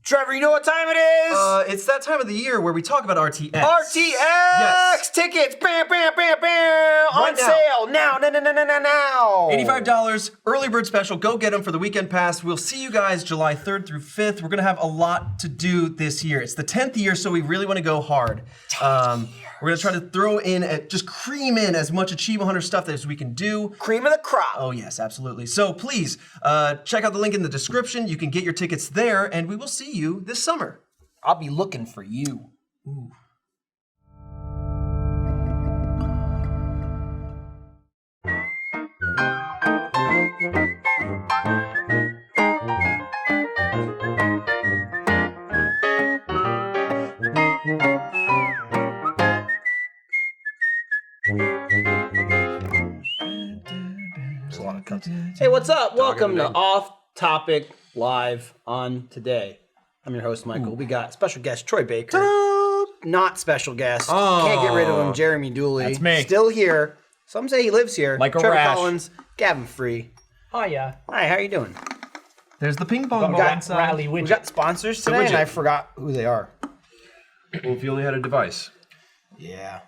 Trevor, you know what time it is? It's that time of the year where we talk about RTX. RTX Yes. tickets, bam, bam, bam, bam, on sale now. $85 early bird special. Go get them for the weekend pass. We'll see you guys July 3rd through 5th. We're gonna have a lot to do this year. It's the 10th year, so we really want to go hard. We're gonna try to throw in, just cream in as much Achievement Hunter stuff as we can do. Cream of the crop. Oh yes, absolutely. So please, check out the link in the description. You can get your tickets there, and we will see you this summer. I'll be looking for you. Ooh. Hey, what's up? Welcome to Off Topic Live on today. I'm your host, Michael. We got special guest Troy Baker. Not special guest. Can't get rid of him. Jeremy Dooley. That's me. Still here. Some say he lives here. Like a Trevor rash. Collins, Gavin Free. Hiya. Hi, how you doing? There's the ping pong We ball got inside. Rally We Widget. got sponsors today, and I forgot who they are. Well, if you only had a device. Yeah.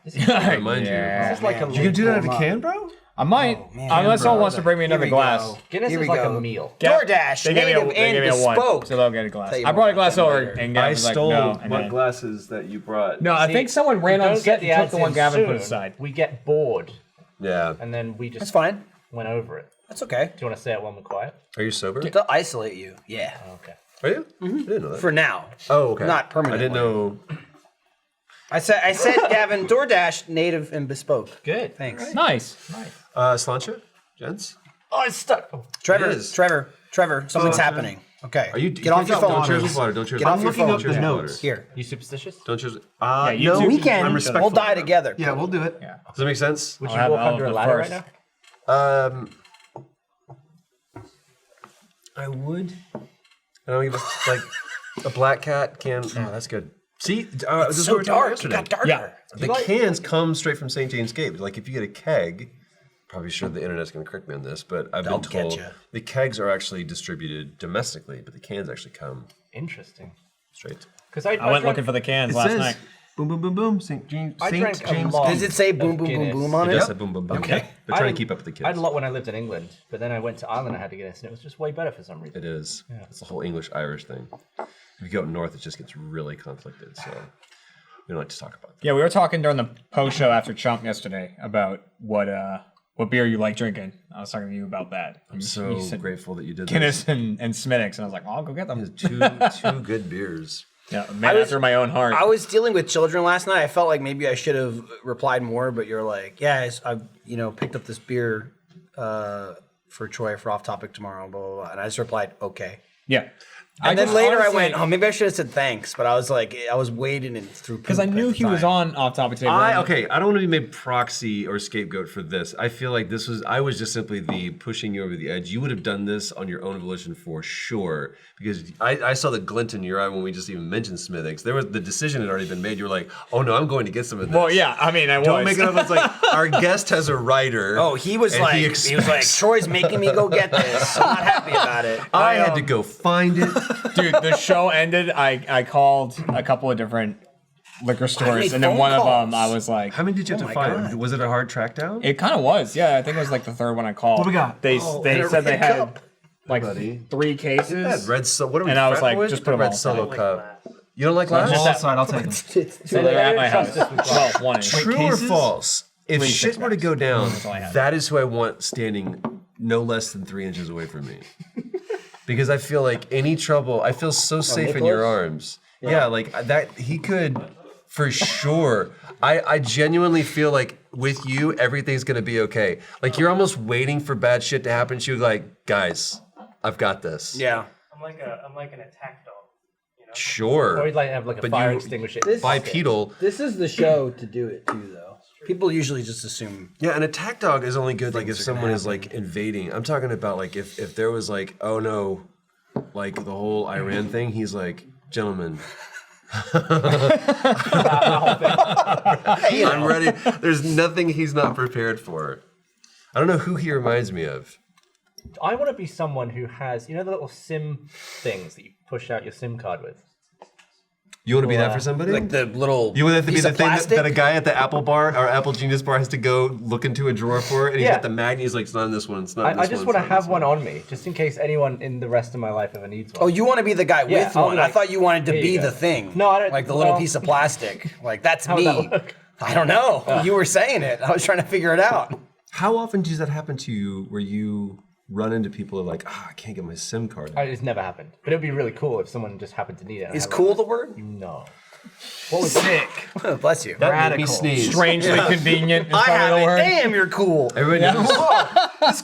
Remind Yeah. This is like a you. You can do that out of a can, bro? I might, Oh, man. unless someone wants to bring me Here another we glass. go. Guinness Here is we like go. a meal. DoorDash, They gave me native a, they and gave me a one, bespoke. so they'll get a glass. Tell you I brought a glass what, over, later. and Gavin was like, no. And then, glasses that you brought. no, I think someone ran on Don't set get and the took the ads one in Gavin soon. put aside. We get bored, Yeah. and then we just That's fine. went over it. That's okay. Do you want to say it when we're quiet? Are you sober? They'll isolate you. Yeah. Okay. Are you? I didn't know that. For now. Oh, okay. Not permanently. I didn't know. I said Gavin, DoorDash, native and bespoke. Good. Thanks. Nice. Slancha? Gents? Oh, it's stuck. Oh, Trevor, It is. Trevor, something's happening. Okay. Are you? Get off your phone. Don't cheers with water. Don't cheers. Get off I'm your looking phone. up the notes. Here. you superstitious? Don't cheers. you no. two- We can. I'm We'll respectful. die together. Yeah, we'll do it. Yeah. Does that make sense? Would I'll you have walk all under of a the ladder first. right now? I would. I don't even like a black cat can. Oh, that's good. See, this is So what we were talking about dark. It yesterday. got darker. Yeah. The cans come straight from St. James Gate. Like if you get a keg, probably sure the internet's going to correct me on this, but I've They'll been get told ya. the kegs are actually distributed domestically, but the cans actually come Interesting. straight. Because I went looking for the cans last night. Boom, boom, boom, boom. St. James. I drank a James. lot. Does it say boom, boom, boom, Guinness. boom on It it? does say boom, boom, boom. Okay. They're trying to keep up with the kids. I had a lot when I lived in England, but then I went to Ireland. I had to get this, and it was just way better for some reason. It is. It's the whole English-Irish thing. If you go up north, it just gets really conflicted. So we don't like to talk about that. Yeah, we were talking during the post show after Chump yesterday about what beer you like drinking. I was talking to you about that. I'm so grateful that you did Guinness and Smittix, and I was like, well, I'll go get them. this. Two good beers. Yeah, man after my own heart. I was dealing with children last night. I felt like maybe I should have replied more, but you're like, yeah, I picked up this beer for Troy for Off Topic tomorrow, blah, blah, blah. And I just replied, okay. Yeah. And then just later honestly- I went, oh, maybe I should have said thanks, but I was like, I was waiting and through Because I knew he was on Off Topic today. I don't want to be made proxy or scapegoat for this. I feel like I was just simply the pushing you over the edge. You would have done this on your own volition for sure, because I saw the glint in your eye when we just even mentioned Smithix. The decision had already been made. You were like, oh no, I'm going to get some of this. Well, yeah, I mean, I was. Don't make it up. It's like our guest has a writer. Oh, he was and like, he he was like, Troy's making me go get this. I'm not happy about it. I had to go find it. Dude, the show ended. I called a couple of different liquor stores, and then phone one of calls? them I was like, How many did you have to find? Was it a hard track down? it kind of was. Yeah, I think it was like the third one I called. What we got? They and a said they red had cup. like Buddy. 3 cases. That red what are we? And I was frat like, boys? just Get put the them red all solo aside. cup. You don't like glass? Just that- I'll take them. So they're at my house. Well, one is. True or false? If Three shit were to six-packs. go down, That's all I had. that is who I want standing no less than 3 inches away from me. Because I feel like any trouble, I feel so safe in your arms. Yeah, like that, he could, for sure. I genuinely feel like with you, everything's gonna be okay. Like you're almost waiting for bad shit to happen. She was like, guys, I've got this. Yeah. I'm like an attack dog. You know? Sure. Or we'd like to have like a But fire you- extinguisher. Bipedal. This is the show to do it too, though. People usually just assume. Yeah, an attack dog is only good like if Things are gonna someone is happen. like invading. I'm talking about like if there was like, oh no, like the whole Iran thing, he's like, gentlemen. I'm ready. There's nothing he's not prepared for. I don't know who he reminds me of. I want to be someone who has, you know, the little SIM things that you push out your SIM card with. You want to be that for somebody? Like the little You want that to be piece the of thing plastic? that a guy at the Apple bar or Apple Genius bar has to go look into a drawer for, and he's got the magnet. He's like, it's not in this one. It's not. In this I just one, want to it's not in have this one on me, just in case anyone in the rest of my life ever needs one. Oh, you want to be the guy Yeah, with I'll one? be I like, thought you wanted to here be you go. the thing. No, I don't- Like the little well- piece of plastic. Like that's How would me. that look? I don't know. You were saying it. I was trying to figure it out. How often does that happen to you where you run into people who are like, I can't get my SIM card? It's never happened, but it would be really cool if someone just happened to need it. Is cool the word? No. What was sick? Bless you. That made me sneeze. Strangely convenient. Is I probably have the it. word. Damn, you're cool. Everybody knows.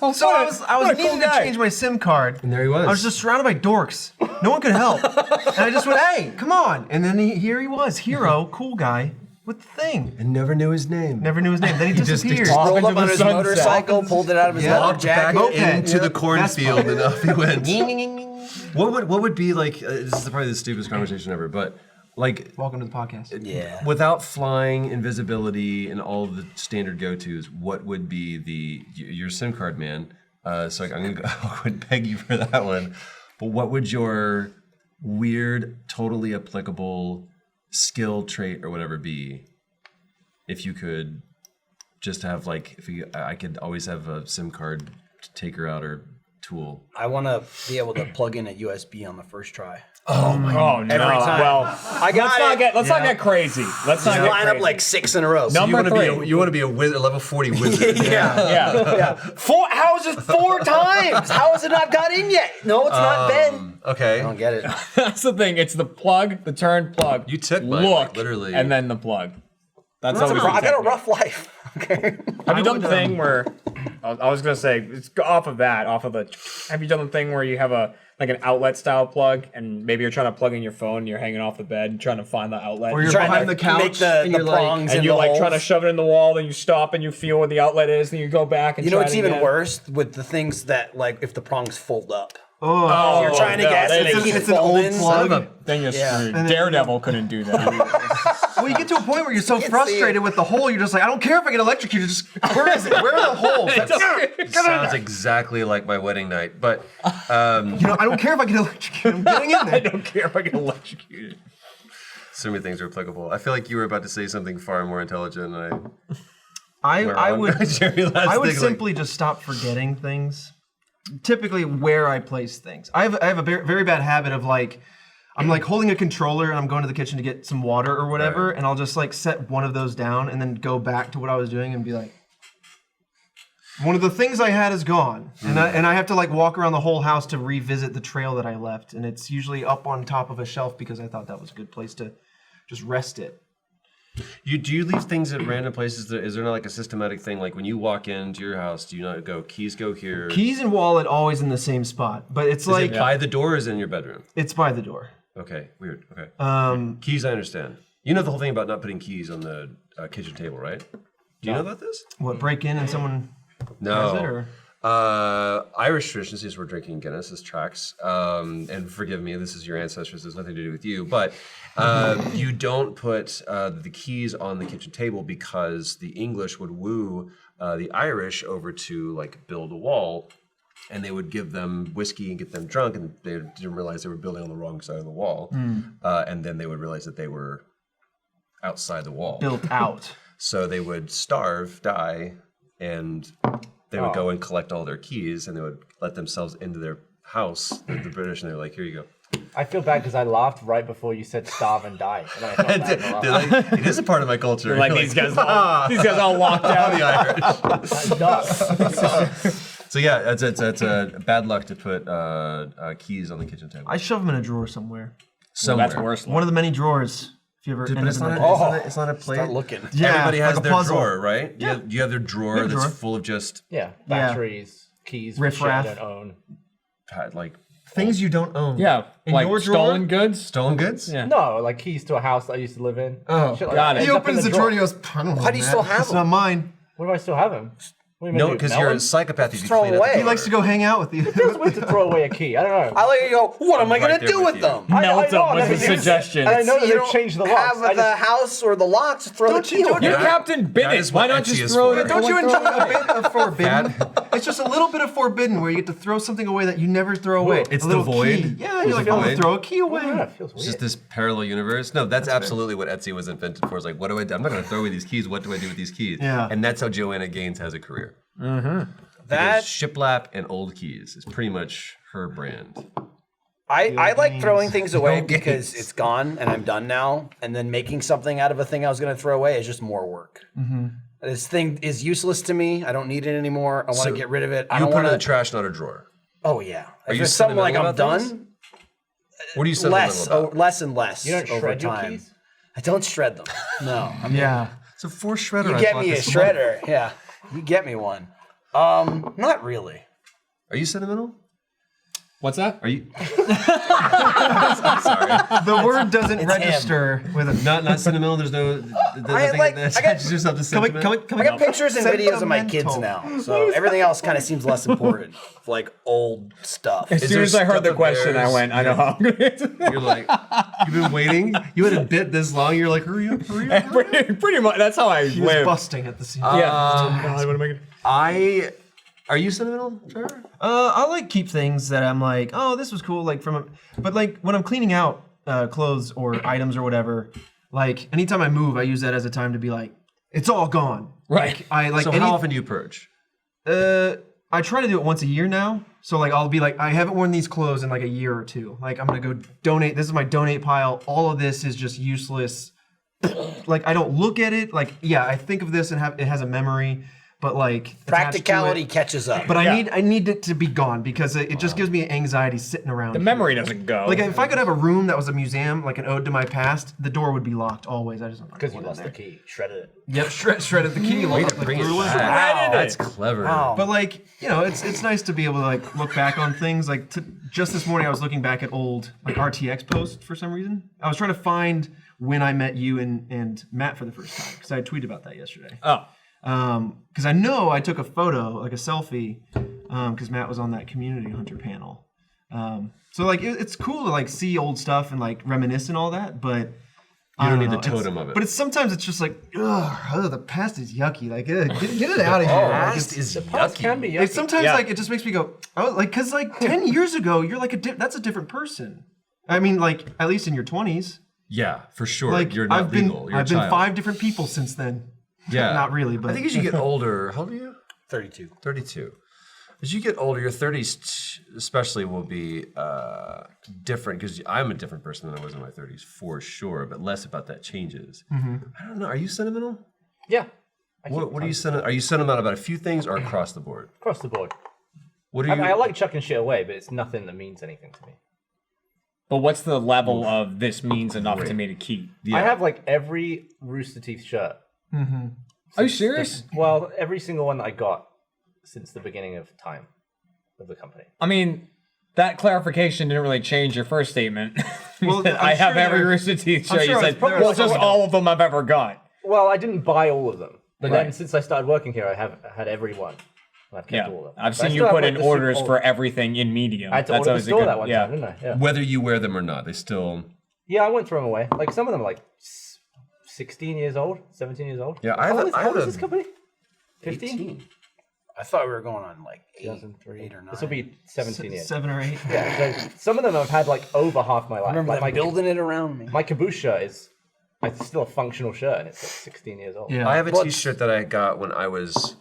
So I was needing to guy. change my SIM card. And there he was. I was just surrounded by dorks. No one could help. And I just went, hey, come on. And then here he was, hero, cool guy, with the thing. and never knew his name. Never knew his name. Then he just disappeared. Off Rolled into up the on his sunset. motorcycle, pulled it out of his Yeah. leather Walked back jacket. into the cornfield and off he went. What would be like? This is probably the stupidest conversation ever, but like Welcome to the podcast. Yeah. without flying, invisibility, and all of the standard go-tos, what would be your SIM card man? So I'm gonna go, I would beg you for that one. But what would your weird, totally applicable skill trait or whatever be if you could just have like I could always have a SIM card taker out or tool. I want to be able to plug in a USB on the first try. Oh no! Every time. Well, I got it. let's not get crazy. Let's not Just get line up crazy. like 6 in a row. Number you want to three. be a wizard, level 40 wizard. Yeah. Yeah. How is it 4 times? How has it not got in yet? No, it's not Ben. Okay. I don't get it. That's the thing. It's the plug, the turn plug. You took mine, look, like, literally. and then the plug. That's always I the got a technique. rough life. Okay. Have you done the thing where I was gonna say it's off of the? Have you done the thing where you have an outlet style plug and maybe you're trying to plug in your phone, and you're hanging off the bed, and trying to find the outlet, Or you're Trying behind to the couch make the and you're like, prongs and in you're the like holes. trying to shove it in the wall, then you stop and you feel where the outlet is, then you go back and You know try what's it even again. worse with the things that like if the prongs fold up. oh, You're trying to no, guess then and they it's- keep it's an old folding. plug. Then you're Yeah. screwed. Daredevil couldn't do that. well, you get to a point where you're so see frustrated it. with the hole, you're just like, I don't care if I get electrocuted. Just where is it? Where are the holes? Sounds exactly like my wedding night, but You know, I don't care if I get electrocuted. I'm getting in I there. don't care if I get electrocuted. so many things are applicable. I feel like you were about to say something far more intelligent than I would Jerry last I would thing, like- simply just stop forgetting things. Typically, where I place things, I have a very bad habit of like, I'm like holding a controller and I'm going to the kitchen to get some water or whatever, Right. and I'll just like set one of those down and then go back to what I was doing and be like, one of the things I had is gone, and I have to like walk around the whole house to revisit the trail that I left, and it's usually up on top of a shelf because I thought that was a good place to just rest it. Do you leave things at random places? Is there not like a systematic thing? Like when you walk into your house, do you not go keys go here? Keys and wallet always in the same spot, but it's Is like it by the door or is it in your bedroom? it's by the door. Okay, weird. Okay. Um, Keys, I understand. You know the whole thing about not putting keys on the kitchen table, right? Do you know about this? what break in and someone No. has it or? Irish traditions, since we're drinking Guinness as tracks, and forgive me, this is your ancestors, there's nothing to do with you, but you don't put the keys on the kitchen table because the English would woo the Irish over to like build a wall, and they would give them whiskey and get them drunk, and they didn't realize they were building on the wrong side of the wall, and then they would realize that they were outside the wall. Built out. So they would starve, die, and they would go and collect all their keys, and they would let themselves into their house, the British, and they're like, here you go. I feel bad because I laughed right before you said starve and die. And I felt bad a lot. They're like, it is a part of my culture. Like You're these guys all locked out. the Irish. Duh. So yeah, it's bad luck to put keys on the kitchen table. I shove them in a drawer somewhere. Somewhere. That's worse. One of the many drawers. If you ever But ended it's in not, a- it's not a plate. Start looking. Yeah, Everybody has like a their puzzle. drawer, right? Yeah. You have their drawer have a that's drawer. full of just Yeah, batteries, keys, Riff shit I raff. don't own. like Things you don't own. Yeah, In like your drawer? stolen goods. stolen goods. Yeah. No, like keys to a house that I used to live in. Oh, Shit like got that. it. He Ends up in opens the drawer and he goes, I don't know. Why do you still have It's them? not mine. What do I still have them? What do you No, mean, because melt you're a them? psychopath. If you throw clean them up the away. He likes to go hang out with you. Feels weird to throw away a key. I don't know. I let you go, what am I I'm going right to there do with with you. them? Melt I know, them I've was never a used it. suggestion. And I know that You they've don't changed the locks. have the house or the locks, throw the key you away. You're That- Captain that Bennett. is Why what not Etsy just is throw for. it? Don't you enjoy a bit of forbidden? Bad, it's just a little bit of forbidden where you get to throw something away that you never throw away. It's a the little void. Key. Yeah, It's you're like, the I'm gonna void. throw a key away. Yeah, it feels It's weird. just this parallel universe. No, that's absolutely what Etsy was invented for. It's like, what do I do? I'm not going to throw away these keys. What do I do with these keys? Yeah. And that's how Joanna Gaines has a career. That Because shiplap and old keys is pretty much her brand. I like throwing things away Bill because Gates. it's gone and I'm done now. And then making something out of a thing I was going to throw away is just more work. This thing is useless to me. I don't need it anymore. I want to get rid of it. I You don't put it want in the to. trash, not a drawer. Oh yeah. Are If you it's something like I'm sentimental about things? done, What do you say about? less and less You don't over shred your time. keys? I don't shred them. No. Yeah. It's a force shredder. You I get bought me a this month. shredder. Yeah. You get me one. Not really. Are you sentimental? What's that? Are you? I'm sorry. The word doesn't It's register with a. Not sentimental. There's no. I like- that I got- attaches yourself to sentiment. I got pictures and videos of my kids Sentimental. now, so everything else kind of seems less important. Like old stuff. As Is soon there as I heard stuff the of question, I theirs? went, I know how I'm going to answer that. You're like, you've been waiting. You had a bit this long. You're like, hurry up, hurry up. Pretty much, that's how I He was live. busting at the scene. Yeah. God, what am I gonna... Are you sentimental, Trevor? I like keep things that I'm like, oh, this was cool, like but like when I'm cleaning out clothes or items or whatever, like anytime I move, I use that as a time to be like, it's all gone. Right. I like. So how often do you purge? I try to do it once a year now. So like I'll be like, I haven't worn these clothes in like a year or two. Like I'm gonna go donate. This is my donate pile. All of this is just useless. Like I don't look at it. Like yeah, I think of this and it has a memory, but like attached to Practicality it. catches up. But I need it to be gone because it just gives me anxiety sitting around. The memory doesn't go. Like if I could have a room that was a museum, like an ode to my past, the door would be locked always. I just Because you lost the key, shredded it. Yep, shredded the key. Way locked to it, bring it threw away. back. That's clever. Wow. But like, you know, it's nice to be able to like look back on things. Like just this morning, I was looking back at old like RTX posts for some reason. I was trying to find when I met you and Matt for the first time because I had tweeted about that yesterday. Oh. Because I know I took a photo, like a selfie, because Matt was on that community hunter panel. So like it's cool to like see old stuff and like reminisce and all that, but You don't need know, the totem of it. But it's sometimes it's just like, ugh, the past is yucky. Like, get it out of here. Like, Past it's- is Past can yucky. be yucky. it's sometimes Yeah. like it just makes me go, oh, like, cause like 10 years ago, you're like that's a different person. I mean, like at least in your 20s. Yeah, for sure. Like You're not I've been legal. You're a I've been child. 5 different people since then. Yeah. Not really, but I think as you get older, how old are you? 32. 32. As you get older, your 30s especially will be different because I'm a different person than I was in my 30s for sure, but less about that changes. I don't know. Are you sentimental? Yeah. What are you sentimental? Are you sentimental about a few things or across the board? Across the board. What are I you? mean, I like chucking shit away, but it's nothing that means anything to me. But what's the level of this means enough to me to keep? Yeah. I have like every Rooster Teeth shirt. Are you serious? Well, every single one that I got since the beginning of time of the company. I mean, that clarification didn't really change your first statement. Well, Well, I I'm have sure every there- Rooster Teeth I'm shirt. sure You said, there are well, just some- all of them I've ever got. Well, I didn't buy all of them, but Right. then since I started working here, I have had every one. And I've kept Yeah, all of them. I've But I seen you still have, put like, in the super orders old- for everything in medium. I had to That's order the always a store good, that one yeah. time, didn't I? Yeah. Whether you wear them or not, they still. Yeah, I wouldn't throw them away. Like some of them are like 16 years old, 17 years old. Yeah, I How have old a- is, I how have old is a- this company? 15? I thought we were going on like 8 2003. or 9. This will be 17 years. 7 or 8. Yeah, so some of them I've had like over half my life. I remember like them building it around me. my caboose shirt is it's still a functional shirt and it's like 16 years old. Yeah. I have a Well, T-shirt that I got when I was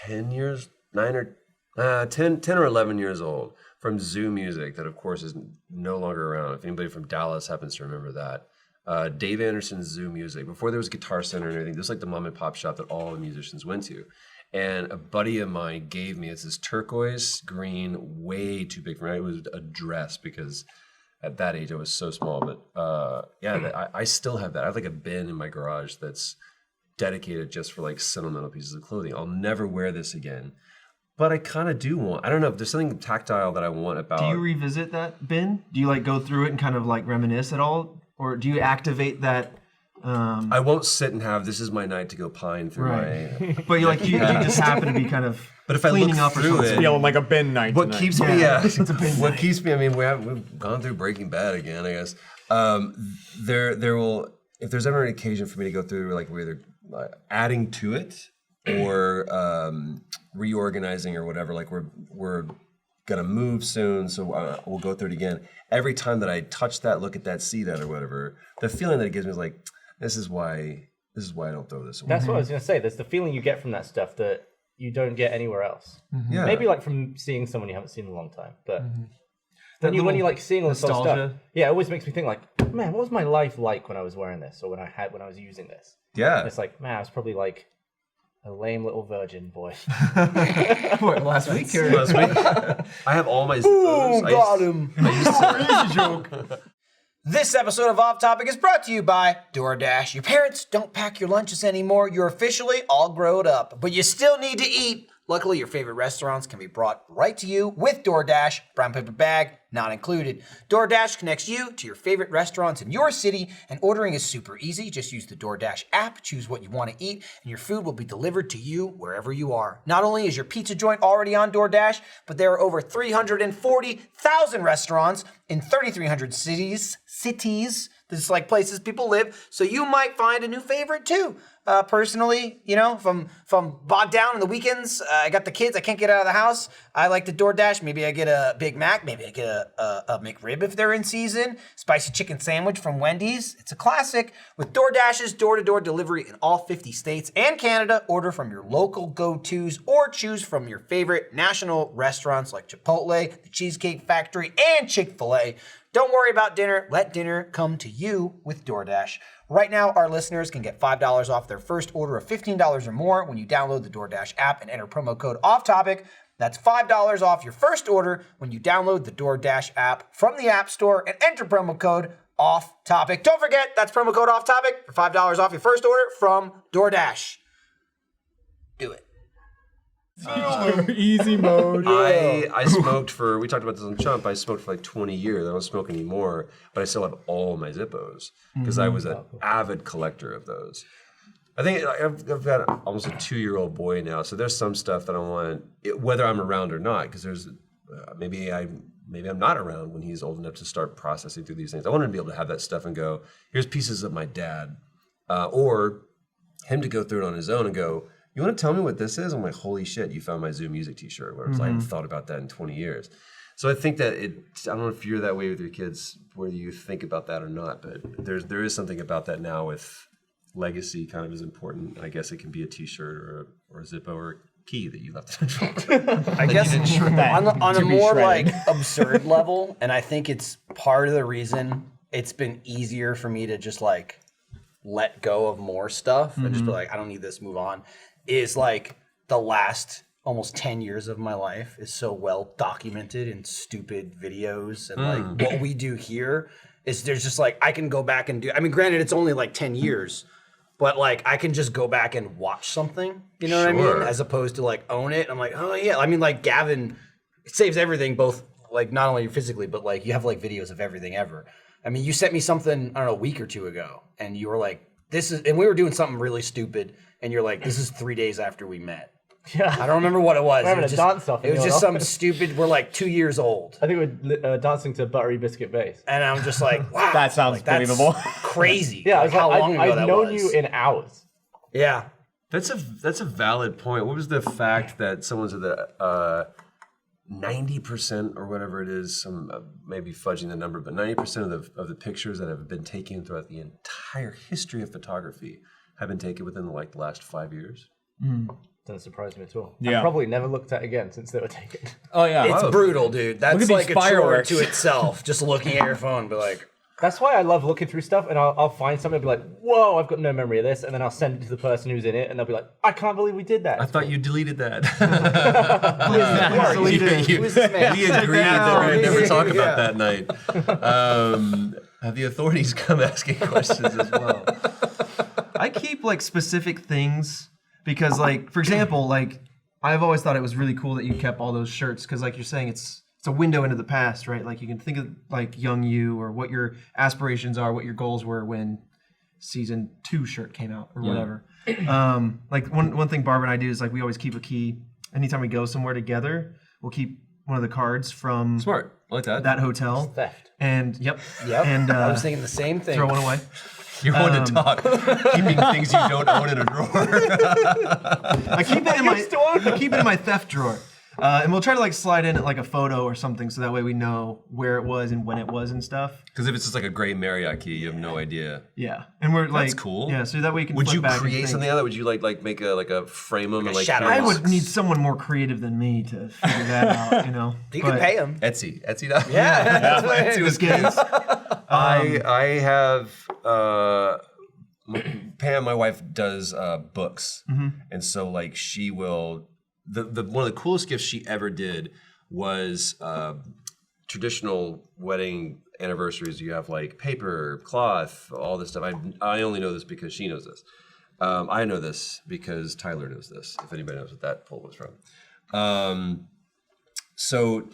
10 years, 9 or 10 or 11 years old from Zoo Music that, of course, is no longer around. If anybody from Dallas happens to remember that. Dave Anderson's Zoo Music. Before there was Guitar Center and everything, this was like the mom and pop shop that all the musicians went to. And a buddy of mine gave me, it's this turquoise green, way too big for me. It was a dress because at that age I was so small. But I still have that. I have like a bin in my garage that's dedicated just for like sentimental pieces of clothing. I'll never wear this again. But I kind of do want, I don't know, there's something tactile that I want about. Do you revisit that bin? Do you like go through it and kind of like reminisce at all? Or do you activate that? I won't sit and have, this is my night to go pine through my. But you like you just happen to be kind of But if I cleaning look up or through something. it, Feeling like a bin night what tonight. keeps me, It's a bin what night. keeps me, I mean, we've gone through Breaking Bad again, I guess. There will, if there's ever an occasion for me to go through, like we're either adding to it or reorganizing or whatever, like we're gonna move soon, so we'll go through it again. Every time that I touch that, look at that, see that, or whatever, the feeling that it gives me is like, this is why I don't throw this away. That's what I was gonna say. There's the feeling you get from that stuff that you don't get anywhere else. Yeah. Maybe like from seeing someone you haven't seen in a long time, but when you like seeing all this sort of stuff, yeah, it always makes me think like, man, what was my life like when I was wearing this or when I was using this? Yeah. And it's like, man, I was probably like a lame little virgin boy. What, last week? Last week, I have all my photos. Got him. Easy joke. This episode of Off Topic is brought to you by DoorDash. Your parents don't pack your lunches anymore. You're officially all grown up, but you still need to eat. Luckily, your favorite restaurants can be brought right to you with DoorDash. Brown paper bag not included. DoorDash connects you to your favorite restaurants in your city, and ordering is super easy. Just use the DoorDash app, choose what you want to eat, and your food will be delivered to you wherever you are. Not only is your pizza joint already on DoorDash, but there are over 340,000 restaurants in 3,300 cities. This is like places people live, so you might find a new favorite too. Personally, you know, if I'm bogged down on the weekends, I got the kids, I can't get out of the house, I like to DoorDash. Maybe I get a Big Mac, maybe I get a McRib if they're in season, spicy chicken sandwich from Wendy's. It's a classic. With DoorDash's door-to-door delivery in all 50 states and Canada, order from your local go-tos or choose from your favorite national restaurants like Chipotle, the Cheesecake Factory, and Chick-fil-A. Don't worry about dinner. Let dinner come to you with DoorDash. Right now, our listeners can get $5 off their first order of $15 or more when you download the DoorDash app and enter promo code OFFTOPIC. That's $5 off your first order when you download the DoorDash app from the App Store and enter promo code OFFTOPIC. Don't forget, that's promo code OFFTOPIC for $5 off your first order from DoorDash. Do it. Easy mode. I smoked we talked about this on Chump, I smoked for like 20 years. I don't smoke anymore, but I still have all my Zippos because I was an avid collector of those. I think I've got almost a 2-year-old boy now, so there's some stuff that I want, whether I'm around or not, because there's maybe I'm not around when he's old enough to start processing through these things. I want him to be able to have that stuff and go, here's pieces of my dad, or him to go through it on his own and go, you want to tell me what this is? I'm like, holy shit, you found my Zoo Music t-shirt. Where I haven't thought about that in 20 years. So I think that I don't know if you're that way with your kids, whether you think about that or not, but there is something about that now with legacy kind of is important. I guess it can be a t-shirt or a Zippo or a key that you left. I guess on a more like absurd level, and I think it's part of the reason it's been easier for me to just like let go of more stuff and just be like, I don't need this, move on, is like the last almost 10 years of my life is so well documented in stupid videos. And like what we do here is there's just like, I can go back and do, I mean, granted, it's only like 10 years, but like I can just go back and watch something, you know what I mean? As opposed to like own it. I'm like, oh yeah. I mean, like Gavin, it saves everything, both like not only physically, but like you have like videos of everything ever. I mean, you sent me something, I don't know, a week or two ago, and you were like, this is, and we were doing something really stupid, and you're like, this is 3 days after we met. Yeah. I don't remember what it was. We're having a dance off. It was just some stupid, we're like 2 years old. I think we're dancing to Buttery Biscuit Bass. And I'm just like, wow. That sounds believable. Crazy. Yeah, like, how long ago that was. I've known you in hours. Yeah. That's a valid point. What was the fact that someone's at the 90% or whatever it is, maybe fudging the number, but 90% of the pictures that have been taken throughout the entire history of photography have been taken within the last 5 years? Doesn't surprise me at all. Yeah. I've probably never looked at again since they were taken. Oh yeah. It's brutal, dude. That's at like these a chore fireworks. to itself, just looking at your phone and be like, That's why I love looking through stuff, and I'll find something and be like, whoa, I've got no memory of this, and then I'll send it to the person who's in it, and they'll be like, I can't believe we did that. I thought you deleted that. Who is this man? We agreed that we would never talk about that night. Have the authorities come asking questions as well? I keep like specific things because, like, for example, like I've always thought it was really cool that you kept all those shirts because, like you're saying, it's a window into the past, right? Like you can think of like young you or what your aspirations are, what your goals were when season 2 shirt came out or whatever. Like one thing Barbara and I do is like we always keep a key. Anytime we go somewhere together, we'll keep one of the cards from Smart. I like that. that hotel. Theft. And yep. Yep. And I was thinking the same thing. throw one away. You're one to talk. Keeping things you don't own in a drawer. I keep it in my theft drawer. And we'll try to like slide in like a photo or something so that way we know where it was and when it was and stuff. Because if it's just like a gray Marriott key, you have no idea. Yeah. And we're like, That's cool. Yeah, so that way you can Would flip you back and create think. something out of it? Would you like make a frame them and like shadow I box. would need someone more creative than me to figure that out, you know. You can pay him. Etsy. Etsy. Yeah, that's what it Etsy is. was kids. I have Pam, my wife, does books, and so like she will. The one of the coolest gifts she ever did was traditional wedding anniversaries. You have like paper, cloth, all this stuff. I only know this because she knows this. I know this because Tyler knows this. If anybody knows what that poll was from. So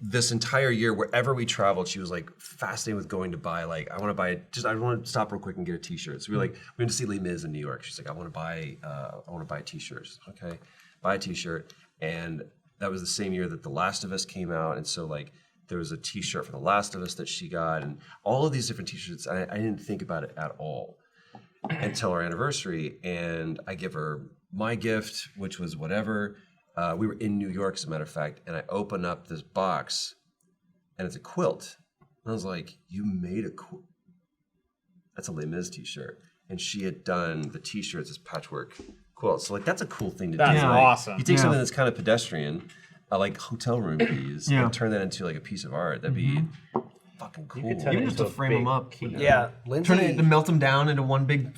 this entire year, wherever we traveled, she was like fascinated with going to buy like I want to stop real quick and get a T-shirt. So we went to see Les Mis in New York. She's like, I want to buy a T-shirt. Okay, buy a T-shirt, and that was the same year that The Last of Us came out, and so like there was a T-shirt for The Last of Us that she got, and all of these different T-shirts. I didn't think about it at all until our anniversary, and I give her my gift, which was whatever. We were in New York, as a matter of fact, and I open up this box, and it's a quilt. And I was like, "You made a quilt? That's a Les Mis T-shirt." And she had done the T-shirts as patchwork quilts. So like, that's a cool thing to do. That's Like, awesome. You take something that's kind of pedestrian, like hotel room keys, Yeah. and turn that into like a piece of art. That'd be fucking cool. You could turn Even it just into to a frame big them up. key. Yeah, Lindsay. Turn it to melt them down into one big.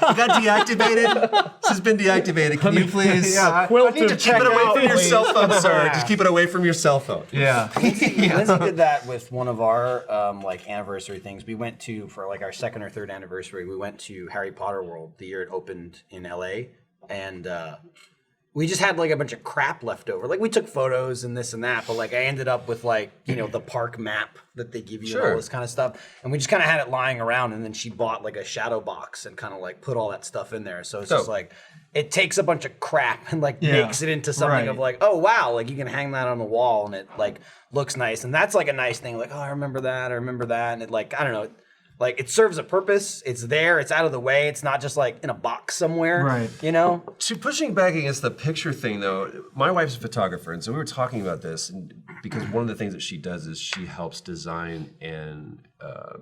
It got deactivated. This has been deactivated. Can you please? Yeah, Quilt I need to check Keep it it away out. from your cell phone, sir. Just keep it away from your cell phone. Yeah. Lindsay did that with one of our like anniversary things. We went to, for like our second or third anniversary, we went to Harry Potter World the year it opened in LA, and we just had like a bunch of crap left over. Like we took photos and this and that, but like I ended up with like, you know, the park map that they give you and all this kind of stuff. And we just kind of had it lying around, and then she bought like a shadow box and kind of like put all that stuff in there. So it's just like, it takes a bunch of crap and like makes it into something of like, oh wow, like you can hang that on the wall and it like looks nice. And that's like a nice thing. Like, oh, I remember that. And it like, I don't know. Like it serves a purpose. It's there. It's out of the way. It's not just like in a box somewhere. Right. You know? To pushing back against the picture thing, though, my wife's a photographer, and so we were talking about this, and because one of the things that she does is she helps design and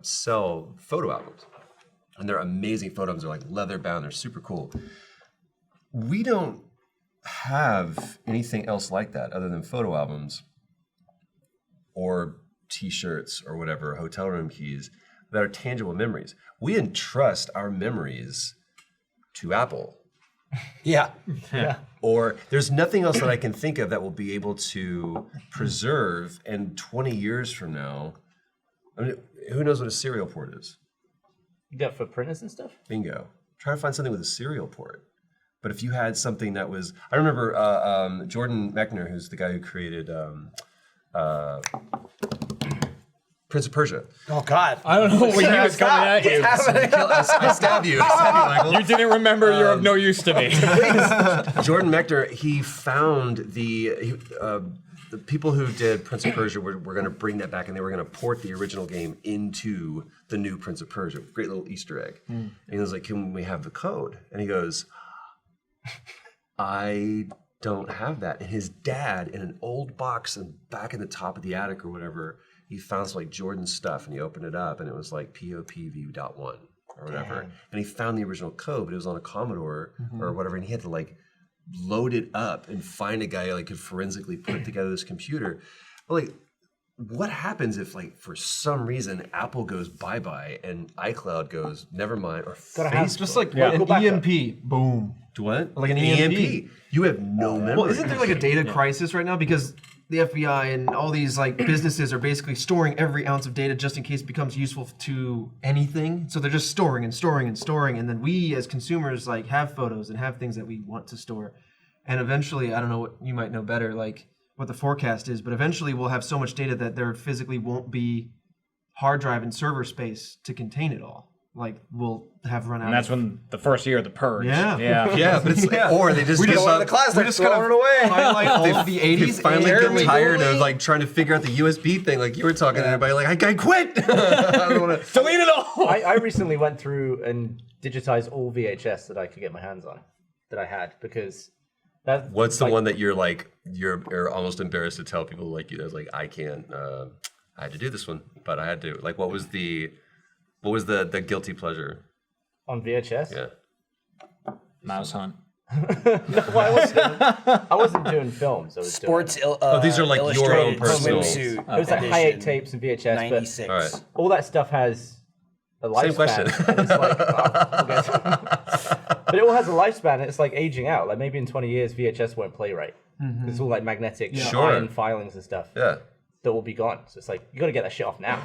sell photo albums, and they're amazing photo albums. They're like leather bound. They're super cool. We don't have anything else like that other than photo albums or T-shirts or whatever, hotel room keys that are tangible memories. We entrust our memories to Apple. Yeah. Or there's nothing else that I can think of that will be able to preserve, and 20 years from now, I mean, who knows what a serial port is? You got for printers and stuff? Bingo. Try to find something with a serial port. But if you had something that was, I remember Jordan Mechner, who's the guy who created Prince of Persia. Oh God. I don't know what he was coming at you. I stabbed you. Michael. You didn't remember. You're of no use to me. Jordan Mechner, he found the people who did Prince of Persia were going to bring that back, and they were going to port the original game into the new Prince of Persia. Great little Easter egg. And he was like, "Can we have the code?" And he goes, "I don't have that." And his dad, in an old box and back in the top of the attic or whatever, he found some like Jordan stuff, and he opened it up, and it was like POPV.1 or whatever. And he found the original code, but it was on a Commodore or whatever, and he had to like load it up and find a guy who like could forensically put together this computer. But like, what happens if like for some reason Apple goes bye-bye and iCloud goes never mind, or It's just like Yeah. an EMP. Boom. what? Like an EMP. You have no memory. Well, isn't there like a data crisis right now? Because the FBI and all these like businesses are basically storing every ounce of data just in case it becomes useful to anything. So they're just storing and storing and storing. And then we as consumers like have photos and have things that we want to store. And eventually, I don't know what you might know better, like what the forecast is, but eventually we'll have so much data that there physically won't be hard drive and server space to contain it all. like will have run out. And that's when the first year of the purge. Yeah. Yeah, but it's like, or they just We give just up. The class, they're just throwing gotta it away. highlight all of the They 80s. finally and get tired of like trying to figure out the USB thing, like you were talking to everybody, like I quit. I don't want to Delete it all! I recently went through and digitized all VHS that I could get my hands on, that I had, because that. What's the like, one that you're almost embarrassed to tell people like you? That's like I can't. I had to do this one, but I had to. Like, what was the guilty pleasure? on VHS? Yeah. Mouse Hunt. I wasn't doing films. I was Sports. doing these are like your own illustrated personal- swimsuit. it was like hi-8 tapes and VHS, 96. All right. but all that stuff has a lifespan. Same question. And it's like, we'll get to- but it all has a lifespan, and it's like aging out. Like maybe in 20 years, VHS won't play right. It's all like magnetic Sure. iron filings and stuff Yeah. that will be gone. So it's like, you got to get that shit off now.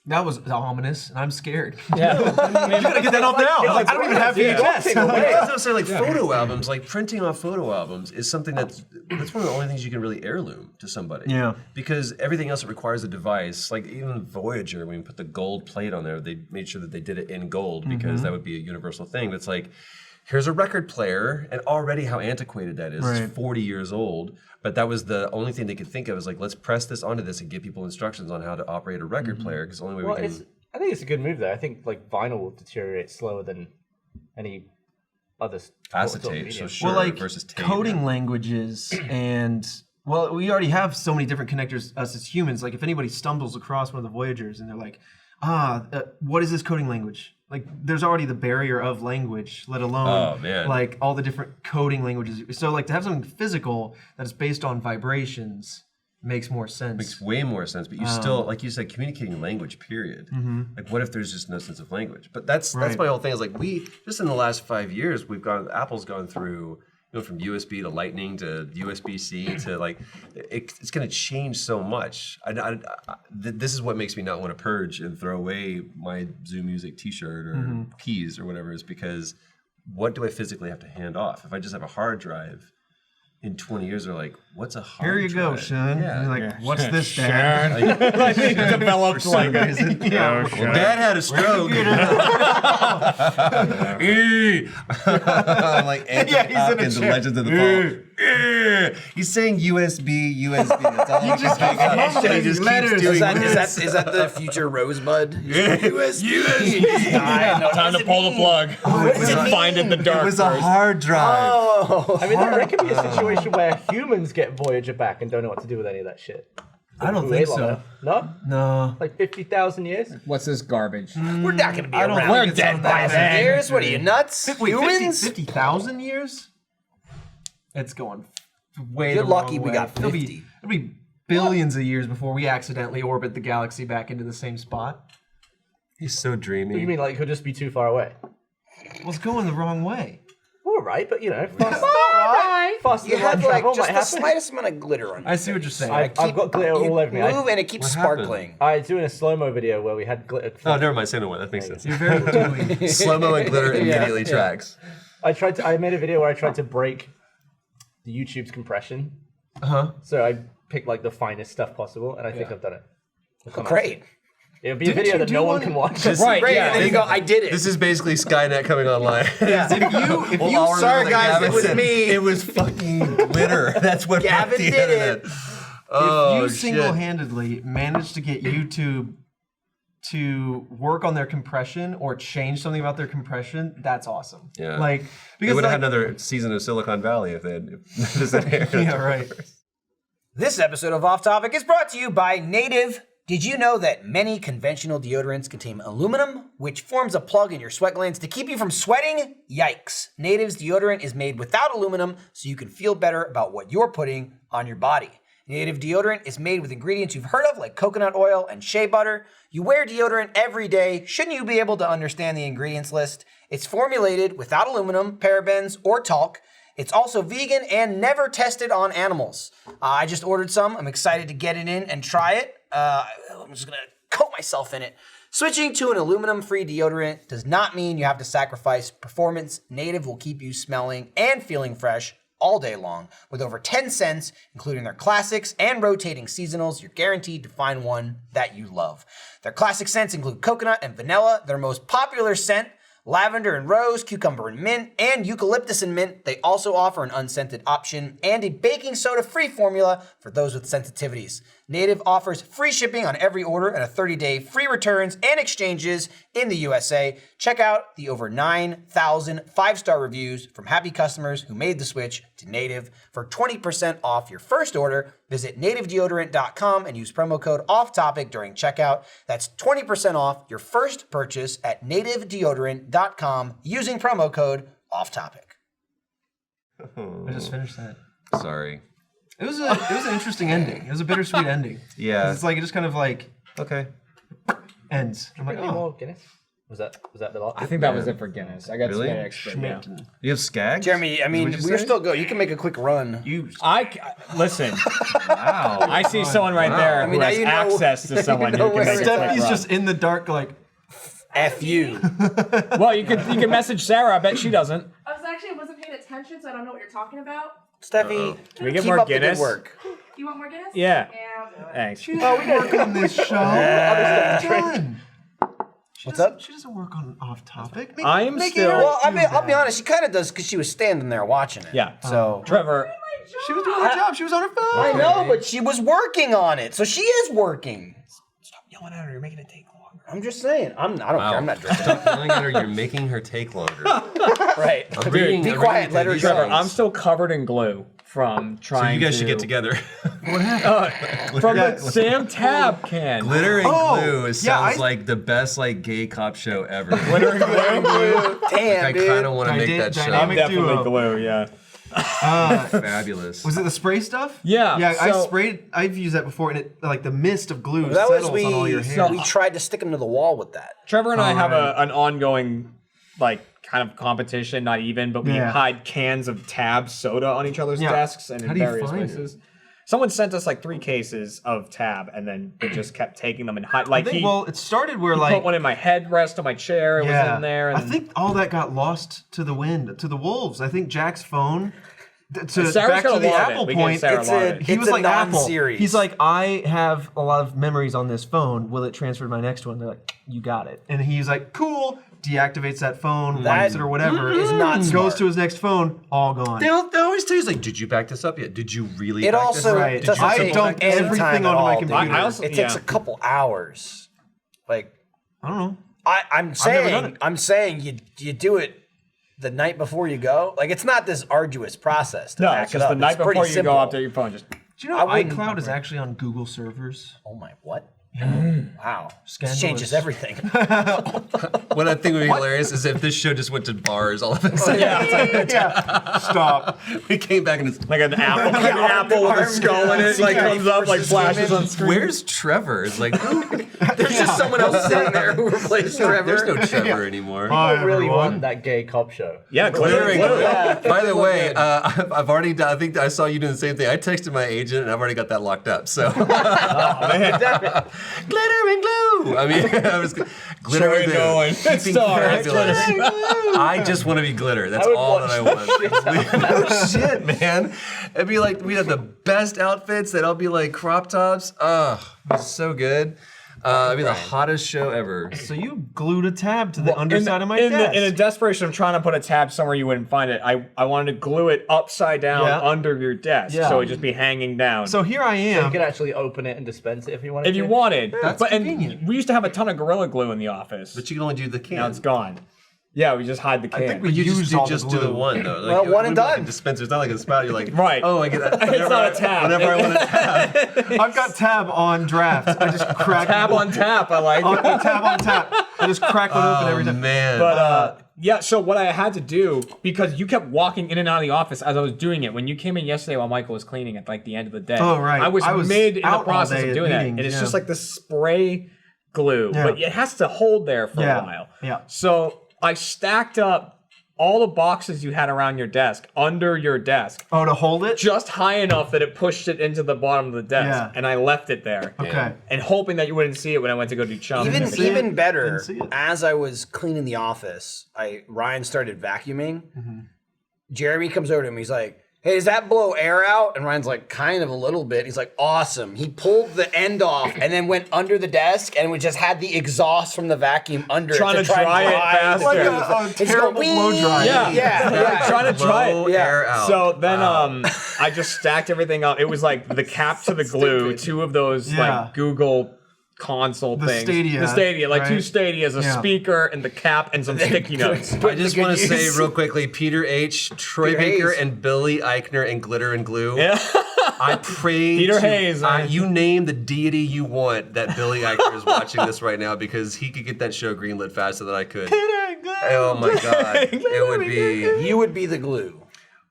That was ominous, and I'm scared. Yeah. You gotta get that off now. Like, I don't even have VHS. I was gonna say, like photo albums, like printing off photo albums is something that's one of the only things you can really heirloom to somebody. Yeah. Because everything else it requires a device. Like even Voyager, when you put the gold plate on there, they made sure that they did it in gold because that would be a universal thing. But it's like, here's a record player, and already how antiquated that is. Right. It's 40 years old. But that was the only thing they could think of is like, let's press this onto this and give people instructions on how to operate a record player. Because the only way Well, we can. I think it's a good move though. I think like vinyl will deteriorate slower than any other sort of Acetate, medium. so sure, Well, like versus tape. coding languages and well, we already have so many different connectors us as humans. Like if anybody stumbles across one of the Voyagers and they're like, what is this coding language? Like there's already the barrier of language, let alone Oh, man. like all the different coding languages. So like to have something physical that is based on vibrations makes more sense. Makes way more sense, but you still, like you said, communicating language, period. Like, what if there's just no sense of language? But that's Right. my whole thing is like, we, just in the last 5 years, Apple's gone through, from USB to Lightning to USB-C to like, it's going to change so much. This is what makes me not want to purge and throw away my Zoo Music t-shirt or keys or whatever, is because what do I physically have to hand off? If I just have a hard drive, in 20 years, they're like, what's a hard Here you go, drive? Sean. Yeah. You're like, what's this, Dad? Like, he developed like a... Yeah. Well, Dad had a stroke. I'm like Anthony Hopkins in Legends of the Fall. He's saying USB. That's all he just keeps mumbling He just letters. keeps doing Is that the future Rosebud? USB. Time to pull the plug. Find in the dark. It was a first. hard drive. I mean, there could be a situation where humans get Voyager back and don't know what to do with any of that shit. I don't Way think longer. so. No? No. Like 50,000 years? What's this garbage? We're not going to be I don't around. think We're it's dead on by that then. bad. Years? What are you, nuts? Wait, Humans? 50,000 years? It's going way You're the lucky wrong we way. got It'll 50. It'll be billions of years before we accidentally orbit the galaxy back into the same spot. He's so dreamy. You mean like he'll just be too far away? Well, it's going the wrong way. All right, but you know, faster You than light have like travel just might the happen. slightest amount of glitter on you. I see what you're saying. I've got glitter all over me. You move and it keeps What happened? sparkling. I was doing a slow-mo video where we had glitter. Oh, never mind. Say no more. That makes sense. You're very dewy. Slow-mo and glitter immediately tracks. I made a video where I tried to break the YouTube's compression. Uh-huh. So I picked like the finest stuff possible, and I think I've done it. Great. It'll be a video you that do no one one- can watch. Right, Great. yeah. And then you go, I did it. This is basically Skynet coming online. If you sorry, guys, it was me. It was fucking glitter. That's what Gavin broke the did internet. it. Oh, if you shit. single-handedly manage to get YouTube to work on their compression or change something about their compression, that's awesome. Yeah. Like They because would have like, had another season of Silicon Valley if they had this had aired. yeah, right. This episode of Off Topic is brought to you by Native. Did you know that many conventional deodorants contain aluminum, which forms a plug in your sweat glands to keep you from sweating? Yikes. Native's deodorant is made without aluminum, so you can feel better about what you're putting on your body. Native deodorant is made with ingredients you've heard of, like coconut oil and shea butter. You wear deodorant every day. Shouldn't you be able to understand the ingredients list? It's formulated without aluminum, parabens, or talc. It's also vegan and never tested on animals. I just ordered some. I'm excited to get it in and try it. I'm just gonna coat myself in it. Switching to an aluminum-free deodorant does not mean you have to sacrifice performance. Native will keep you smelling and feeling fresh all day long. With over 10 scents, including their classics and rotating seasonals, you're guaranteed to find one that you love. Their classic scents include coconut and vanilla. Their most popular scent, lavender and rose, cucumber and mint, and eucalyptus and mint. They also offer an unscented option and a baking soda-free formula for those with sensitivities. Native offers free shipping on every order and a 30-day free returns and exchanges in the USA. Check out the over 9,000 5-star reviews from happy customers who made the switch to Native. For 20% off your first order, visit nativedeodorant.com and use promo code OFFTOPIC during checkout. That's 20% off your first purchase at nativedeodorant.com using promo code OFFTOPIC. I just finished that. Sorry. It was an interesting ending. It was a bittersweet ending. Yeah. It's like it just kind of like Okay. ends. I'm like, Any oh, more Guinness? Was that the last? I think that was it for Guinness. I got Really? to expert. Yeah. You have Skag? Jeremy, I mean, What'd you we're say? still good. You can make a quick run. Listen. Wow. I see someone right there mean, who now has you know- access to someone know who where can make a quick Steffi's run. just in the dark, like. F you. Well, you can message Sarah. I bet she doesn't. I wasn't paying attention, so I don't know what you're talking about. Steffi, Can we get keep more up the good Guinness? work. You want more Guinness? Yeah. Yeah. Thanks. Work on this show. Done. What's up? She doesn't work on off topic. I am still. Well, I'll be honest. She kind of does because she was standing there watching it. Yeah. So Trevor. She was doing her job. She was on her phone. I know, but she was working on it, so she is working. Stop yelling at her. You're making it take longer. I'm just saying. I don't care. I'm not drinking. Stop yelling at her. You're making her take longer. Right. I'm reading- Be I'm quiet. reading Let her these go. Trevor, things. I'm still covered in glue from So trying you guys to... should get together. From the Sam Tab can. Glitter and Oh, glue it yeah, sounds I- like the best like gay cop show ever. Glitter and glue. Damn, I dude. kind of want to make that show. I'm Dynamic definitely duo. glue, yeah. Fabulous. Was it the spray stuff? Yeah, Yeah, so- I've used that before, and it like the mist of glue That was settles on all your hair. we tried to stick him to the wall with that. Trevor and I have right. an ongoing, like, kind of competition, not even, but we Yeah. hide cans of Tab soda on each other's Yeah. desks and How in do you various find places. Someone sent us like 3 cases of Tab, and then they just kept taking them and hide. Like I think, well, it started where he like put one in my headrest on my chair. It was in there. And I think all that got lost to the wind, to the wolves. I think Jack's phone. Sarah's Back got to a the lot of it. Apple We gave point. Sarah a It's lot a- of it. He It's was a like Apple. non-series. He's like, I have a lot of memories on this phone. Will it transfer to my next one? They're like, you got it. And he's like, cool. Deactivates that phone, wipes it or whatever. is not Goes smart. to his next phone, all gone. They always tell you, like, did you back this up yet? Did you really It back also this up? Right. doesn't I take dumped any everything time at onto my all, computer. dude. I also- It takes yeah. a couple hours. Like I don't know. I'm never done saying, it. I'm saying you do it the night before you go. Like it's not this arduous process to No, back it's it just up. the night It's pretty before you simple. go update your phone. Just Do you know I wouldn't- iCloud is actually on Google servers? Oh my what? Wow, this Scandalous. changes everything. What I think would be hilarious is if this show just went to bars all of a sudden. Yeah. Stop. We came back and it's like an apple, like an apple with a skull in it, like comes up, like flashes on screen. where's Trevor? It's like, there's just someone else sitting there who replaced Trevor. There's no Trevor anymore. Hi, I really everyone. want that gay cop show. Yeah, glitter and Glitter glue. and glue. By the way, I've already done, I think I saw you doing the same thing. I texted my agent and I've already got that locked up. So glitter and glue. I mean, I was glitter Sure and glue. going. Keeping Star, fabulous. I just want to be glitter. That's I would all that I watch want. No shit, man. It'd be like we'd have the best outfits. They'd all be like crop tops. Ugh, it was so good. It'd be the hottest show ever. So you glued a tab to the underside of my in desk. in a desperation of trying to put a tab somewhere you wouldn't find it, I wanted to glue it upside down Yeah. under your desk, Yeah. so it'd just be hanging down. So here I You am. can actually open it and dispense it if you wanted if you to. wanted, That's and convenient. we used to have a ton of Gorilla Glue in the office. But you can only do the can. Now it's gone. Yeah, we just hide the can. think we But you used all just the do the glue. one though. Like, Well, it one and wouldn't be like done. a dispenser. It's not like a spout. You're like, Right. Oh, I get that. It's not a tab. Whenever I want a tab. I've got tab on draft. I just crack Tab on tap. I like. on tab on tap. I just crack one open every Oh time. man. But yeah, so what I had to do, because you kept walking in and out of the office as I was doing it. When you came in yesterday while Michael was cleaning at like the end of the day. Oh, right. I was mid in out the all process day of at doing that. meetings, And it's yeah. just like the spray glue. Yeah. But it has to hold there for Yeah, a while. yeah. So I stacked up all the boxes you had around your desk under your desk. Oh, to hold it? Just high enough that it pushed it into the bottom of the desk. Yeah. And I left it there. Okay. And hoping that you wouldn't see it when I went to go do chum. Even see it. even better, Didn't see it. as I was cleaning the office, Ryan started vacuuming. Mm-hmm. Jeremy comes over to him. He's like, hey, does that blow air out? And Ryan's like, kind of a little bit. He's like, awesome. He pulled the end off and then went under the desk and we just had the exhaust from the vacuum under Trying it to dry it faster. Like Yeah. a terrible blow dryer. Yeah. Trying to try Blow it. air out. So then I just stacked everything up. It was like the cap to the glue, two of those like Google console things. Stadia, the Stadia, like two right? Stadias, a speaker, and the cap, and some sticky notes. I just want to say real quickly, Peter H., Troy Baker, Hayes. and Billy Eichner and Glitter and Glue. Yeah. I pray Peter Hayes, man. you name the deity you want that Billy Eichner is watching this right now because he could get that show greenlit faster than I could. Oh my God. It would be... You would be the glue.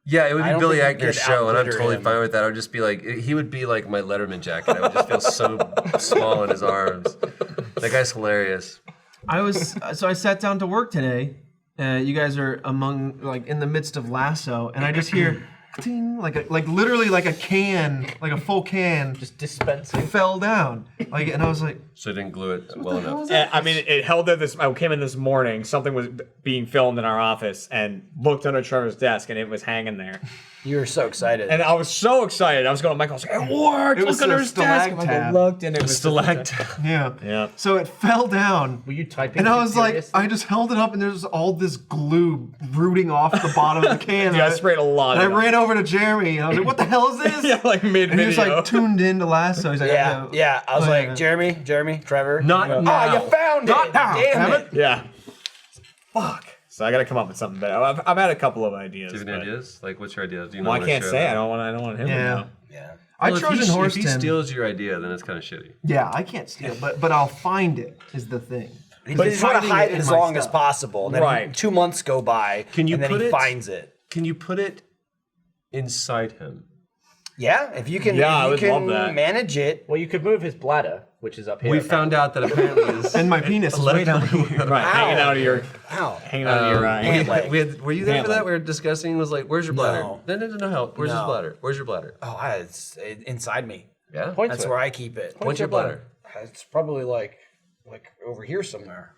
Yeah, it would I be don't Billy think you Eichner's could show, and I'm out-glitter totally him. fine with that. I would just be like, he would be like my Letterman jacket. I would just feel so small in his arms. That guy's hilarious. I sat down to work today. You guys are in the midst of Lasso, and I just hear ting, like literally like a can, like a full can, Just dispensing. fell down. And I was like, So I didn't glue it well enough. I mean, it held there I came in this morning, something was being filmed in our office, and looked under Trevor's desk, and it was hanging there. You were so excited. And I was so excited. I was going to Michael, I was like, it worked! It was Look under a his desk! And Michael stalactite. looked, and it was Stalactite. yeah. Yeah. So it fell down. Were you typing? And I was like, furiously? I just held it up, and there's all this glue rooting off the bottom of the can. Yeah, I sprayed a lot And of I it. ran over to Jeremy, and I was like, what the hell is this? Yeah, like And he mid-video. was like tuned into Lasso. He's like, yeah. I was Oh, like, yeah. Jeremy, Trevor. Not Oh, now. you found Not it. now, Damn damn it. Yeah. Fuck. So I got to come up with something better. I've had a couple of ideas. Do you have any but- ideas? Like, what's your idea? Do you Well, I wanna can't share say. that? I don't want him to Yeah. know. Yeah. I Well, if Trojan he, horsed if he him. steals your idea, then it's kind of shitty. Yeah, I can't steal, but I'll find it. Is the thing. But he's trying to hiding hide it it in as my long as stuff. possible. And then Right. 2 months go by. Can you and then put he it- finds it. Can you put it inside him? Yeah, if you can, Yeah, I if you would can love that. manage it. Well, you could move his bladder, which is up here. We found out that apparently is And my penis is way down here. Right, hanging out of your, Ow. hanging out of your Pant leg. were you there Pant for that? leg. We were discussing. Was like, where's your bladder? No. No. Help. Where's his No. bladder? Where's your bladder? Oh, it's inside me. Yeah. Point That's to where it. I keep it. What's your bladder? It's probably like over here somewhere.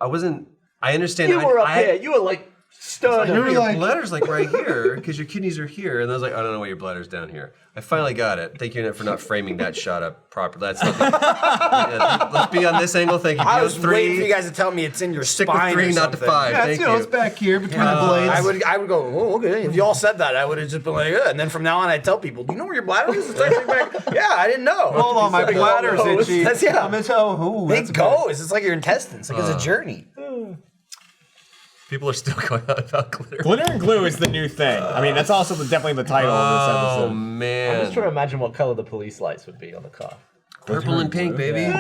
I wasn't. I understand. You were up I, here. You were like stern. You were Your your bladder's like right here because your kidneys are here, and I was like, I don't know why your bladder's down here. I finally got it. Thank you, Annette, for not framing that shot up properly. That's not yeah, let's be on this angle. Thank you. I Be on was waiting for you three. guys to tell me it's in your Stick with spine. three, or not to something. five. Yeah, Thank it's, it's you. back here between the blades. I would go, oh, okay. If you all said that, I would have just been like, and then from now on, I'd tell people, do you know where your bladder is? It's actually back. Yeah, I didn't know. Hold on, my bladder's itchy. That's, yeah. I'm into, ooh, It that's goes. It's like your intestines. Like it's a journey. People are still going on about glitter. Glitter and glue is the new thing. I mean, that's also definitely the title of this Oh episode. man. I'm just trying to imagine what color the police lights would be on the car. Purple and pink, baby.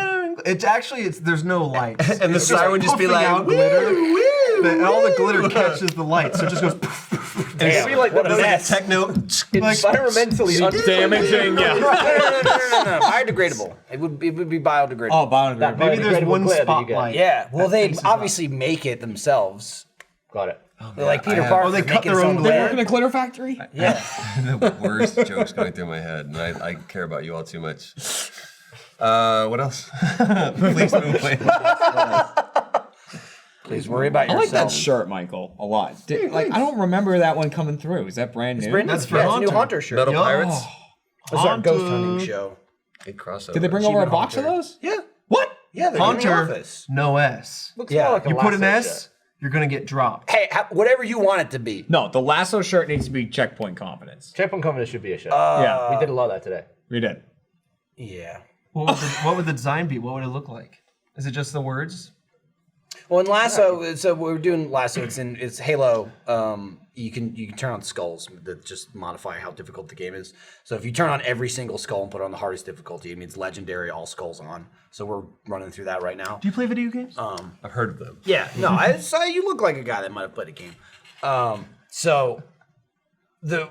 It's actually there's no lights. And the It's siren would just be puffing like, out glitter. And all the glitter catches the light, so it just goes. It'd be like What the a best mess. Techno. environmentally Damaging, yeah. No. Biodegradable. It would be biodegradable. Oh, biodegradable. Maybe there's biodegradable one glitter that you get. spotlight. Yeah. Well, they fixes obviously make it themselves. Got it. They're like Peter Parker. Oh, they cut making their his own own glitter? Work in a glitter factory? Yeah. The worst jokes going through my head, and I care about you all too much. What else? Please move away. Please worry about I like yourself. that shirt, Michael, a lot. I don't remember that one coming through. Is that brand new? That's for Yeah, it's a new Hunter. Hunter shirt. Metal Yo. Pirates. This is our ghost Hunter. hunting show. Big crossover. Did they bring over a Achievement box of Hunter. those? Yeah. What? Yeah, they're in Hunter, the office. no S. Looks Yeah. more like a You put an lasso S, shirt. you're gonna get dropped. Hey, whatever you want it to be. No, the lasso shirt needs to be checkpoint confidence. Checkpoint confidence should be a shirt. Yeah, we did a lot of that today. we did. Yeah. What would the design be? What would it look like? Is it just the words? Well, in Lasso, so we're doing Lasso. It's Halo. You can turn on skulls that just modify how difficult the game is. So if you turn on every single skull and put it on the hardest difficulty, it means legendary, all skulls on. So we're running through that right now. Do you play video games? I've heard of them. Yeah, no, I saw you look like a guy that might have played a game. So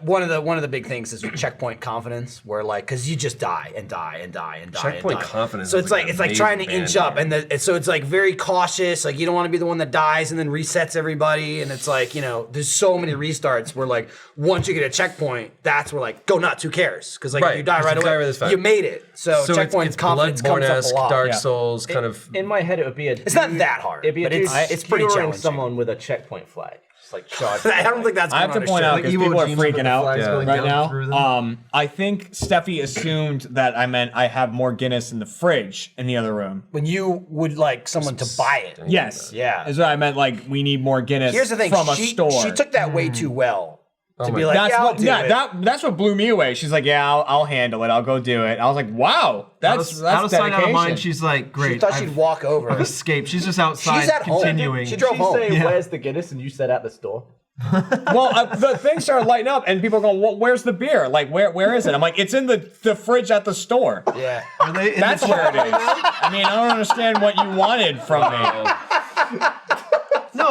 one of the big things is with checkpoint confidence, where like because you just die and die and die and die. Checkpoint and die. confidence So is it's like like an it's like trying to amazing inch band up, and so it's like very cautious. Like you don't want to be the one that dies and then resets everybody. And it's like there's so many restarts where like once you get a checkpoint, that's where like go nuts. Who cares? Because like Right, if you die 'cause right you die away, right this time. you made it. So, checkpoint it's confidence comes up a Bloodborne-esque, lot. Dark Yeah. Souls kind of. In my head, it would be a. It's not that hard, It'd be a but dude it's pretty skewering challenging. someone with a checkpoint flag. Just like charging. I don't think that's I have to going point out because Like Evo people are jeans with freaking the out flags going right down now. through them. I think Steffi assumed that I meant I have more Guinness in the fridge in the other room. when you would like someone to buy it. Yes. Yeah. Is what I meant. Like we need more Guinness Here's the thing, from a she store. took that way too well to my be like, That's yeah, I'll what. do Yeah, it. that's what blew me away. She's like, yeah, I'll handle it. I'll go do it. I was like, wow, that's out of sight, out of dedication. mind. She's like, great. She thought she'd I've walk over. escaped. She's just outside She's at home. continuing. She drove Did you home. say, Yeah. where's the Guinness? And you said at the store. Well, the thing started lighting up, and people are going, well, "Where's the beer? Like, where is it?" I'm like, "It's in the fridge at the store." Yeah. Are they in That's the where it is. I mean, I don't understand what you wanted from me.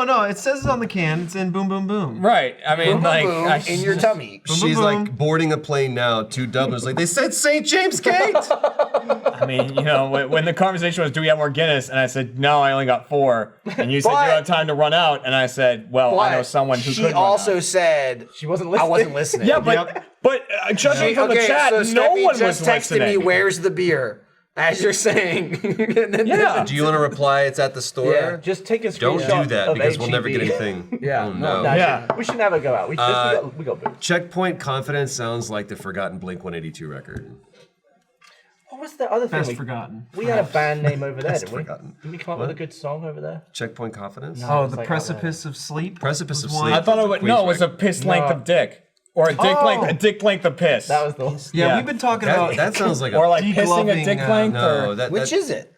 No, it says it on the can. It's in Boom Boom Boom. Right? I mean, Boom, like, boom, I- in your tummy. She's like boarding a plane now to Dublin's like, they said St. James Gate. I mean, you know, when the conversation was, "Do we have more Guinness?" and I said, "No, I only got 4," and you said you But- have time to run out, and I said, "Well, I know someone who she could." also run out. said She wasn't I listening. wasn't listening. Yeah, but judging from the Okay, chat, so no Steffi one just was texted listening. me, "Where's the beer?" As you're saying. Yeah. Do you want to reply? It's at the store. Yeah, Just take a Don't screenshot do that of because we'll never get HEB. anything. Yeah, Oh no, no. Yeah. We should never go out. We got booze. Checkpoint Confidence sounds like the forgotten Blink 182 record. What was the other thing? Best forgotten. We had a band name over there, didn't we? forgotten. Didn't we come up with a good song over there? Checkpoint Confidence? Oh, It's the like precipice of sleep. Precipice of was one. Sleep. I thought it was Queen's no, it was a record. piss length of dick, or a dick length of piss. That was the one. Yeah, Yeah. we've been talking about. That sounds like or a. like pissing a degloving, dick length, No, or that. Which is it?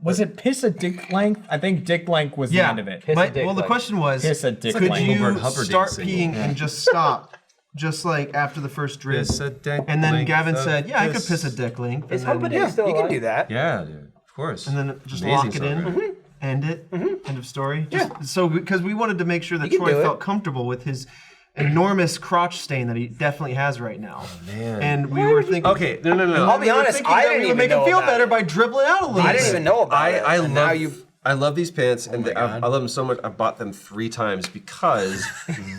was it piss a dick length? I think dick length was the Yeah. end of it. Piss a dick Well, the length. question was, Piss a dick could length. you Hubert Humperdinck start single. peeing and just stop, just like after the first drip? Piss a dick And then length Gavin of said, "Yeah, I could piss." piss a dick length." Is And then, Humperdinck still You can alive? do that. Yeah, dude. Of course. and then just Amazing lock it in, songwriter. end it, end of story. So because we wanted to make sure that You can do Troy it. felt comfortable with his enormous crotch stain that he definitely has right now. man. And we were thinking, Okay, no. I'll be we were honest, thinking I that didn't we even would make know him feel about better it. by dribbling out a little. I didn't bit. even know about it. I and now love. you. I love these pants, and God. I love them so much. I bought them 3 times because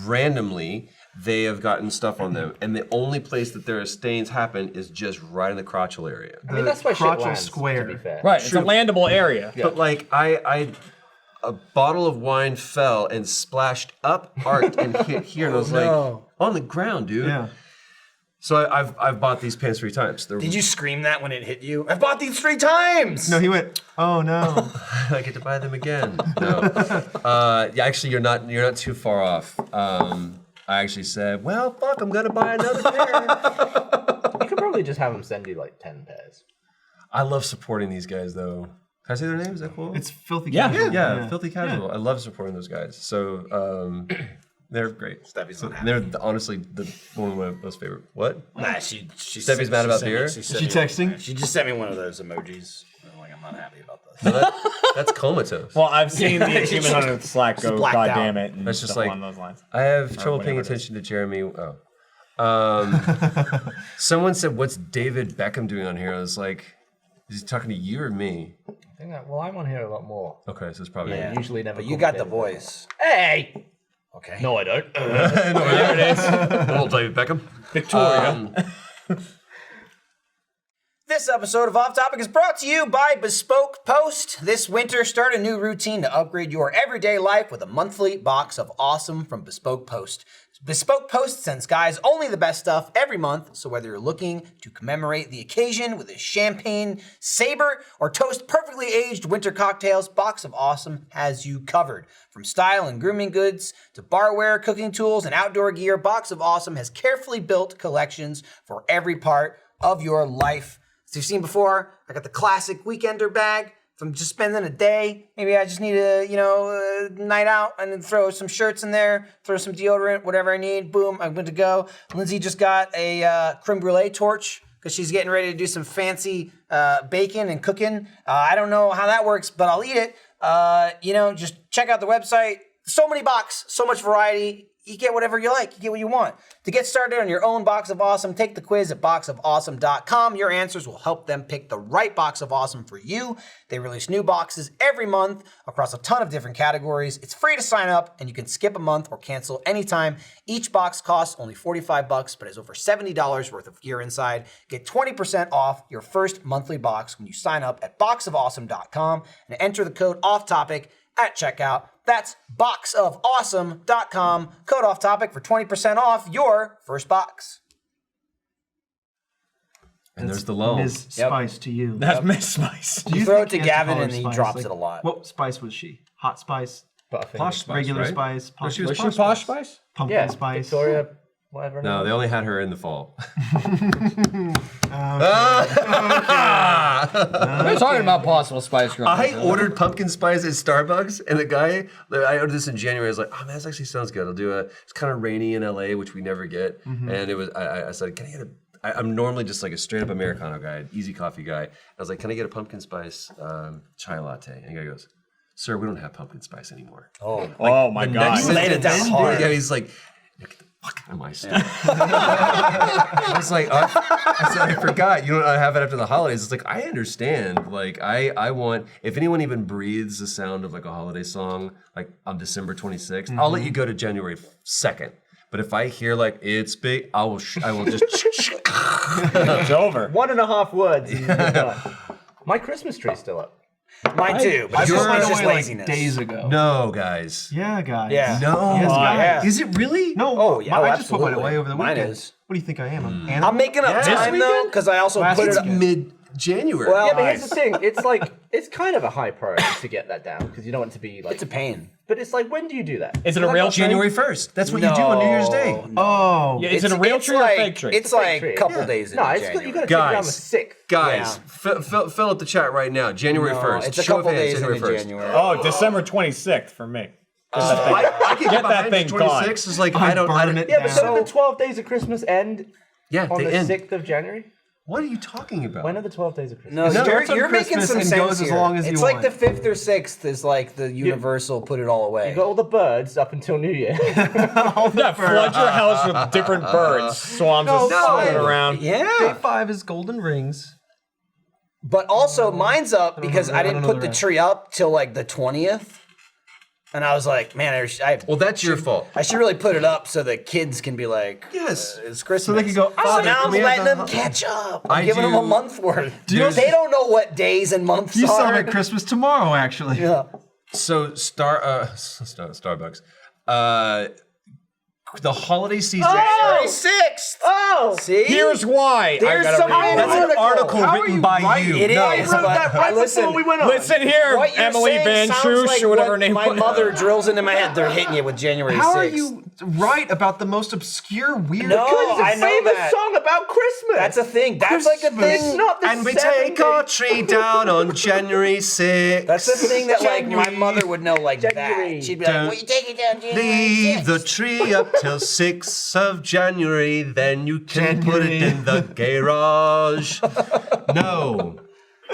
randomly they have gotten stuff on them, and the only place that their stains happen is just right in the crotchal area. I mean, that's why shit crotchal lands, square. to be fair. Right, it's a landable area. But like a bottle of wine fell and splashed up arced and hit here, and I was like, on the ground, dude. Yeah. So I've bought these pants 3 times. They're, Did you scream that when it hit you? I bought these 3 times. No, he went, "Oh no." I get to buy them again. No. Yeah, actually, you're not too far off. I actually said, well, fuck, I'm gonna buy another pair. You could probably just have them send you like 10 pairs. I love supporting these guys, though. Can I say their name? Is that cool? It's filthy. Yeah. casual. yeah, Filthy Casual. I love supporting those guys. So they're great. Steffi's not They're honestly one of my most favorite. What? Nah, she Steffi's mad about sent beer? me- She sent me- texting? She just sent me one of those emojis. I'm like, I'm not happy about this. That's comatose. Well, I've seen the achievement on Slack go, blacked God out. damn it, and That's just stuff like- along those lines. I have trouble paying whatever it is. attention to Jeremy. Oh. Someone said, "What's David Beckham doing on here?" I was like, "Is he talking to you or me?" I think that, well, I'm on here a lot more. Okay, so it's probably Yeah. Usually never. But you got the complicated. voice. Hey! Okay. No, I don't. There it is. Old David Beckham. Victoria. This episode of Off Topic is brought to you by Bespoke Post. This winter, start a new routine to upgrade your everyday life with a monthly box of awesome from Bespoke Post. Bespoke Post sends guys only the best stuff every month, so whether you're looking to commemorate the occasion with a champagne saber or toast perfectly aged winter cocktails, Box of Awesome has you covered. From style and grooming goods to barware, cooking tools, and outdoor gear, Box of Awesome has carefully built collections for every part of your life. As you've seen before, I got the classic weekender bag. If I'm just spending a day, maybe I just need a night out and then throw some shirts in there, throw some deodorant, whatever I need. Boom, I'm good to go. Lindsay just got a creme brulee torch because she's getting ready to do some fancy baking and cooking. I don't know how that works, but I'll eat it. Just check out the website. So many boxes, so much variety. You get whatever you like. You get what you want. To get started on your own Box of Awesome, take the quiz at boxofawesome.com. Your answers will help them pick the right Box of Awesome for you. They release new boxes every month across a ton of different categories. It's free to sign up, and you can skip a month or cancel anytime. Each box costs only $45, but has over $70 worth of gear inside. Get 20% off your first monthly box when you sign up at boxofawesome.com and enter the code OFFTOPIC at checkout. That's boxofawesome.com. Code off topic for 20% off your first box. And there's the lull. Ms. Spice to you. That's Miss Spice. Do You throw think it to he has Gavin call her and he Spice? drops Like, it a lot. What spice was she? Hot spice? Butterfinger. Posh Spice, Regular right? spice? No, she was Was she Posh Posh Spice. Spice? Pumpkin Yeah, spice? Victoria, whatever. No, they only had her in the fall. We're talking about possible Spice Girls. I ordered pumpkin spice at Starbucks, and the guy, I ordered this in January. I was like, oh man, this actually sounds good. I'll do a, it's kind of rainy in LA, which we never get. And it was, I said, can I get a, I'm normally just like a straight up Americano guy, easy coffee guy. I was like, can I get a pumpkin spice chai latte? And the guy goes, sir, we don't have pumpkin spice anymore. Oh, Oh my God. You laid it down hard. Yeah, he's like, get the fuck out of my store. I was like, I said, I forgot. You don't have it after the holidays. It's like, I understand. Like, I want, if anyone even breathes the sound of like a holiday song, like on December 26th, I'll let you go to January 2nd. But if I hear like it's big, I will just. It's over. 1.5 words. And you're done. My Christmas tree's still up. Mine too, but I it's put just, mine it's just away laziness. like days ago. No, guys. Yeah, guys. Yeah. No. Yes, guys. yeah. Is it really? No. Oh, yeah, I oh, just put mine absolutely. away over the Mine weekend. is. What do you think I am? I'm making up time though, because I also Last put it It's up. mid-January. Well, Yeah, but here's the thing. It's like, it's kind of a high priority to get that down because you don't want it to be like. It's a pain. But it's like, when do you do that? Is it a real tree? January 1st. That's what you do on New Year's Day. Oh. Yeah, is it a real tree or like, a fake tree? It's like tree. a couple days in No, it's January. you got to take it down the Guys. 6th. Guys, fill up the chat right now. January No, 1st. it's a Show of couple hands, days January into 1st. January. Oh, December 26th for me. I can Get get that behind thing 26 is like, I don't. burn it Yeah, but down. don't the 12 days of Christmas end Yeah, on they the end. 6th of January? What are you talking about? When are the 12 days of Christmas? No, It starts on you're making Christmas some and sense goes as here. long as you It's like want. the 5th or 6th is like the universal put it all away. You got all the birds up until New Year. Yeah, flood your house with different birds. Swans just floating around. Yeah. Day 5 is golden rings. But also, mine's up because I didn't know put the the rest. tree up till like the 20th. And I was like, man, Well, that's your fault. I should really put it up so the kids can be like, Yes. it's Christmas. So they can go, So "Father, now I'm we have letting the them catch up. I I'm giving them do- a month worth. you- They don't know what days and months You are. celebrate Christmas tomorrow, actually. Yeah. So Starbucks. The holiday season. January 6th. Oh! See? Here's why. There's I gotta something read in it. the article. Article How are written you by right? you. It is, No. but listen, Listen here, what you're Emily saying Van sounds Troosh like or whatever her what name my was. mother drills into my head. They're hitting you with January 6th. How are you right about the most obscure, weird? No, It's a I know famous that. song about Christmas. That's a thing. That's like a thing. It's not the And we 7 take our days. tree down on January 6th. That's the thing that like my January. mother would know like January. that. She'd be like, Don't "Well, you take it down January Leave 6th." the tree up till 6th of January, then you can put it in the garage. No.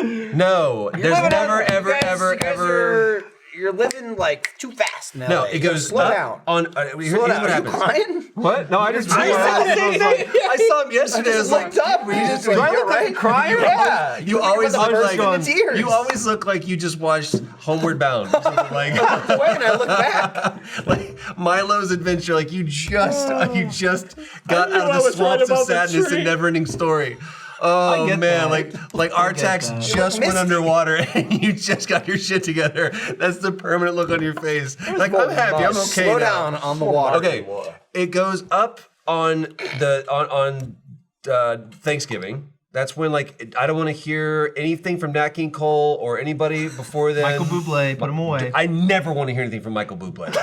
No. There's living never, on- you ever, guys- ever, you guys ever. You're living like too fast now. No, it goes slow up down. on. Here's Slow what down. Are you happens. crying? What? No, I just I I saw him yesterday. I was like, looked up. Were you just like, Do I "You're look like a right." crier? Yeah. you always about look to like burst into tears. you always look like you just watched Homeward Bound. Or something like When I look back. like Milo's Adventure. Like you just got knew out I of the was right swamps of about the sadness tree. and Never-Ending Story. Oh get man, that. like Artax that. just went Misty. underwater and you just got your shit together. That's the permanent look on your face. Like I'm happy, I'm okay Slow now. down on the water. Okay, it goes up on the on Thanksgiving. That's when like I don't want to hear anything from Nat King Cole or anybody before then. Michael Bublé, put him away. I never want to hear anything from Michael Bublé.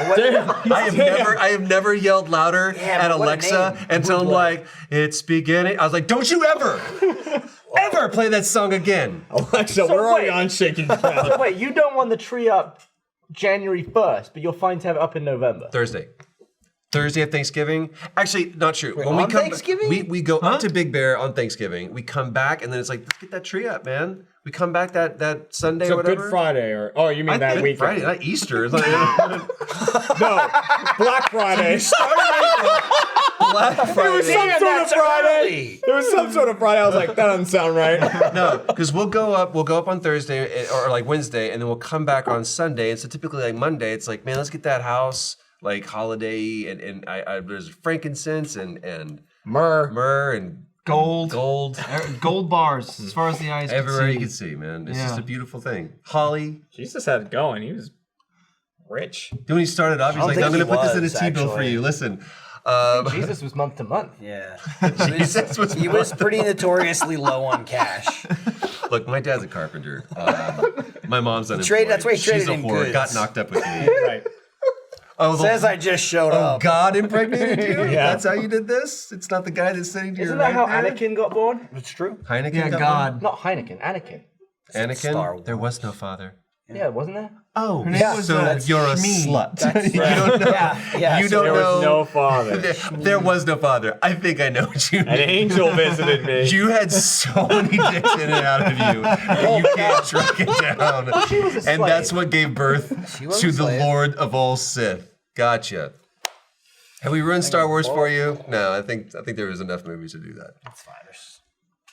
I have never yelled louder at but what a Alexa name, until I'm Bublé. like, it's beginning. I was like, don't you ever play that song again. Alexa, we're already wait. on shaky ground. So wait, you don't want the tree up January 1st, but you're fine to have it up in November. Thursday of Thanksgiving. Actually, not true. When on Thanksgiving? we go up to Big Bear on Thanksgiving. We come back and then it's like, let's get that tree up, man. We come back that Sunday or So whatever. Good Friday or you mean that Good weekend? Friday, not Easter. It's like, No, Black Friday. Black Friday. Some sort of that's Friday. early. There was some sort of Friday. I was like, that doesn't sound right. No, because we'll go up on Thursday or like Wednesday, and then we'll come back on Sunday. And so typically like Monday, it's like, man, let's get that house like holiday and I there's frankincense and myrrh and Gold. gold Gold bars, as far as the eyes everywhere can you see. can see, man. It's Yeah. just a beautiful thing. Holly, Jesus had it going. He was Rich. When he started off, he's like, think I'm going to he put this in a was, T-bill for actually. you. Listen. Jesus was month to month. Yeah. Jesus He was pretty notoriously low on cash. Look, my dad's a carpenter. My mom's unemployed. Traded- that's why he She's traded a in whore. goods. Got knocked up with me. Right. Oh, the- Says I just showed oh, up. God impregnated you? Yeah. That's how you did this? It's not the guy that's sitting to Isn't your that how right there? Anakin got born? It's true. Heineken Yeah, got God. Not Heineken, Anakin. one? Star Anakin? Wars. There was no father. Yeah, wasn't there? Oh, Her name was, so you're a Shmi. slut. That's you right. don't know. Yeah, you so don't There know. was no father. There was no father. I think I know what you mean. An angel visited me. You had so many dicks in and out of you that you can't track it down. She was a And slave. that's what gave birth She was to a the slave. Lord of all Sith. Gotcha. Have we ruined Star Wars for you? No, I think there was enough movies to do that. That's fine.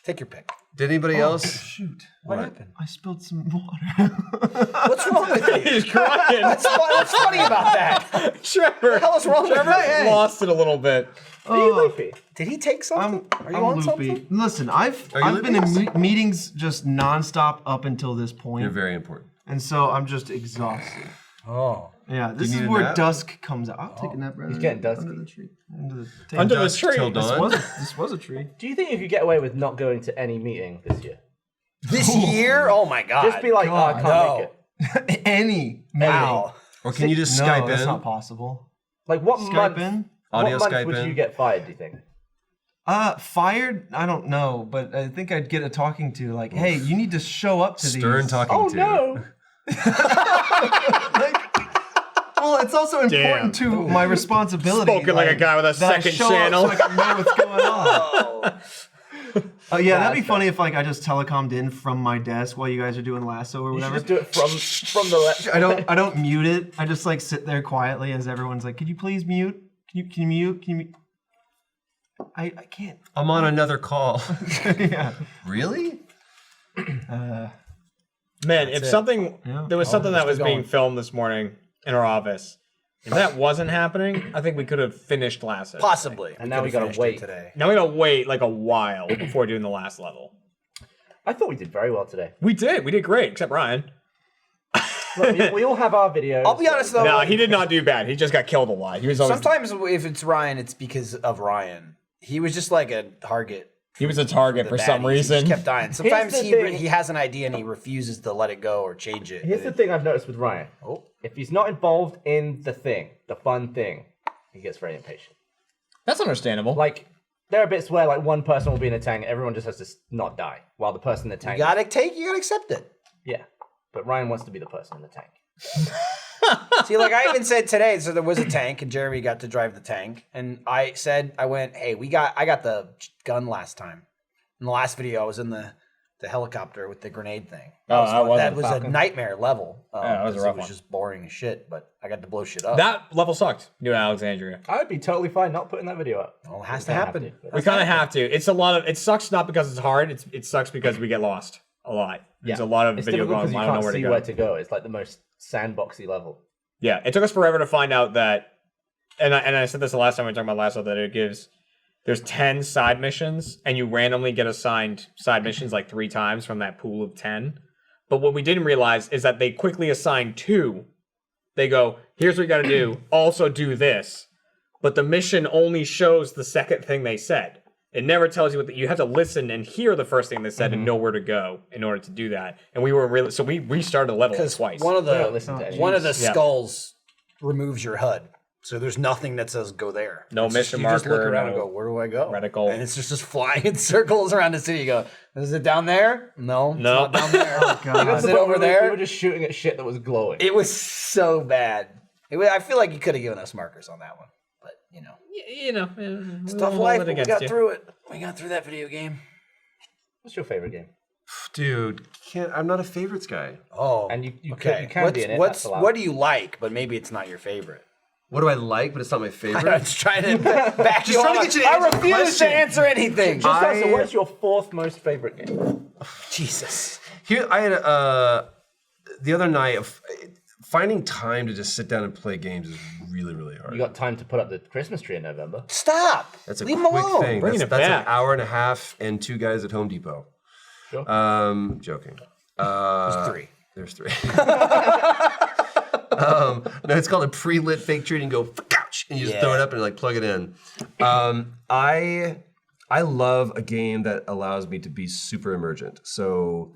Take your pick. Did anybody else? Shoot. What happened? I spilled some water. What's wrong with you? He's crying. What's funny about that? Trevor. What the hell is wrong with Trevor that? lost it a little bit. Are you loopy? Did he take something? Are you I'm on loopy. something? Listen, I've Are you been in loopy? meetings just nonstop up until this point, You're very important. and so I'm just exhausted. Oh. Yeah, this need is a where nap? dusk comes out. I'll take a nap right He's getting under dusky. the tree. Under the Under the Dusk tree. till This dawn. was a tree. Do you think if you get away with not going to any meeting this year? This year? Oh my god. Just be like, oh, I can't no. make it. Any Wow. Or can you just No, Skype that's in? not possible. Like what Skype month? in? Audio what month Skype would in? you get fired? Do you think? Fired? I don't know, but I think I'd get a talking to like, hey, you need to show up to Stern these. talking Oh to. no! Well, it's also important to my responsibility. Spoken like a guy with a that I second show up channel. so I can know what's going on. Oh yeah, that'd be that's funny if like I just telecommed in from my desk while you guys are doing lasso or You should whatever. just do it from the left. I don't mute it. I just like sit there quietly as everyone's like, "Could you please mute? Can you mute? Can you mute?" I can't. I'm on another call. Yeah. Really? Man, if something, there was something that was being filmed this morning in our office. If that wasn't happening, I think we could have finished Lasso. Possibly. And now we gotta finished it wait. today. Now we gotta wait like a while before doing the last level. I thought we did very well today. We did great, except Ryan. Look, we all have our videos. I'll be honest though. No, he did not do bad. He just got killed a lot. He was always, Sometimes if it's Ryan, it's because of Ryan. He was just like a target. he was a target for some baddies. He reason. just kept dying. Sometimes the he thing. he has an idea and he refuses to let it go or change it. Here's the thing I've noticed with Ryan. Oh. If he's not involved in the thing, the fun thing, he gets very impatient. That's understandable. Like, there are bits where like one person will be in a tank, everyone just has to not die, while the person in the tank. You gotta accept it. Yeah, but Ryan wants to be the person in the tank. See, like I even said today, so there was a tank and Jeremy got to drive the tank. And I went, hey, I got the gun last time. In the last video, I was in the helicopter with the grenade thing. That was a nightmare level. that was a rough It was one. just boring as shit, but I got to blow shit up. That level sucked. New Alexandria. I would be totally fine not putting that video up. Well, it has to We don't happen. have to, but- We kind of have to. It's a lot of. It sucks not because it's hard. It sucks because we get lost a lot. There's a lot of It's video difficult going. because you I don't know can't where to see go. where to go. It's like the most sandboxy level. Yeah, it took us forever to find out that, and I said this the last time we were talking about Lasso, that there's 10 side missions, and you randomly get assigned side missions like 3 times from that pool of 10. But what we didn't realize is that they quickly assign 2. They go, here's what you got to do, also do this. But the mission only shows the second thing they said. It never tells you you have to listen and hear the first thing they said and know where to go in order to do that. And we were really, so we restarted the level twice. One of We don't listen to any. the Yeah. skulls removes your HUD. So there's nothing that says go there. No It's just- mission you just look marker, around and no go, where do I go? reticle. And it's just flying in circles around the city. You go, is it down there? No, it's No. not down there. God. Is it over We there? were just shooting at shit that was glowing. It was so bad. I feel like you could have given us markers on that one. But, it's tough life, but we got through it. We got through that video game. What's your favorite game? Dude, I'm not a favorites guy. Oh, And you okay. can be in it. What's that's allowed. what do you like? But maybe it's not your favorite. What do I like, but it's not my I'm favorite? just trying to back you trying to up. get you to I answer the refuse question. to answer anything. Just answer, what is your 4th most favorite game? Jesus. Here, I had the other night. Finding time to just sit down and play games is really, really hard. You got time to put up the Christmas tree in November. Stop. That's a Leave quick him alone. thing. Bringing That's it an back. hour and a half and 2 guys at Home Depot. Sure. Joking. There's 3. There's 3. No, it's called a pre-lit fake tree, and you go couch, and you just throw it up and like plug it in. I love a game that allows me to be super emergent. So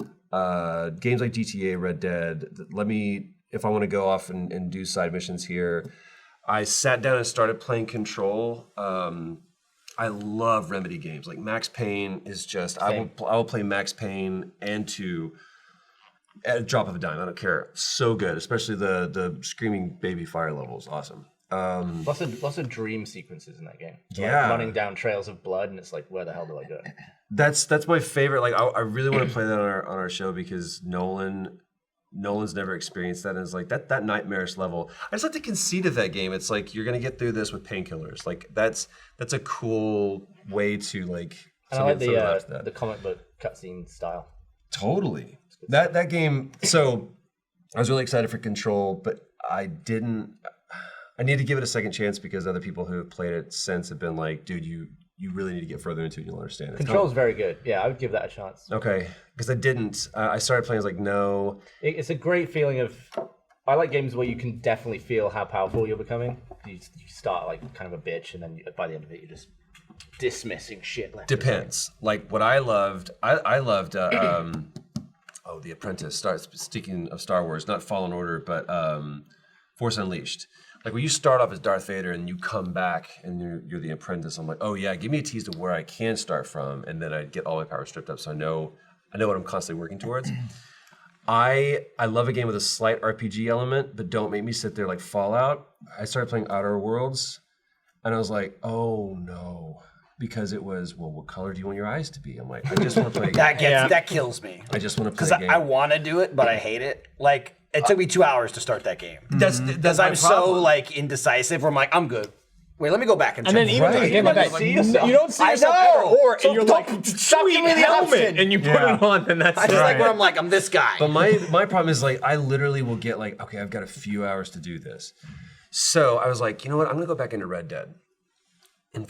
games like GTA, Red Dead, if I want to go off and do side missions here, I sat down and started playing Control. I love Remedy games. Like Max Payne is just, I will play Max Payne and 2 at a drop of a dime. I don't care. So good, especially the screaming baby fire levels. Awesome. Lots of dream sequences in that game. Yeah. Like running down trails of blood, and it's like, where the hell do I go? That's my favorite. Like I really want to play that on our show because Nolan's never experienced that, and it's like that nightmarish level. I just like the conceit of that game. It's like you're gonna get through this with painkillers. Like that's a cool way to like. And I like the comic book cutscene style. Totally. That game. So I was really excited for Control, but I need to give it a second chance because other people who have played it since have been like, dude, you really need to get further into it and you'll understand it. Control's very good. Yeah, I would give that a chance. Okay, because I didn't. I started playing, I was like, no. It's a great feeling of... I like games where you can definitely feel how powerful you're becoming. You start like kind of a bitch, and then by the end of it, you're just dismissing shit. Depends. Like what I loved, I loved... The Apprentice. Speaking of Star Wars, not Fallen Order, but Force Unleashed. Like when you start off as Darth Vader and you come back and you're the apprentice, I'm like, oh yeah, give me a tease to where I can start from, and then I get all my power stripped up, so I know what I'm constantly working towards. I love a game with a slight RPG element, but don't make me sit there like Fallout. I started playing Outer Worlds, and I was like, oh no, because it was, well, what color do you want your eyes to be? I'm like, I just want to play a game. That kills me. I just want to play Because a game. I want to do it, but I hate it. Like, it took me 2 hours to start that game. That's I'm so like indecisive where I'm like, I'm good. Wait, let me go back and check. And then even in a game like that, you don't see I yourself know. ever, or So you're don't- like, stop sweet giving me the helmet, option. and you put it on, and that's I just it. like where I'm like, I'm this guy. But my problem is like I literally will get like, okay, I've got a few hours to do this. So I was like, you know what? I'm gonna go back into Red Dead. And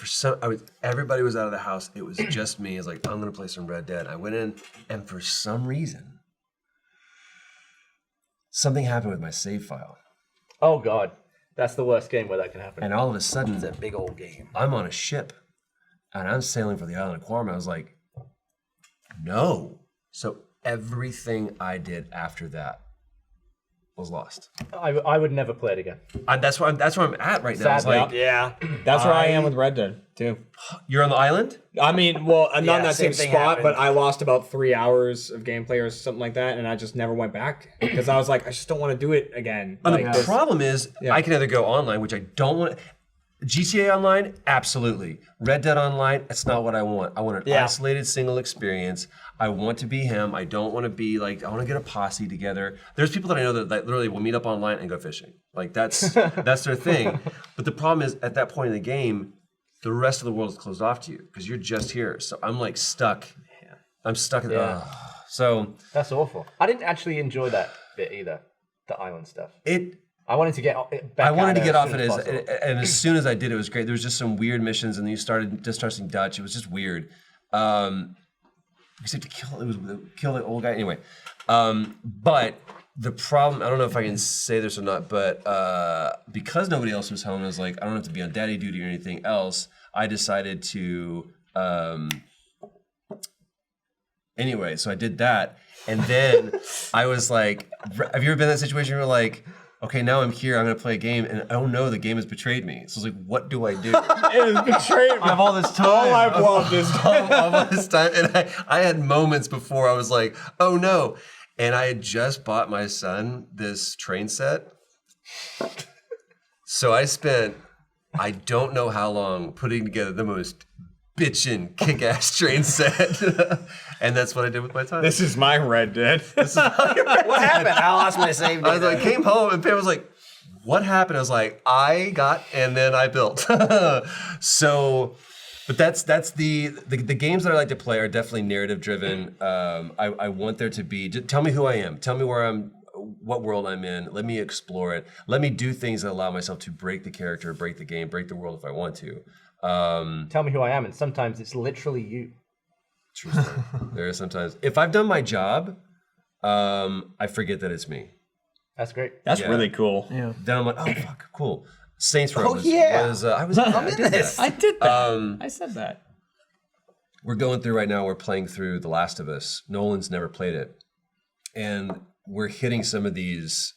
everybody was out of the house. It was just me. I was like, I'm gonna play some Red Dead. I went in, and for some reason, something happened with my save file. Oh god, that's the worst game where that can happen. And all of a sudden, It's a big old game. I'm on a ship, and I'm sailing for the island of Quam. I was like, no. So everything I did after that was lost. I would never play it again. That's where I'm at right now. It's Sadly, like, Yeah. That's where I am with Red Dead, too. you're on the island? I mean, well, I'm not in that same same thing spot, happened. but I lost about 3 hours of gameplay or something like that, and I just never went back because I was like, I just don't want to do it again. And Like, the problem is, I can either go online, which I don't want. GTA Online, absolutely. Red Dead Online, that's not what I want. I want an isolated single experience. I want to be him. I don't want to be like, I want to get a posse together. There's people that I know that literally will meet up online and go fishing. Like that's their thing. But the problem is, at that point in the game, the rest of the world is closed off to you because you're just here. So I'm like stuck. I'm stuck in so that's awful. I didn't actually enjoy that bit either, the island stuff. I wanted to get back. I wanted to get off it as and as soon as I did, it was great. There was just some weird missions, and then you started discussing Dutch. It was just weird. Except to kill the old guy anyway. But the problem, I don't know if I can say this or not, but because nobody else was home, I was like, I don't have to be on daddy duty or anything else. I decided to. Anyway, so I did that, and then I was like, have you ever been in that situation where you're like, okay, now I'm here, I'm gonna play a game, and oh no, the game has betrayed me. So I was like, what do I do? it has betrayed me. I have all this time. All I've loved is all this time, and I had moments before I was like, oh no. And I had just bought my son this train set. So I spent, I don't know how long putting together the most bitchin' kick-ass train set. And that's what I did with my time. This is my Red Dead. What happened? I lost my save I data. came home and Pam was like, what happened? I was like, I got, and then I built. So, but that's the games that I like to play are definitely narrative driven. I want there to be, just tell me who I am. Tell me where I'm, what world I'm in. Let me explore it. Let me do things that allow myself to break the character, break the game, break the world if I want to. Tell me who I am, and sometimes it's literally you. True story. There is sometimes, if I've done my job, I forget that it's me. That's great. That's Yeah. really cool. Yeah. Then I'm like, oh fuck, cool. Saints Row Oh, was, yeah. was I was I'm in this. I did that. I said that. We're going through right now. We're playing through The Last of Us. Nolan's never played it, and we're hitting some of these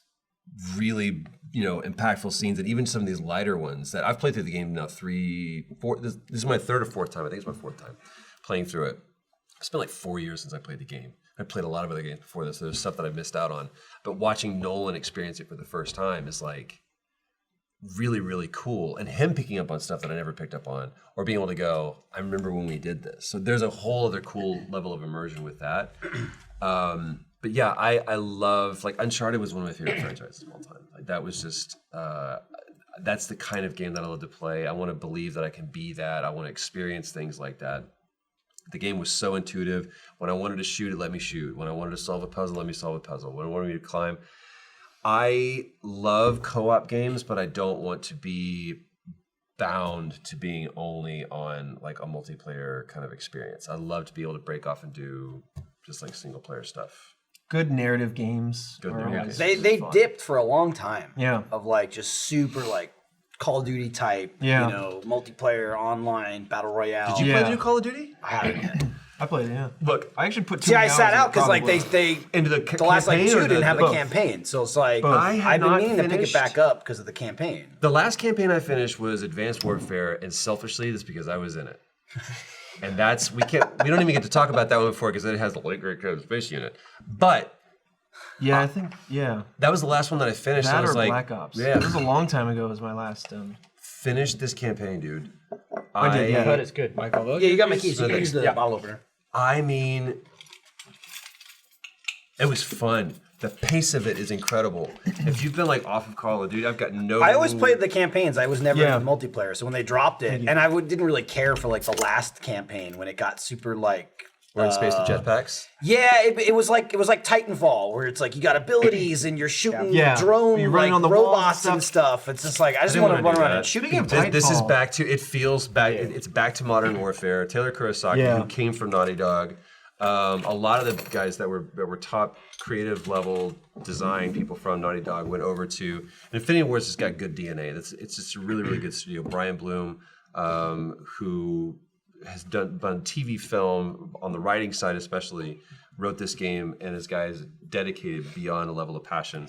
really, impactful scenes, and even some of these lighter ones that I've played through the game now 3, 4. This is my third or fourth time. I think it's my fourth time playing through it. It's been like 4 years since I played the game. I played a lot of other games before this. So there's stuff that I missed out on, but watching Nolan experience it for the first time is like really, really cool. And him picking up on stuff that I never picked up on, or being able to go, I remember when we did this. So there's a whole other cool level of immersion with that. But yeah, I love, like, Uncharted was one of my favorite franchises of all time. Like, that was just, that's the kind of game that I love to play. I want to believe that I can be that. I want to experience things like that. The game was so intuitive. When I wanted to shoot, it let me shoot. When I wanted to solve a puzzle, let me solve a puzzle. When I wanted me to climb. I love co-op games, but I don't want to be bound to being only on like a multiplayer kind of experience. I love to be able to break off and do just like single player stuff. Good narrative games. Good are narrative always They fun. dipped for a long time. Yeah. Of like just super like Call of Duty type, Yeah. multiplayer, online, battle royale. Did you Yeah. play through Call of Duty? I haven't yet. I played it, yeah. Look, I actually put See, I hours sat in out because like probably. they into the the last like campaign or 2 didn't have a both? campaign, so it's like Both. I had I've been not meaning to pick it finished- back up because of the campaign. The last campaign I finished was Advanced Warfare, and selfishly, that's because I was in it. And that's we don't even get to talk about that one before because it has the late great code space unit. But Yeah, I think, yeah. that was the last one that I finished. That I was or like, Black Ops. yeah, It was a long time ago was my last. finish this campaign, dude. I did, I yeah. heard it's good. Michael, Yeah, you got my keys. You Okay. can use the bottle opener. I mean, it was fun. The pace of it is incredible. If you've been like off of Call of Duty, I've got no. I always played the campaigns. I was never Yeah. in the multiplayer. So when they dropped it, and I didn't really care for like the last campaign when it got super like. We're in space with jetpacks. Yeah, it was like Titanfall, where it's like you got abilities and you're shooting Yeah. drone You're running like on the walls robots and and stuff. It's just like I just didn't want to wanna run do around and that. shoot Speaking of people. This is Titanfall. back to. It feels back. It's back to modern warfare. Taylor Kurosaki, Yeah. who came from Naughty Dog. A lot of the guys that were top creative level design people from Naughty Dog went over to Infinity Ward's just got good DNA. It's just a really, really good studio. Brian Bloom, who has done TV film on the writing side especially, wrote this game, and this guy is dedicated beyond a level of passion.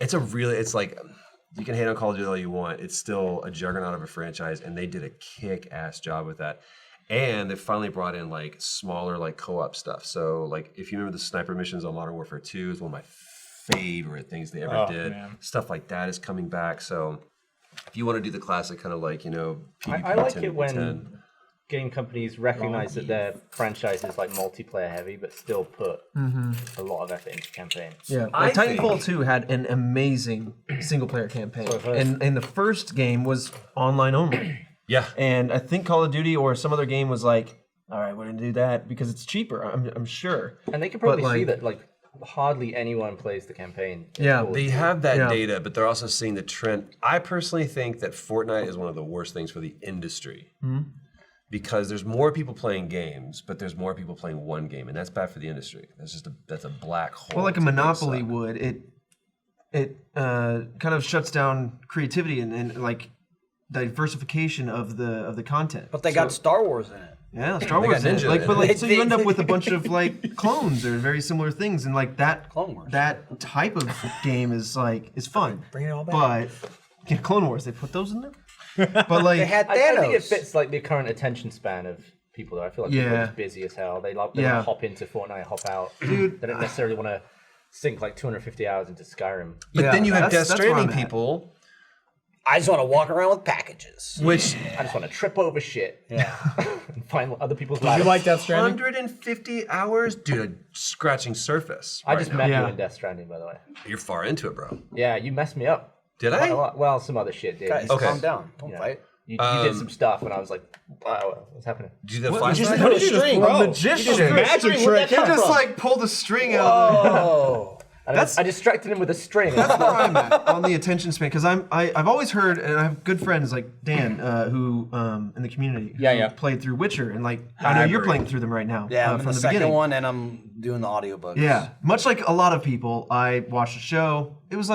It's like, you can hate on Call of Duty all you want. It's still a juggernaut of a franchise, and they did a kick-ass job with that. And they finally brought in like smaller like co-op stuff. So like if you remember the sniper missions on Modern Warfare 2 is one of my favorite things they ever did. Man. Stuff like that is coming back. So if you want to do the classic kind of like, PvP I like 10, it when 10. game companies recognize that their franchise is like multiplayer heavy, but still put a lot of effort into campaigns. Yeah, I like Titanfall think- 2 had an amazing single player campaign. So I've heard. And the first game was online only. Yeah. And I think Call of Duty or some other game was like, all right, we're going to do that because it's cheaper, I'm sure. And they can probably But, see like- that like hardly anyone plays the campaign. Yeah. They have that Yeah. data, but they're also seeing the trend. I personally think that Fortnite is one of the worst things for the industry. Because there's more people playing games, but there's more people playing one game, and that's bad for the industry. That's a black hole. Well, like a It's big Monopoly suck. would, it kind of shuts down creativity and like diversification of the content. But they got Star Wars in it. Yeah, Star They Wars. got in it. Ninja Like, in but it. like, so you end up with a bunch of like clones or very similar things, and like that Clone Wars. that type of game is fun. Bring it all back. But yeah, Clone Wars, they put those in there. But like, They had I Thanos. think it fits like the current attention span of people. Though I feel like people Yeah. are just busy as hell. They want Yeah. to hop into Fortnite, hop out. Dude. They don't necessarily want to sink like 250 hours into Skyrim. But Yeah, then you have that's- Death that's where Stranding I'm at. people, I just want to walk around with packages. which I just want to trip over shit. Yeah. And find other people's you lives. like Death Stranding? 150 hours, dude, a scratching surface. I right just now. met Yeah. you in Death Stranding, by the way. You're far into it, bro. Yeah, you messed me up. Did Quite a I? lot. Well, some other shit did. Guys, Okay. calm down. Don't Yeah. fight. You did some stuff, and I was like, "Wow, what's happening?" Did you do that What- flashlight? Just put a string, bro. magician. Magic trick. He just like pulled a string out. Oh. I distracted him with a string. That's where I'm at on the attention span, because I've always heard, and I have good friends like Dan, who in the community, who played through Witcher, and like I know you're playing through them right now. Yeah, I'm in from the beginning. second one, and I'm doing the audiobooks. Yeah, much like a lot of people, I watched the show. It was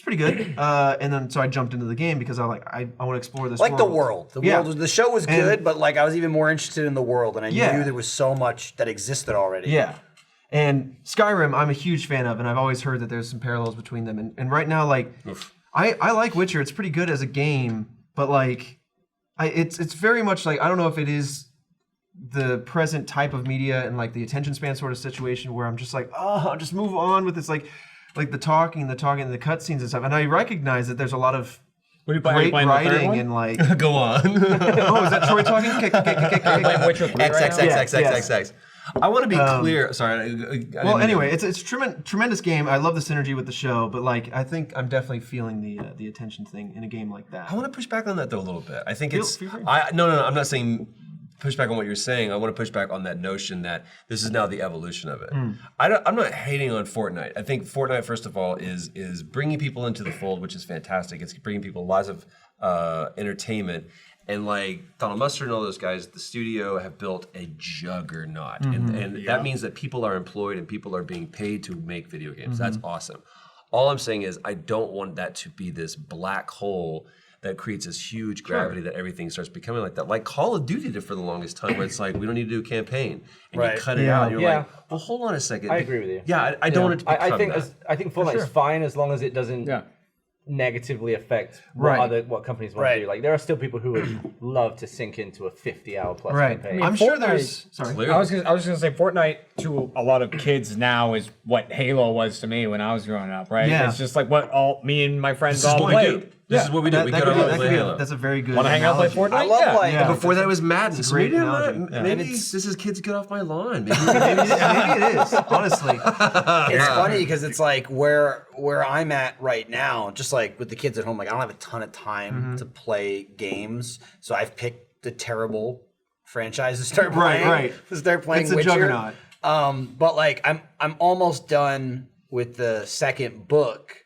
pretty good, and then so I jumped into the game because I want to explore this. Like the world. The show was good, but like I was even more interested in the world, and I knew there was so much that existed already. Yeah. And Skyrim, I'm a huge fan of, and I've always heard that there's some parallels between them. And right now, like, I like Witcher. It's pretty good as a game, but like, it's very much like, I don't know if it is the present type of media and like the attention span sort of situation where I'm just like, oh, just move on with this, like the talking, the cutscenes and stuff. And I recognize that there's a lot of great writing and like. Go on. Oh, is that Troy talking? Witcher 3 XXXXXX. I want to be clear. Sorry. Well, anyway, it's a tremendous game. I love the synergy with the show, but like I think I'm definitely feeling the attention thing in a game like that. I want to push back on that though a little bit. I think Feel it's. free. No. I'm not saying push back on what you're saying. I want to push back on that notion that this is now the evolution of it. I'm not hating on Fortnite. I think Fortnite, first of all, is bringing people into the fold, which is fantastic. It's bringing people lots of entertainment. And like Donald Mustard and all those guys at the studio have built a juggernaut. And that means that people are employed and people are being paid to make video games. That's awesome. All I'm saying is I don't want that to be this black hole that creates this huge gravity that everything starts becoming like that. Like Call of Duty did for the longest time, where it's like, we don't need to do a campaign. And you cut it out and you're like, well, hold on a second. I agree with you. Yeah, I don't want it to become I think Fortnite's fine as long as it doesn't negatively affect what companies want to do. Like there are still people who would love to sink into a 50-hour plus campaign. I'm sure there's. Sorry, I was just gonna say Fortnite to a lot of kids now is what Halo was to me when I was growing up. Right? Yeah. It's just like what me and my friends This is all what we played. do. This is what we do. We go to play Halo. That's a very good. Want to hang out and play analogy. Fortnite? I love like. Yeah. Before that was Madden. So great maybe, analogy. maybe this is kids get off my lawn. Maybe Maybe it is. Honestly, It's funny because it's like where I'm at right now, just like with the kids at home, like I don't have a ton of time to play games, so I've picked the terrible franchise to start playing. To start playing it's a Witcher. juggernaut. But like I'm almost done with the second book.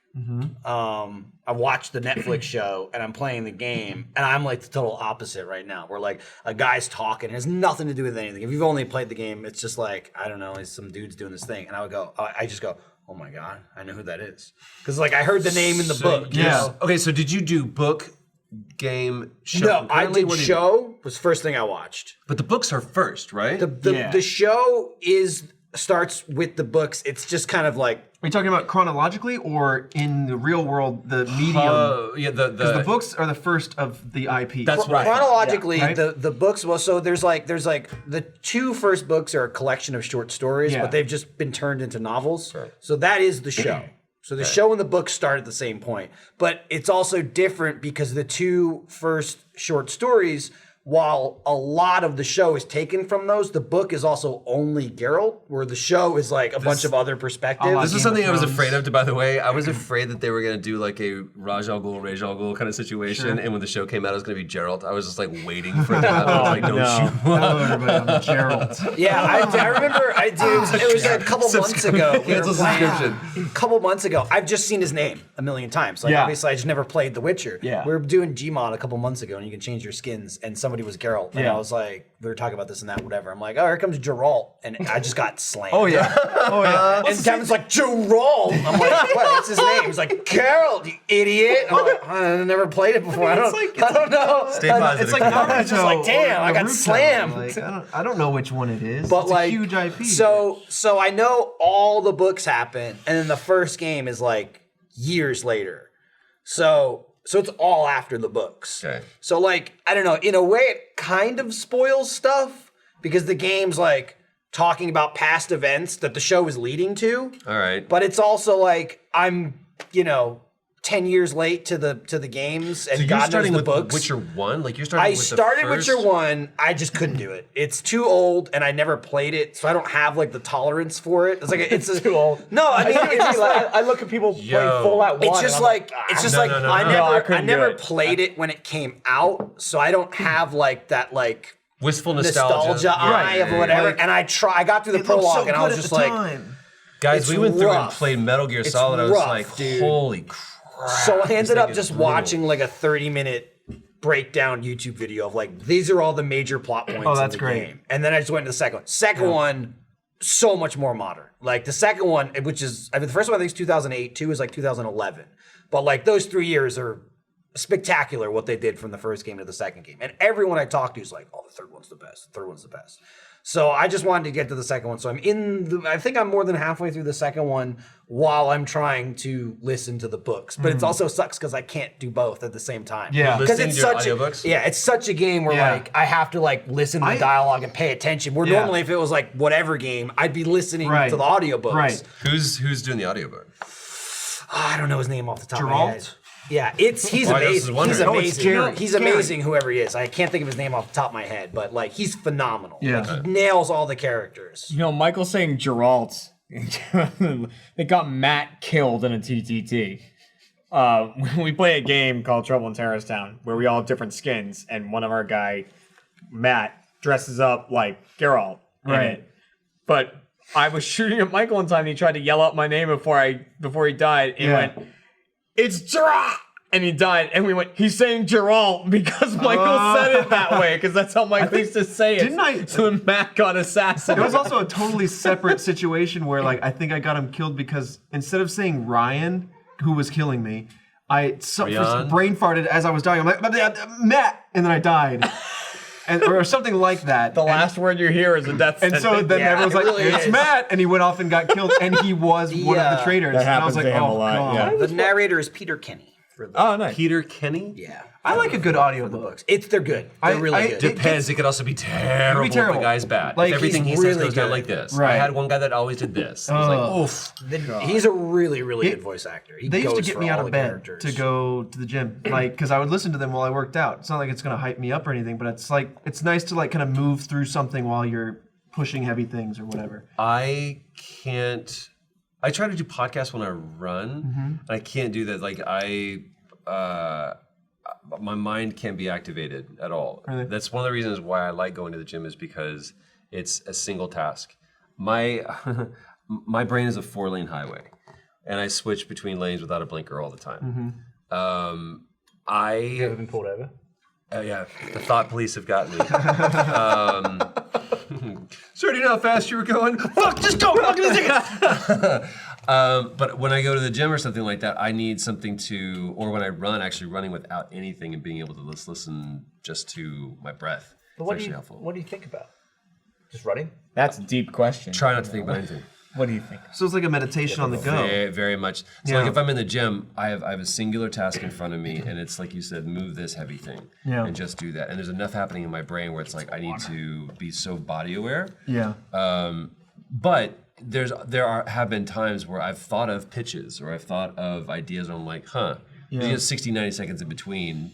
I watched the Netflix show and I'm playing the game and I'm like the total opposite right now. Where like a guy's talking, it has nothing to do with anything. If you've only played the game, it's just like, I don't know, it's some dude's doing this thing. And I just go, oh my God, I know who that is. Because like I heard the name in the book. You know? Okay, so did you do book, game, show? No, I did show was the first thing I watched. But the books are first, right? The show starts with the books. It's just kind of like, are you talking about chronologically or in the real world, the medium? Yeah, Because the books are the first of the IP. That's right. Chronologically, Yeah, right? the books. Well, so there's like the two first books are a collection of short stories, but they've just been turned into novels. So that is the show. So the show and the book start at the same point, but it's also different because the two first short stories, while a lot of the show is taken from those, the book is also only Geralt, where the show is like a bunch of other perspectives. This is something I was afraid of, by the way. I was afraid that they were going to do like a Raj Al Ghul, Raj Al Ghul kind of situation, and when the show came out, it was going to be Geralt. I was just like waiting for it to happen. I was like, don't you? Hello, everybody. I'm Gerald. Yeah, I remember. I did. It was a couple months ago. Cancel subscription. A couple months ago. I've just seen his name a million times. Like obviously, I just never played The Witcher. Yeah. We were doing Gmod a couple months ago, and you can change your skins. And somebody was Geralt, and I was like, we were talking about this and that, whatever. I'm like, oh, here comes Geralt, and I just got slammed. Oh yeah. And Kevin's like, Geralt. I'm like, what? What's his name? He's like, Geralt, you idiot. I'm like, I never played it before. I don't know. Stay positive. It's like I'm Naruto. just like, damn, I got Naruto. slammed. Like, I don't know which one it is. But it's like, a huge IP. So I know all the books happen, and then the first game is like years later. So it's all after the books. Okay. So like, I don't know, in a way it kind of spoils stuff because the game's like talking about past events that the show is leading to. All right. But it's also like I'm, 10 years late to the games, and So you're God knows starting the with books. Witcher 1? Like you're starting I with started the first... Witcher 1. I just couldn't do it. It's too old, and I never played it, so I don't have like the tolerance for it. It's like it's too old. No, I mean it's just like, I look at people playing Yo. Fallout 1. it's just like no, I couldn't do never it. played it when it came out, so I don't have like that like Wistful nostalgia eye of whatever. Like, and I got through the it looked prologue, so and I good was at just the like. time. Guys, It's we went through and rough. played Metal Gear It's Solid. I was rough, like, dude. holy crap. So I ended up thing is just brutal. watching like a 30-minute breakdown YouTube video of like, these are all the major plot points that's in the great. game. And then I just went to the second one. Second one, so much more modern. Like the second one, which is, I mean, the first one I think is 2008, 2 is like 2011. But like those 3 years are spectacular what they did from the first game to the second game. And everyone I talked to is like, oh, the third one's the best. The third one's the best. So I just wanted to get to the second one. So I think I'm more than halfway through the second one while I'm trying to listen to the books. But it also sucks because I can't do both at the same time. Yeah. Because Listening it's to your such audiobooks? it's such a game where Yeah. like I have to like listen to the dialogue and pay attention. Where Yeah. normally if it was like whatever game, I'd be listening Right. to the audiobooks. Right. Who's doing the audiobook? I don't know his name off the top of my Geralt? head. Yeah, he's Oh, I was amazing. wondering. He's Oh, it's amazing. Garrett. He's Garrett. amazing, whoever he is. I can't think of his name off the top of my head, but like he's phenomenal. Yeah. Like, he nails all the characters. You know, Michael's saying Geralt. They got Matt killed in a TTT. We play a game called Trouble in Terrorist Town where we all have different skins, and one of our guy, Matt, dresses up like Geralt. in Right. it. But I was shooting at Michael one time, and he tried to yell out my name before he died. He Yeah. went, "It's Geralt!" And he died, and we went, "He's saying Geralt," because Michael said it that way, because that's how Michael used to say it. didn't I- So when Matt got assassinated. It was also a totally separate situation where, like, I think I got him killed because instead of saying Ryan, who was killing me, Ryan? brain farted as I was dying. I'm like, Matt, and then I died, or something like that. The last word you hear is a death And sentence. so then Yeah, everyone's it like, really "It's is. Matt," and he went off and got killed, and he was one of the traitors. That and I was happens like, to him a "Oh lot, god." yeah. The narrator is Peter Kenny. For the, Oh, nice. Peter Kenny? yeah. I like a good audiobook. They're good. They're really good. Depends. It could also be terrible if terrible. the guy's bad. Like, if everything he he's says really goes down good. like this. Right. I had one guy that always did this. I was like, oof. He's a really, really good voice actor. He They used to goes get for me out all of the bed characters. to go to the gym, like, because I would listen to them while I worked out. It's not like it's gonna hype me up or anything, but it's like it's nice to like kind of move through something while you're pushing heavy things or whatever. I can't. I try to do podcasts when I run. And I can't do that. Like my mind can't be activated at all. Really? That's one of the reasons why I like going to the gym is because it's a single task. My my brain is a 4-lane highway, and I switch between lanes without a blinker all the time. You ever been pulled over? Yeah, the thought police have got me. Sir, do you know how fast you were going? Fuck, just go. Fuck the ticket. But when I go to the gym or something like that, I need something to, or when I run, actually running without anything and being able to just listen just to my breath. But It's what actually helpful. do you think about? Just running? That's a deep question. Try not to think about anything. What do you think? So it's like a meditation on the go. Very, very much. So Yeah. like if I'm in the gym, I have a singular task in front of me, and it's like you said, move this heavy thing, Yeah. and just do that. And there's enough happening in my brain where it's like I need to be so body aware. Yeah. But have been times where I've thought of pitches or I've thought of ideas, and I'm like, you get 60, 90 seconds in between,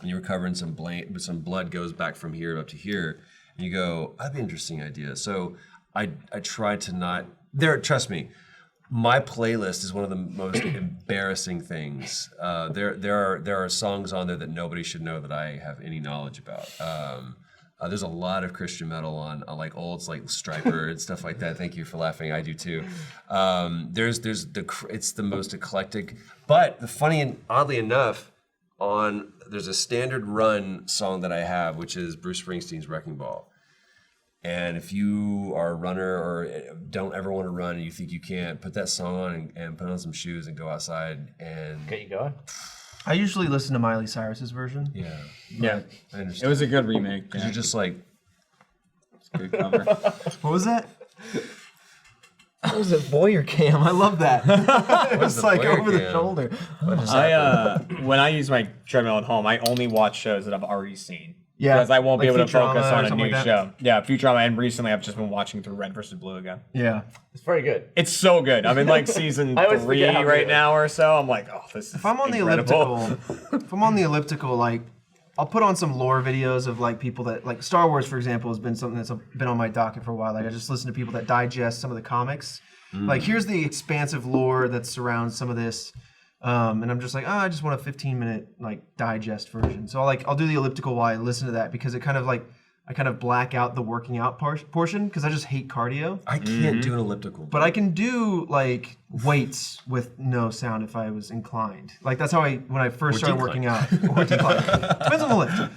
and you're recovering some blood goes back from here up to here, and you go, that'd be an interesting idea. So I try to not. Trust me, my playlist is one of the most embarrassing things. There are songs on there that nobody should know that I have any knowledge about. There's a lot of Christian metal on like old, like Striper and stuff like that. Thank you for laughing. I do too. It's the most eclectic. But oddly enough, there's a standard run song that I have, which is Bruce Springsteen's Wrecking Ball. And if you are a runner or don't ever want to run and you think you can't, put that song on and put on some shoes and go outside and Get you going? I usually listen to Miley Cyrus's version. yeah, Yeah, I it understand. was a good remake. Because you're just like, good cover. What was that? That was a Boyer cam. I love that. It was the like Boyer over the cam? shoulder. When I use my treadmill at home, I only watch shows that I've already seen. Yeah, Because I won't be like able to Futurama focus or on a something new like that. show. Yeah, Futurama, and recently I've just been watching through Red vs. Blue again. Yeah. It's very good. It's so good. I'm in like season I always 3 forget how good right it is. now or so. I'm like, oh, this is If I'm on the incredible. elliptical, like I'll put on some lore videos of like people that like Star Wars, for example, has been something that's been on my docket for a while. Like I just listen to people that digest some of the comics. Like here's the expansive lore that surrounds some of this, and I'm just like, I just want a 15-minute like digest version. So I'll do the elliptical while I listen to that because it kind of like I kind of black out the working out portion because I just hate cardio. I can't do an elliptical. But I can do like weights with no sound if I was inclined. Like that's how when I first started working out. Or declined. Depends on the lift.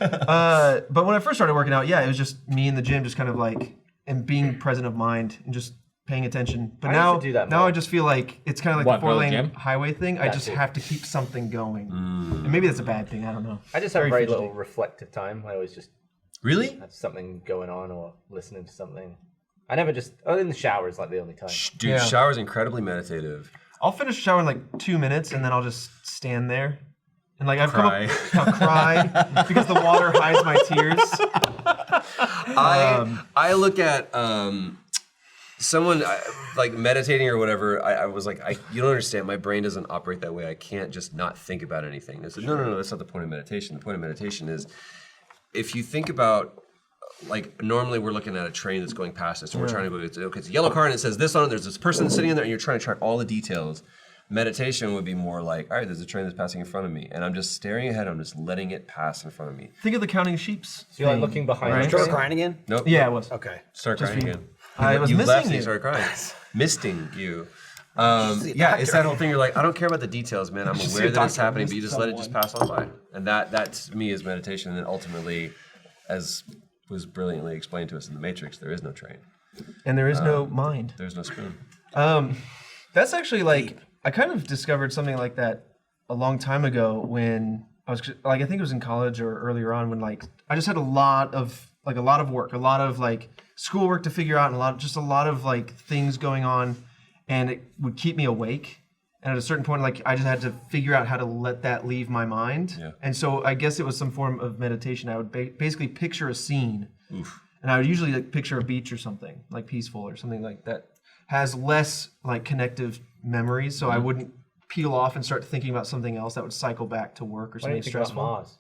But when I first started working out, yeah, it was just me in the gym, just kind of like, and being present of mind and just paying attention. But now I just feel like it's kind of like the 4-lane highway thing. I just have to keep something going. And maybe that's a bad thing. I don't know. I just have very little reflective time. I always just really have something going on or listening to something. I never just, in the shower is like the only time. Dude, shower's incredibly meditative. I'll finish the shower in like 2 minutes and then I'll just stand there. And like I'll cry because the water hides my tears. I look at someone like meditating or whatever. I was like, you don't understand. My brain doesn't operate that way. I can't just not think about anything. They said, no. That's not the point of meditation. The point of meditation is if you think about, like, normally we're looking at a train that's going past us and we're trying to go, it's a yellow car and it says this on it, there's this person sitting in there and you're trying to track all the details. Meditation would be more like, all right, there's a train that's passing in front of me and I'm just staring ahead, I'm just letting it pass in front of me. Think of the counting sheeps. So you're like looking behind Did you start crying again? Nope. Yeah, it was. Okay. Start crying again. I was you missing left and you. you started crying. Misting you. Yeah, it's that whole thing. You're like, I don't care about the details, man. I'm aware that it's happening, but you just let it just pass on by. And that to me is meditation. And then ultimately, as was brilliantly explained to us in The Matrix, there is no train. And there is no mind. There's no spoon. That's actually like, I kind of discovered something like that a long time ago when I was like, I think it was in college or earlier on when like, I just had a lot of work, a lot of like schoolwork to figure out and a lot of like things going on, and it would keep me awake. And at a certain point, like I just had to figure out how to let that leave my mind. Yeah. And so I guess it was some form of meditation. I would basically picture a scene. Oof. And I would usually like picture a beach or something like peaceful or something like that has less like connective memories. So I wouldn't peel off and start thinking about something else that would cycle back to work or something stressful. Mars?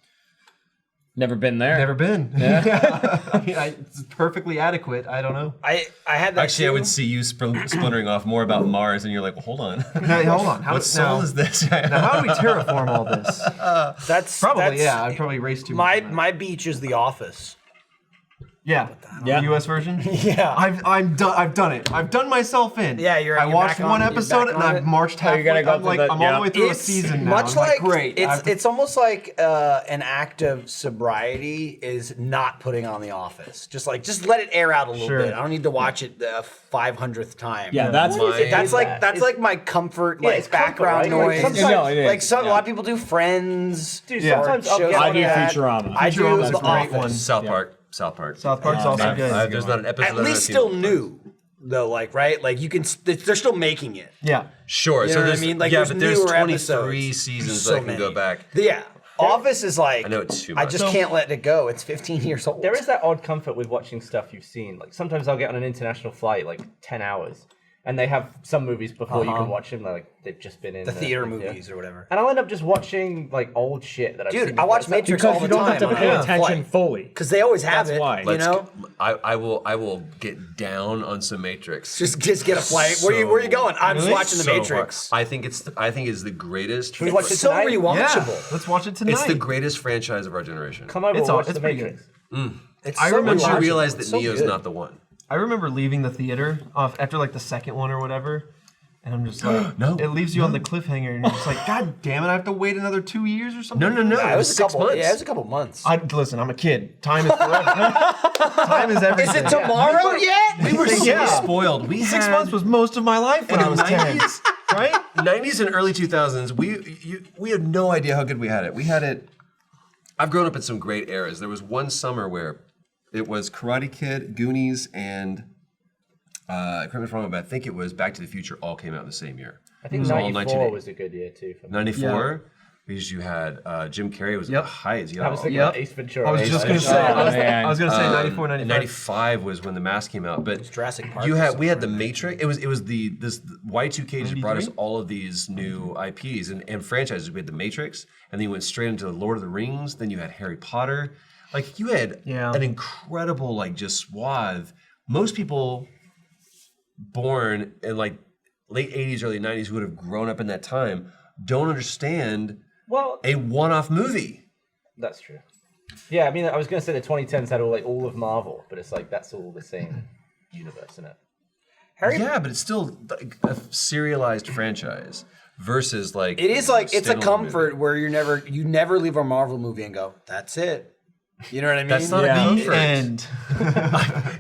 Never been there. Never been. Yeah. I mean, it's perfectly adequate. I don't know. I had that Actually, I would see you splintering off more about Mars, and you're like, well, hold on. Hey, hold on. What soul is this? Now, how do we terraform all this? That's Probably, yeah. I'd probably race too much. My beach is The Office. Yeah. Yeah. The U.S. version. Yeah. I've done it. I've done myself in. Yeah, I watched one episode and I've marched halfway. I'm all the way through a season now. Much I'm like great. It's almost like an act of sobriety is not putting on The Office. Just let it air out a little bit. I don't need to watch it the 500th time. Yeah, that's like my comfort, Yeah, like it's background comfort, right? noise. Like, sometimes- No, it is. A lot of people do Friends. Dude, or sometimes I'll shows get I like do that. Futurama. I do Futurama's The a great Office. one. South Park. South Park. South Park's also good. There's not an episode. At I've least seen still before. new, though. Like right, like you can. They're still making it. Yeah. Sure. You so know what I there's, mean? Like, yeah, there's but there's newer 23 episodes. seasons So that I can many. go back. Yeah. Office is like. I know it's too I much. just can't let it go. It's 15 years old. There is that odd comfort with watching stuff you've seen. Like sometimes I'll get on an international flight, like 10 hours, and they have some movies before you can watch them. Like they've just been in the theater yeah. movies or whatever. And I'll end up just watching like old shit that I've seen. Dude, I watch before. Matrix Because all you the don't time. have to pay attention fully. Because they always have That's it. why. You know. I will get down on some Matrix. Just get a flight. Where you going? I'm just watching The So Matrix. hard. I think it's the greatest. we watch it It's so tonight? rewatchable. Yeah. Let's watch it tonight. It's the greatest franchise of our generation. Come over It's and all- watch it's The pretty Matrix. It's I so remember Once you rewatchable. realize that It's so Neo's good. not the one. I remember leaving the theater after like the second one or whatever, and I'm just like, No. It leaves you on the cliffhanger, and you're just like, God damn it, I have to wait another 2 years or something. No. Yeah, it was a 6 couple. months. Yeah, it was a couple months. Listen, I'm a kid. Time is forever. Time is everything. Is it tomorrow yet? We were so Yeah. spoiled. We 6 had- months was most of my life when in I was the 10. 90s, Right? 90s and early 2000s. We had no idea how good we had it. We had it. I've grown up in some great eras. There was one summer where it was Karate Kid, Goonies, and correct me if I'm wrong, but I think it was Back to the Future. All came out in the same year. I think It was all 94 1980. was a good year too. For me. 94. Because you had Jim Carrey was at Yep. the highest. You I had was all- thinking Yep. about Ace Ventura. I was just going to say, Oh, man. I was going to say 94, And 95. 95 was when The Mask came out, but Jurassic Park we was had the Matrix. It was this Y2K just brought us 93? all of these new IPs and franchises. We had the Matrix, and then you went straight into the Lord of the Rings. Then you had Harry Potter. Like you had Yeah. an incredible like just swath. Most people born in like late 80s, early 90s who would have grown up in that time don't understand Well, a one-off movie. that's true. Yeah, I mean, I was gonna say the 2010s had all of Marvel, but it's like that's all the same universe, isn't it? Yeah, but it's still like a serialized franchise versus like It is like it's a standalone comfort movie. where you never leave a Marvel movie and go, that's it. You know what I mean? That's not a comfort. And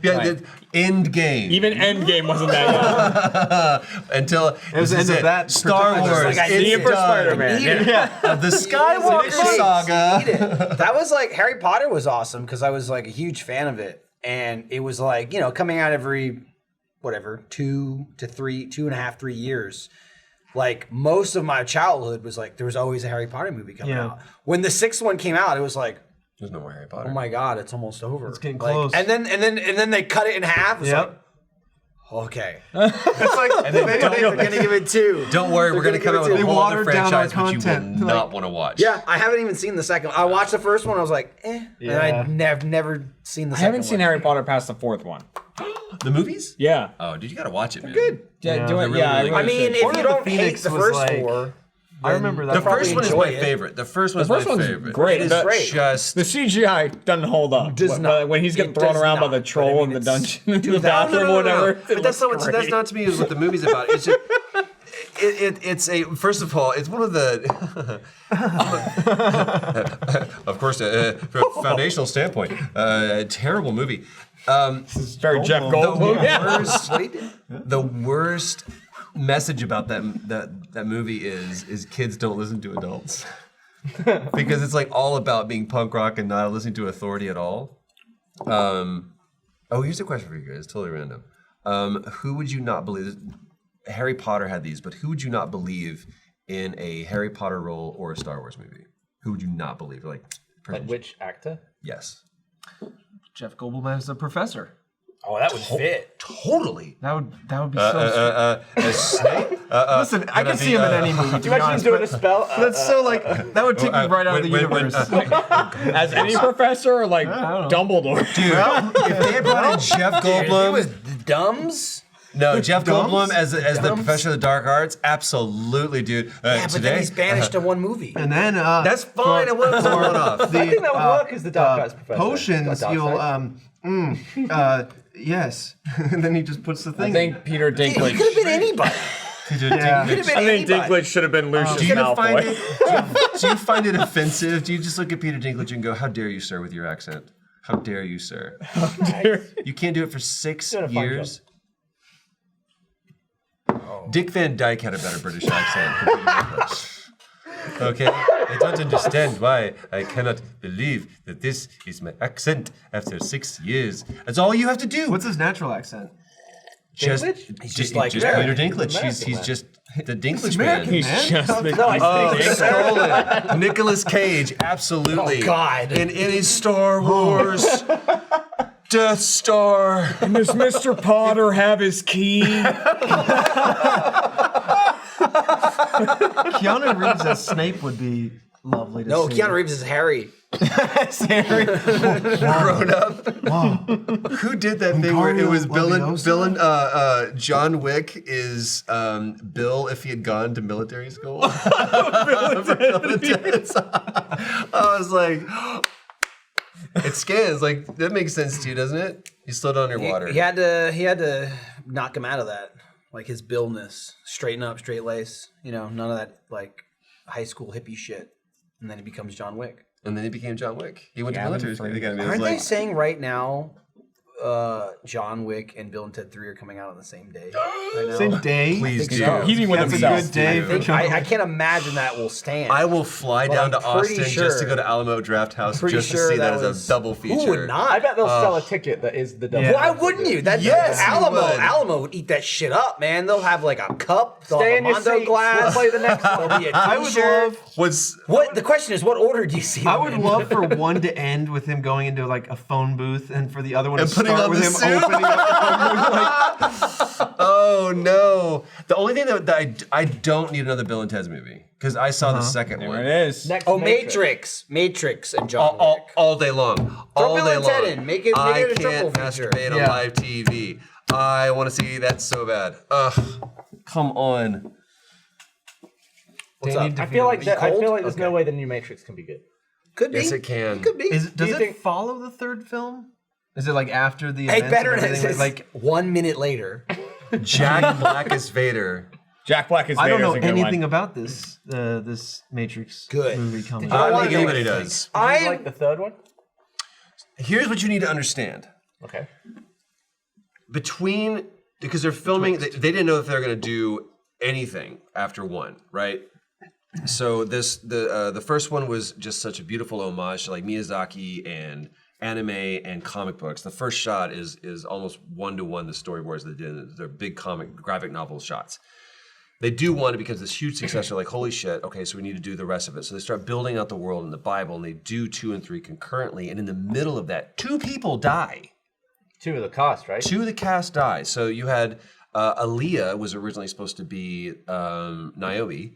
Yeah, the end game. Even Endgame wasn't that Until it was the end of that Star particular- Wars. Like, I it's need it for done. Spider-Man. Yeah. The Skywalker Eat saga. it. That was like Harry Potter was awesome because I was like a huge fan of it, and it was like coming out every 2.5, 3 years. Like most of my childhood was like there was always a Harry Potter movie coming out. When the 6th one came out, it was like, There's no more Harry Potter. oh my god, it's almost over. It's getting Like, close. and then they cut it in half. It's Yep. like, okay. It's like They're gonna give it 2. Don't worry, we're gonna come out with They a whole other watered down our franchise which you will content. not want to watch. Yeah, I haven't even seen the second one. I watched the first one. I was like, and I never seen the I second haven't seen one. Harry Potter past the 4th one. The movies? Yeah. Oh, dude, you gotta watch it, man. Good. Yeah, they're really, really I good. mean, if Order you of the don't hate Phoenix the was first like- 4, I remember that. The first one is my enjoy it. favorite. The first one is The first my one's favorite. great. It is The- great. Just The CGI doesn't hold up. Does not. When he's getting It thrown does around by not. the But I troll mean, in the it's dungeon, in the bathroom, or whatever. But that's not that's not to me is what the movie's about. It's just it's a first of all, it's one of the of course from a foundational standpoint, a terrible movie. It's very Jeff Goldblum. The worst message about that movie is kids don't listen to adults. Because it's like all about being punk rock and not listening to authority at all. Here's a question for you guys, totally random. Who would you not believe? Harry Potter had these, but who would you not believe in a Harry Potter role or a Star Wars movie? Who would you not believe? Like which actor? Yes. Jeff Goldblum as the professor. Oh, that would fit. Totally. That would be so. Snape? Listen, I can see him in any movie. Do you imagine him doing a spell? That's so like that would take me right out of the universe. As any professor, or like Dumbledore. Dude, if they had brought in Jeff It Goldblum, was the Dumbs. no, Jeff Goldblum as the Dumbs? professor of the dark arts, absolutely, dude. Yeah, but Today, then he's banished to one movie. And then that's fine. It was one off. the, I think that would work as the Dark Arts professor. potions. Dark You'll side. yes. And then he just puts the I thing. think Peter He Dinklage. could have been anybody. Yeah. Could have been I think anybody. Dinklage should have been Lucius Do you find Malfoy. do you find it offensive? Do you just look at Peter Dinklage and go, "How dare you, sir, with your accent? How dare you, sir? You can't do it for 6 Doing a fine years." Dick Van Dyke had a better British accent than Peter Dinklage. Okay, I don't understand why I cannot believe that this is my accent after 6 years. That's all you have to do. What's his natural accent? just Dinklage? He's just like Peter American. Dinklage. He's man. just the Dinklage man. American, He's man. just been. Stolen. Nicolas Cage, absolutely. Oh, God. In any Star Wars Death Star. And does Mr. Potter have his key? Keanu Reeves as Snape would be lovely to No, see. Keanu Reeves is Harry. Grown up. Who did that thing where it was Bill and John Wick is Bill if he had gone to military school? I was like, it scans. Like, that makes sense to you, doesn't it? You slow down your water. He had to knock him out of that. Like his Billness. Straighten up, straight lace. You know, none of that like high school hippie shit. And then he becomes John Wick. And then he became John Wick. He went to Gavin military school. Fraser. It was Aren't like, they saying right now John Wick and Bill and Ted 3 are coming out on the same day? Right now? Same day. please do. so. He's with That's a himself. good day for John. I can't imagine that will stand. I will fly But down to I'm pretty Austin just to sure- go to Alamo Draft House pretty just to sure see that that as was- a double feature. Who would not? I bet they'll sell a ticket that is the double. Yeah. Why wouldn't you? That Yes, you Alamo would. Alamo would eat that shit up, man. They'll have like a cup, they'll Stay have in a your Mondo seat. glass. We'll play the next one. There'll be a I would t-shirt. love. What's What the question is? What order do you see? I them would in? love for one to end with him going into like a phone booth, and for the other one And to putting start on with the him suit? opening up the phone booth. Like, oh no! The only thing that I don't need another Bill and Ted's movie because I saw the second There one. it is. Next Oh, Matrix and John All, Wick. all day long. All Bill day and long. Ted in. Make it I a can't triple feature. masturbate on Yeah. live TV. I want to see that so bad. Ugh. Come on. What's Danny up? I feel like Are you cold? there's no way the new Matrix can be good. Could be. Yes, it can. Could be. Does it follow the third film? Is it like after the Hey, events better and than everything? like 1 minute later. Jack Black as Vader. Jack Black is I don't Vader know is a good anything one. about this this Matrix Good. movie coming. I don't wanna think know anybody anything. does. I like the third one. Here's what you need to understand. Okay. Because they're filming, they didn't know if they were going to do anything after one, right? So the first one was just such a beautiful homage to like Miyazaki and anime and comic books. The first shot is almost one-to-one the storyboards they did. They're big comic graphic novel shots. They do one because this huge success. They're like, holy shit, okay, so we need to do the rest of it. So they start building out the world in the Bible, and they do 2 and 3 concurrently. And in the middle of that, 2 people die. 2 of the cast, right? 2 of the cast die. So you had Aaliyah was originally supposed to be Niobe,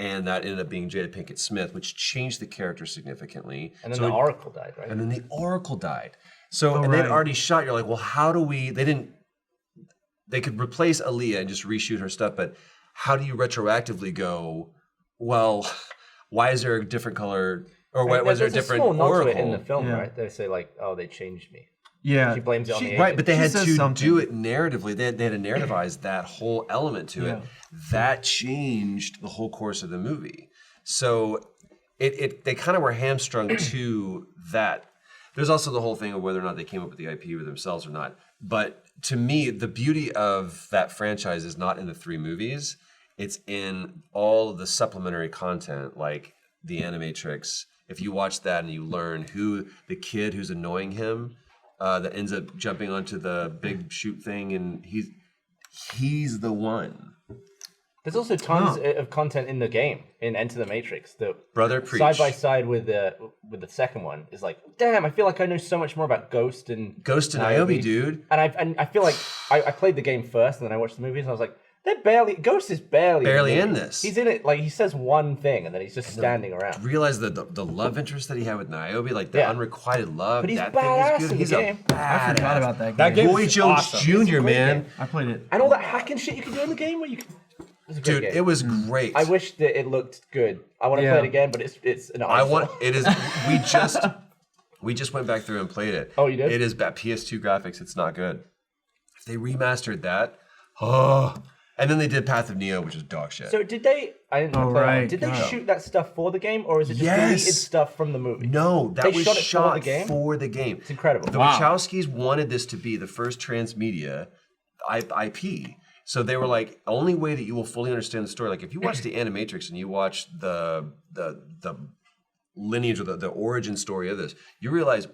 and that ended up being Jada Pinkett Smith, which changed the character significantly. And then the Oracle died, right? And then the Oracle died. So and they'd already shot. You're like, well, how do we? They could replace Aaliyah and just reshoot her stuff, but how do you retroactively go? Well, why is there a different color, or why was there a different There's a small nod Oracle? to it in the film, right? They say like, oh, they changed me. Yeah. She blames it on the Right, but they She had says to something. do it narratively. They had to narrativize that whole element to it. That changed the whole course of the movie. So they kind of were hamstrung to that. There's also the whole thing of whether or not they came up with the IP with themselves or not. But to me, the beauty of that franchise is not in the 3 movies. It's in all of the supplementary content, like the Animatrix. If you watch that and you learn who the kid who's annoying him, that ends up jumping onto the big shoot thing, and he's the one. There's also tons of content in the game in Enter the Matrix. The Brother, preach. side by side with the second one is like, damn, I feel like I know so much more about Ghost and Niobe, dude. And I feel like I played the game first, and then I watched the movies, and I was like, Ghost is barely in this. He's in it, like he says one thing, and then he's just standing around. Realize the love interest that he had with Niobe, like the unrequited love. But he's that badass thing is good. in the He's game. I forgot about that game. That game Boy is Jones awesome. Jr., man. I played it. And all that hacking shit you can do in the game, where you can. It was a great Dude, game. it was great. I wish that it looked good. I want to play it again, but it's an eyesore. We just went back through and played it. Oh, you did? It is bad. PS2 graphics, it's not good. If they remastered that, and then they did Path of Neo, which is dog shit. So did they? I didn't play that one. right, Did they God. shoot that stuff for the game, or is it just Yes. deleted stuff from the movie? No, that They was shot it for shot the game? for the game. It's incredible. The Wachowskis wanted this to be the first transmedia IP. So they were like, only way that you will fully understand the story, like if you watch the Animatrix and you watch the lineage or the origin story of this, you realize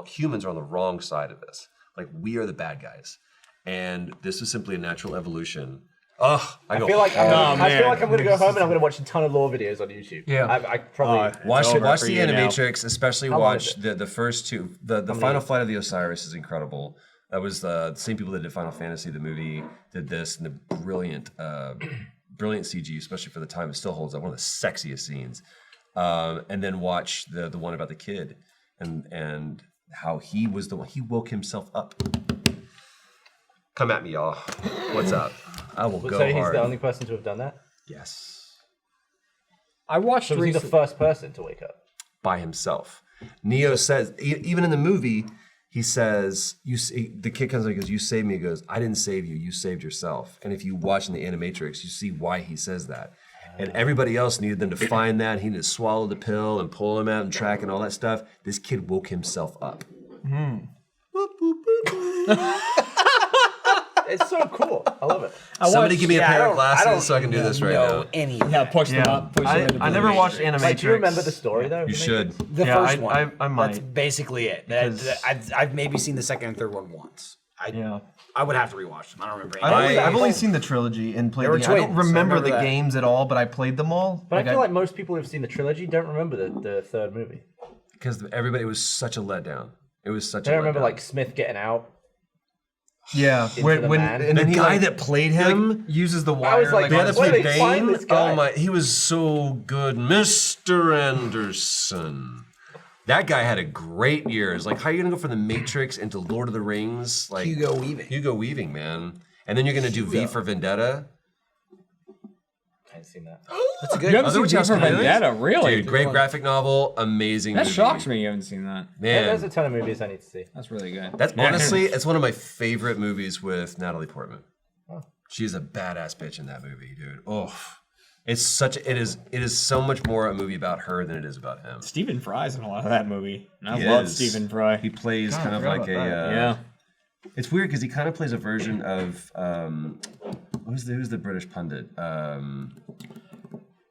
humans are on the wrong side of this. Like we are the bad guys. And this is simply a natural evolution. I feel like I'm going to go home and I'm going to watch a ton of lore videos on YouTube. Yeah. I probably Watch over the for you now. Animatrix, especially How long watch is the first 2. The Final Flight of the Osiris is incredible. That was the same people that did Final Fantasy, the movie, did this, and the brilliant CG, especially for the time. It still holds up. One of the sexiest scenes. And then watch the one about the kid and how he was the one. He woke himself up. Come at me, y'all. What's up? I will go say he's hard. the only person to have done that. Yes. I watched So was he the first person to wake up? By himself. Neo says, even in the movie, he says, the kid comes up and goes, you saved me. He goes, I didn't save you, you saved yourself. And if you watch in the Animatrix, you see why he says that. And everybody else needed them to find that. He needed to swallow the pill and pull him out and track and all that stuff. This kid woke himself up. It's so cool. I love it. Somebody give me a pair of glasses so I can do this right now. Anything. Yeah, push them up. Push them into I the never movie. watched Animatrix. Like, do you remember the story though? You should. The Yeah, first one. I might. That's basically it. I've maybe seen the second and third one once. I would have to rewatch them. I don't remember. I've only seen the trilogy and played were the game. I don't twins, so I remember remember the that. games at all, but I played them all. But I feel like most people who've seen the trilogy don't remember the third movie. Because everybody was such a letdown. It was such They a don't remember letdown. like Smith getting out. yeah, the when man. and the then he guy like, that played he, like, him. uses the wire. I was like, The on other his- where played did they find Bane. this guy? Oh my, he was so good, Mr. Anderson. That guy had a great years. Like, how are you gonna go from the Matrix into Lord of the Rings? Like Hugo Weaving. Hugo Weaving, man. And then you're gonna do V for Vendetta. haven't seen that. That's a You good. haven't seen Jumper Vendetta, really? Dude, great graphic novel, amazing. That movie. shocks me. You haven't seen that. Man, There's a ton of movies I need to see. That's really good. that's honestly, it's one of my favorite movies with Natalie Portman. Oh. She's a badass bitch in that movie, dude. Oh, it's such. It is so much more a movie about her than it is about him. Stephen Fry's in a lot of that movie. And I He love is. Stephen Fry. He plays God, kind I of forgot like about that. Yeah. It's weird because he kind of plays a version of who's the British pundit? You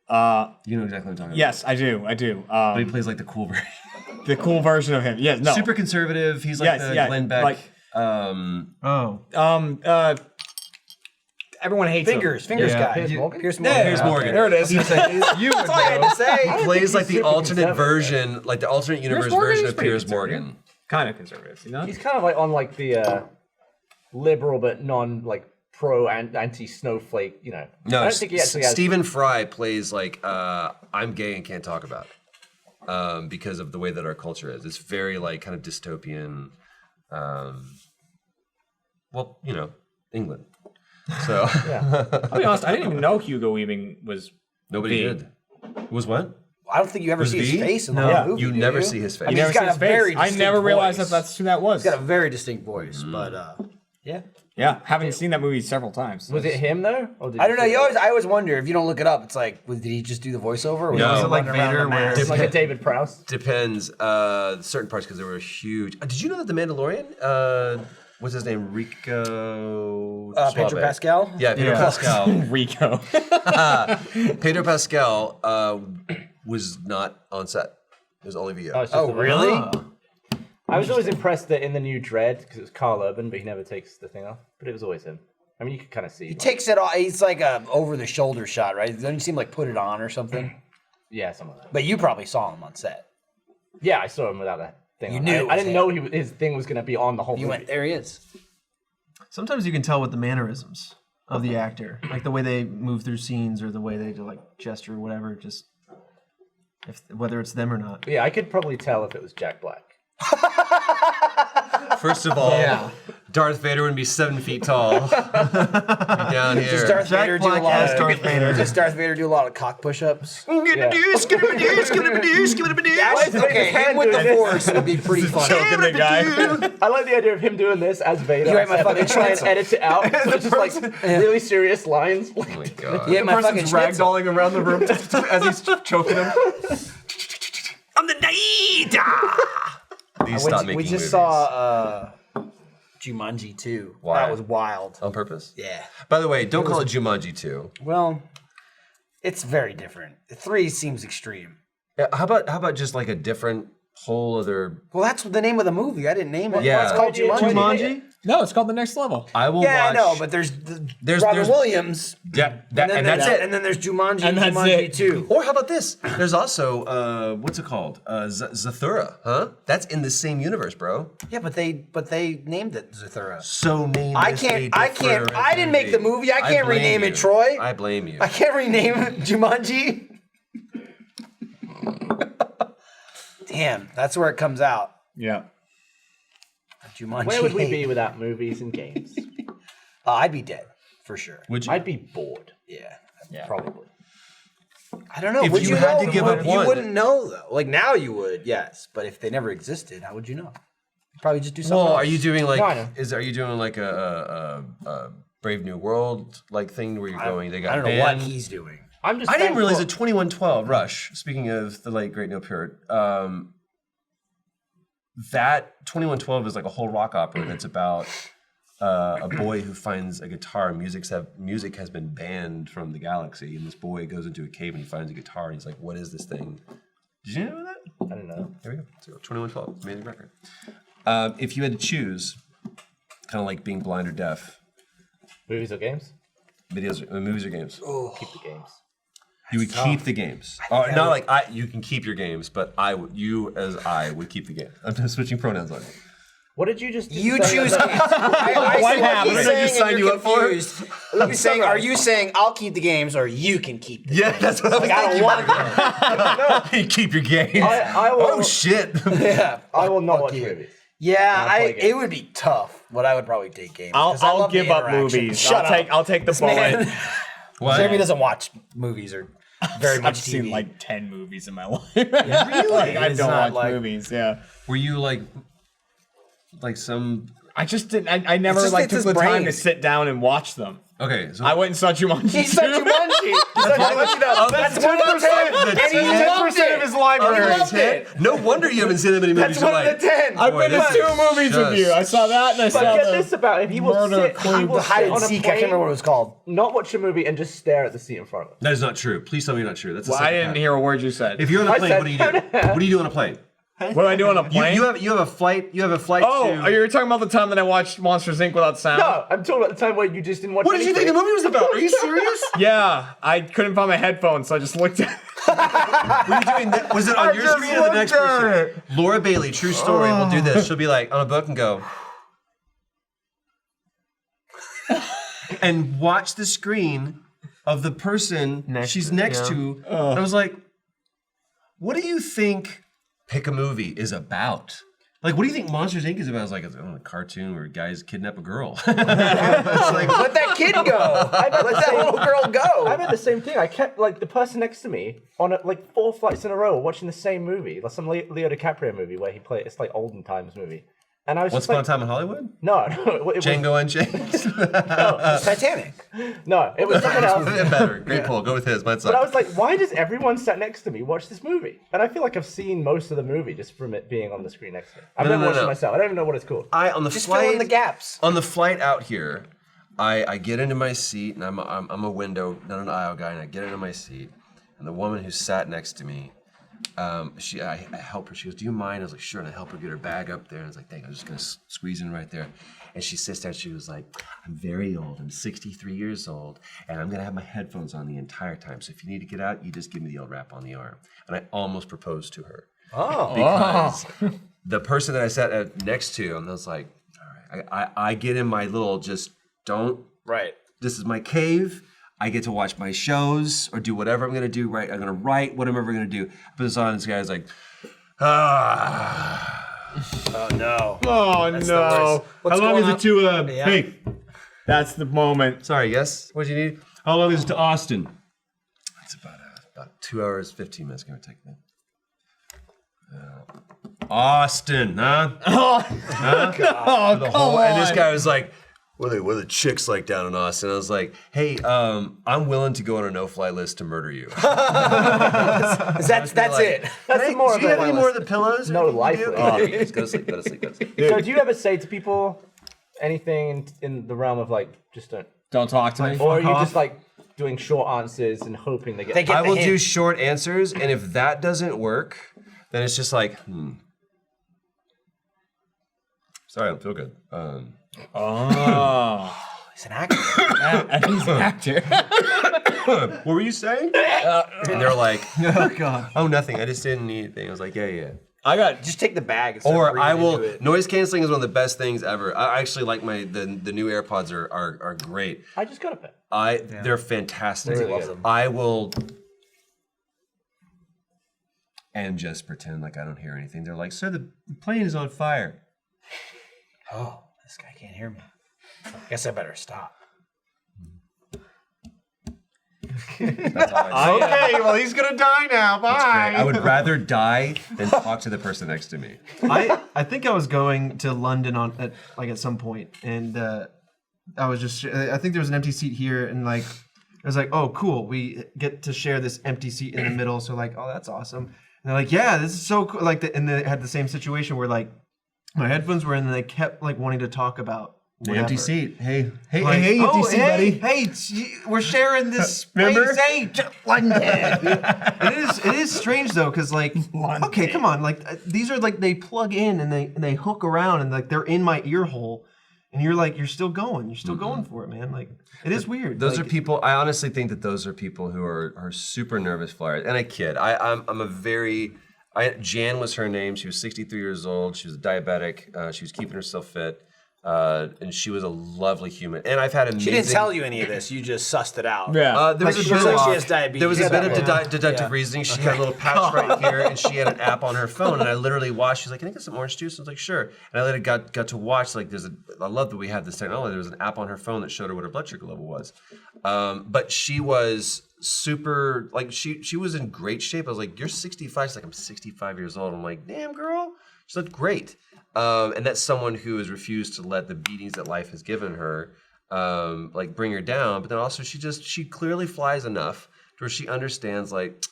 know exactly what I'm talking about. Yes, I do. But he plays like the cool version. The cool version of him. Yes, no. Super conservative. He's like Yes, the yeah, Glenn Beck. like- Everyone hates Fingers him. guy. Piers Morgan? Pierce Morgan. Piers Morgan. There it is. That's all I had to say. He plays like the super alternate conservative. version, like the alternate universe Morgan version is of pretty Piers conservative. Morgan. Kind of conservative, you know? He's kind of like on like the liberal but non like pro and anti snowflake. You know. No, I don't think he actually has. Stephen Fry plays like I'm gay and can't talk about it because of the way that our culture is. It's very like kind of dystopian. Well, you know, England. So I'll be honest, I didn't even know Hugo Weaving was nobody V. did. Was what? I don't think you ever Was see his V? face in the No. whole Yeah. movie. You do never you? see his face. I mean, Never he's got seen a his face. very I distinct never realized voice. that that's who that was. He's got a very distinct voice, but yeah. Yeah, having seen that movie several times. Was it him though? Or did I don't know. see it? I always wonder if you don't look it up. It's like, did he just do the voiceover? Or was No. he Was it like running around Vader in a where- mask? It's like a David Prowse. Depends. Certain parts because they were huge. Did you know that the Mandalorian? What's his name? Rico. Pedro Suave. Pascal. Yeah, Pedro Yeah. Pascal. Rico. Pedro Pascal was not on set. It was only VO. Oh, it's just Oh, the- really? I was always impressed that in the new Dread, because it was Carl Urban, but he never takes the thing off. But it was always him. I mean, you could kind of see. He takes it off. It's like a over the shoulder shot, right? Doesn't he seem like put it on or something? Yeah, something like that. But you probably saw him on set. Yeah, I saw him without that thing. You on. knew it I was didn't him. know his thing was going to be on the whole You movie. went, there he is. Sometimes you can tell with the mannerisms of the actor, like the way they move through scenes or the way they do like gesture or whatever. Just whether it's them or not. Yeah, I could probably tell if it was Jack Black. First of all, Yeah. Darth Vader would be 7 feet tall. Down here. Does Darth Jack Vader do a Black lot as of Darth Vader. Does Darth Vader do a lot of cock push-ups? Yeah. Okay, him with the Force would be pretty funny. Choking the guy. I like the idea of him doing this as Vader. You ate my except they fucking try and schnitzel. edit it out. So it's just like really serious lines. Oh my god. Yeah, my fucking Person's schnitzel. ragdolling around the room as he's choking him. I'm the Naida! Please stop making We just movies. saw Jumanji 2. Why? That was wild. On purpose? Yeah. By the way, don't call it Jumanji 2. Well, it's very different. 3 seems extreme. Yeah, how about just like a different whole other... Well, that's the name of the movie. I didn't name it. Yeah. It's called Jumanji. Jumanji? No, it's called The Next Level. I will Yeah, I watch... know, but there's Robin Williams. Yeah, that, and that's there's- it. And then there's Jumanji And that's Jumanji it. 2. Or how about this? There's also what's it called? Zathura, huh? That's in the same universe, bro. Yeah, but they named it Zathura. So named. I as can't. a I can't. different I didn't make the movie. I can't blame rename you. it, Troy. I blame you. I can't rename it Jumanji. Damn, that's where it comes out. Yeah. Jumanji. Where would we be without movies and games? I'd be dead for sure. Would you? I'd be bored. Yeah. Probably. I don't know. If Would you you had know? to give up you one- wouldn't know though. Like now you would, yes. But if they never existed, how would you know? You'd probably just do something. Well, else. are you doing like? No, I know. Are you doing like a Brave New World like thing where you're going? They got I don't know what banned? he's doing. I'm just. I didn't realize that thankful- 2112 Rush. Speaking of the late great Neil Peart, that 2112 is like a whole rock opera that's about a boy who finds a guitar. Music has been banned from the galaxy, and this boy goes into a cave and he finds a guitar. And he's like, "What is this thing?" Did you know that? I don't know. There we go. So 2112, it's an amazing record. If you had to choose, kind of like being blind or deaf, Movies or games? movies or games, Keep the games. you would keep the games. Not like you can keep your games, but you would keep the game. I'm just switching pronouns on you. What did you just do? You Say choose. that- I What see happened? he's What did I saying just sign and you you're up for? confused. He's saying, are you saying I'll keep the games or you can keep the Yeah, that's what I was Like, I don't want thinking. Keep your games. I will, Oh shit! Yeah. I will not Fuck watch you. movies. Yeah, play it games. would be tough, but I would probably take games. 'cause I I'll love the give up interaction. movies. Shut up. I'll take the bullet. Man. What? Jeremy doesn't watch movies or very much I've TV. seen like 10 movies in my life. Really? Like, I It's don't not watch like- movies. Yeah. Were you like some? I just didn't. I never just- like it's took his the time brain. to sit down and watch them. Okay, so I went and saw Jumanji. He saw too. Jumanji. That's 1%. And he loved 10% of his it. library. He loved it. no wonder you haven't seen that many movies. That's one of the 10. I've Boy, been to this 2 is movies with you. just- I saw that and I But saw get the this about him. He will Murder sit, Queen. he will The hide sit and on a seek. I can't remember what it plane, was called. not watch a movie, and just stare at the seat in front of him. That is not true. Please tell me you're not true. That's a Well, I didn't psychopath. hear a word you said. If you're on a I plane, said what do you do? What do you do on a plane? What do I do on a plane? You have a flight. You have a flight. oh, to... you're talking about the time that I watched Monsters Inc. without sound? No, I'm talking about the time where you just didn't watch What did you think the anything. movie was about? Are you serious? Yeah, I couldn't find my headphones, so I just looked at Were you doing that? Was it on your just screen or the next looked at person? Laura Bailey, true story, will do this. She'll be like on a book and go, and watch the screen of the person she's next to. And I was like, what do you think Pick a Movie is about? Like, what do you think Monsters Inc. is about? I was like, it's a cartoon where guys kidnap a girl. It's like, Let that kid go. Let that little girl go. I had the same thing. I kept like the person next to me on like 4 flights in a row watching the same movie, like some Leo DiCaprio movie where he played. It's like olden times movie, and I was Once just Upon a like, Time in Hollywood? no, it was Django Unchained? Titanic. no, it was someone else. Better. Great pull. Go with his. Mine's But I was like, why does everyone sat next to me watch this movie? And I feel like I've seen most of the movie just from it being on the screen next to me. I've No, never no, watched no. it myself. I don't even know what it's called. on the Just flight, fill in the gaps. On the flight out here, I get into my seat, and I'm a window, not an aisle guy, and I get into my seat, and the woman who sat next to me, I help her. She goes, "Do you mind?" I was like, "Sure." And I help her get her bag up there, and I was like, "Thank you." I was just gonna squeeze in right there. And she sits there, and she was like, "I'm very old. I'm 63 years old, and I'm gonna have my headphones on the entire time. So if you need to get out, you just give me the old rap on the arm." And I almost proposed to her. Because the person that I sat next to, and I was like, all right, I get in my little just don't. Right. This is my cave. I get to watch my shows or do whatever I'm gonna do. Right, I'm gonna write what I'm ever gonna do. But this on, this guy's like, Oh no. Oh That's the no! worst. What's How long going is it to? Yeah. Hey, that's the moment. Sorry, yes. What do you need? How long is it to Austin? It's about 2 hours 15 minutes. Gonna take me. Austin, huh? Oh, The whole, and this guy was like, what are the chicks like down in Austin? I was like, hey, I'm willing to go on a no-fly list to murder you. That's it. That's Hey, more do you have of any a more of the pillows? No, Anything life you do? list. Oh, let's go to sleep, go to sleep, go to sleep. So do you ever say to people anything in the realm of like just Don't talk to me. or are you just like doing short answers and hoping they get? They get I the will hint. do short answers, and if that doesn't work, then it's just like, Sorry, I don't feel good. Oh, He's an actor. and he's an actor. What were you saying? And they're like, Oh god. oh, nothing. I just didn't need anything. I was like, yeah. I got Just take the bag. And start Or I breathing will. into it. Noise canceling is one of the best things ever. I actually like the new AirPods are great. I just got a bit. They're fantastic. Really loves them. I will. And just pretend like I don't hear anything. They're like, sir, the plane is on fire. Oh, this guy can't hear me. I guess I better stop. That's how I do. Okay, well he's gonna die now. Bye. I would rather die than talk to the person next to me. I think I was going to London at some point, and I was just I think there was an empty seat here, and like I was like, oh cool, we get to share this empty seat in the middle, so like, oh that's awesome. And they're like, yeah, this is so cool. Like, and they had the same situation where like my headphones were in, and they kept like wanting to talk about The whatever. empty seat. Hey, Like, empty seat, buddy. Hey, we're sharing this space. Remember? Hey, London. It is strange though, because like, okay, come on, like these are like they plug in and they hook around and like they're in my ear hole, and you're still going, going for it, man. Like it is weird. Those like, are people. I honestly think that those are people who are super nervous flyers. And I kid. I'm a very. Jan was her name. She was 63 years old. She was a diabetic. She was keeping herself fit. And she was a lovely human. And I've had amazing... She didn't tell you any of this. You just sussed it out. Yeah. There was Like, a she looks bit like of, she has diabetes. there was a bit of Yeah. deductive reasoning. She got a little patch right here, and she had an app on her phone. And I literally watched. She's like, "Can I get some orange juice?" I was like, "Sure." And I later got to watch. Like, I love that we have this technology. There was an app on her phone that showed her what her blood sugar level was. But she was super. Like, she was in great shape. I was like, "You're 65." She's like, "I'm 65 years old." I'm like, "Damn, girl." She looked great. And that's someone who has refused to let the beatings that life has given her, like, bring her down. But then also she clearly flies enough to where she understands, like,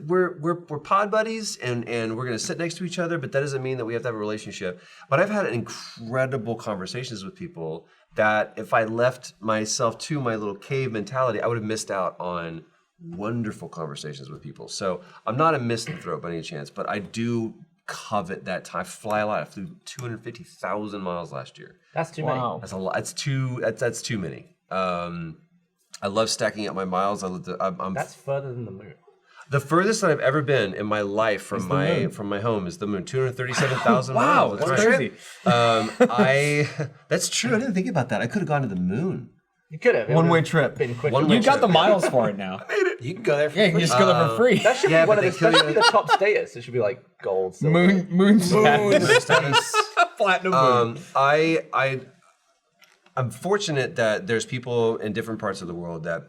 we're pod buddies and we're gonna sit next to each other, but that doesn't mean that we have to have a relationship. But I've had incredible conversations with people that if I left myself to my little cave mentality, I would have missed out on wonderful conversations with people. So I'm not a misanthrope by any chance, but I do covet that time. I fly a lot. I flew 250,000 miles last year. That's too many. That's a lot. That's too many. I love stacking up my miles. That's further than the moon. The furthest that I've ever been in my life from my home is the moon. 237,000 miles. That's right. crazy. That's true. I didn't think about that. I could have gone to the moon. You could have. One-way trip. Been quick. You got the miles for it now. You can go there for Yeah, you can free. just go there for free. That should Yeah, be one but of they the. kill That should you. be the top status. It should be like gold, silver. Moon status. Platinum moon. I'm fortunate that there's people in different parts of the world that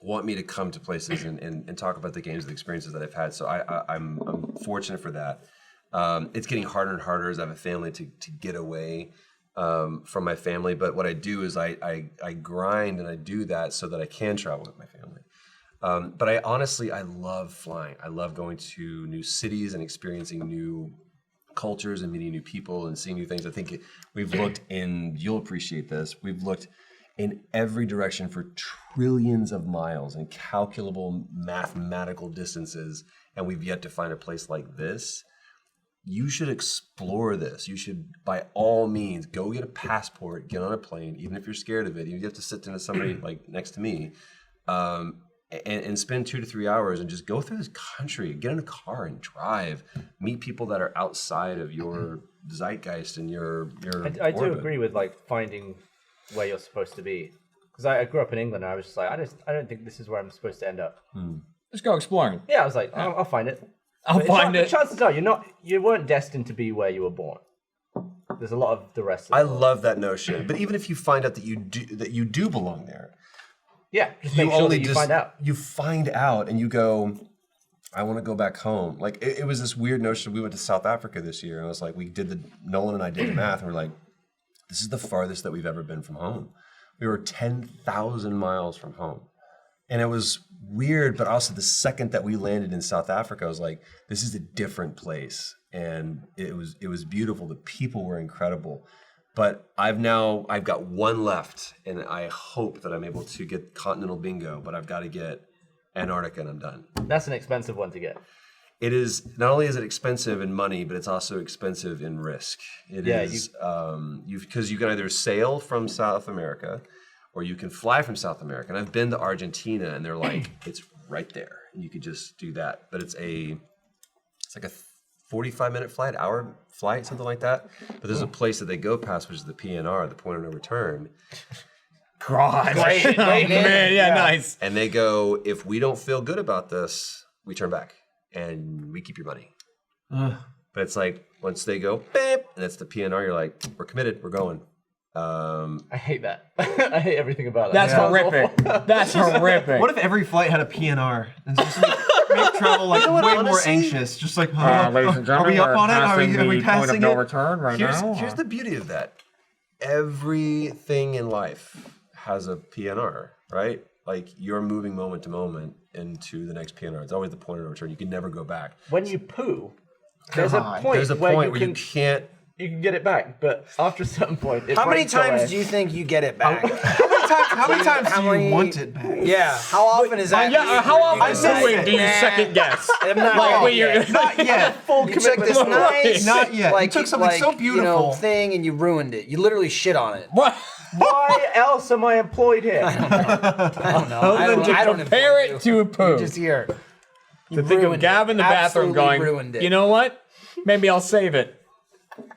want me to come to places and talk about the games, the experiences that I've had. So I'm fortunate for that. It's getting harder and harder as I have a family to get away from my family. But what I do is I grind and I do that so that I can travel with my family. But I love flying. I love going to new cities and experiencing new cultures and meeting new people and seeing new things. I think we've looked in, you'll appreciate this, we've looked in every direction for trillions of miles and calculable mathematical distances, and we've yet to find a place like this. You should explore this. You should, by all means, go get a passport, get on a plane, even if you're scared of it. You have to sit next to somebody like next to me, and spend 2 to 3 hours and just go through this country, get in a car and drive, meet people that are outside of your zeitgeist and your I do orbit. agree with like finding where you're supposed to be. Because I grew up in England and I was just like, I don't think this is where I'm supposed to end up. Just go exploring. Yeah, I was like, I'll find it. I'll find it. The chances are you weren't destined to be where you were born. There's a lot of the rest of the I world. love that notion. But even if you find out that you do belong there, Yeah, just make sure that you find out. You find out and you go, I want to go back home. Like it was this weird notion. We went to South Africa this year, and I was like, Nolan and I did the math, and we're like, this is the farthest that we've ever been from home. We were 10,000 miles from home. And it was weird, but also the second that we landed in South Africa, I was like, this is a different place. And it was beautiful. The people were incredible. But I've got one left, and I hope that I'm able to get Continental Bingo, but I've got to get Antarctica and I'm done. That's an expensive one to get. It is, not only is it expensive in money, but it's also expensive in risk. Because you can either sail from South America or you can fly from South America. And I've been to Argentina and they're like, it's right there. And you could just do that. But it's like a 45-minute flight, hour flight, something like that. But there's a place that they go past, which is the PNR, the point of no return. God. Great, man. Yeah, nice. And they go, if we don't feel good about this, we turn back and we keep your money. But it's like, once they go, beep, and it's the PNR, you're like, we're committed, we're going. I hate that. I hate everything about that. That's horrific. That's horrific. What if every flight had a PNR? And just make travel like way more anxious. Just like, ladies and are we up on it? Are we passing it? return right Here's the beauty of that. Everything in life has a PNR, right? Like you're moving moment to moment into the next PNR. It's always the point of no return. You can never go back. When you poo, there's a point where you you can't. You can get it back, but after a certain point, it How many breaks away. times do you think you get it back? How many times do you want it back? Yeah. How often is that? How often decide, do you nah, second guess? I'm not Like ready when you're yet. Not yet. Full You took commitment. this nice, Not yet. You took something so beautiful. thing and you ruined it. You literally shit on it. What? Why else am I employed here? I don't know. I don't Compare employ it to a poo. you. Just here. To think of Gab in the bathroom Absolutely going, ruined it. you know what? Maybe I'll save it.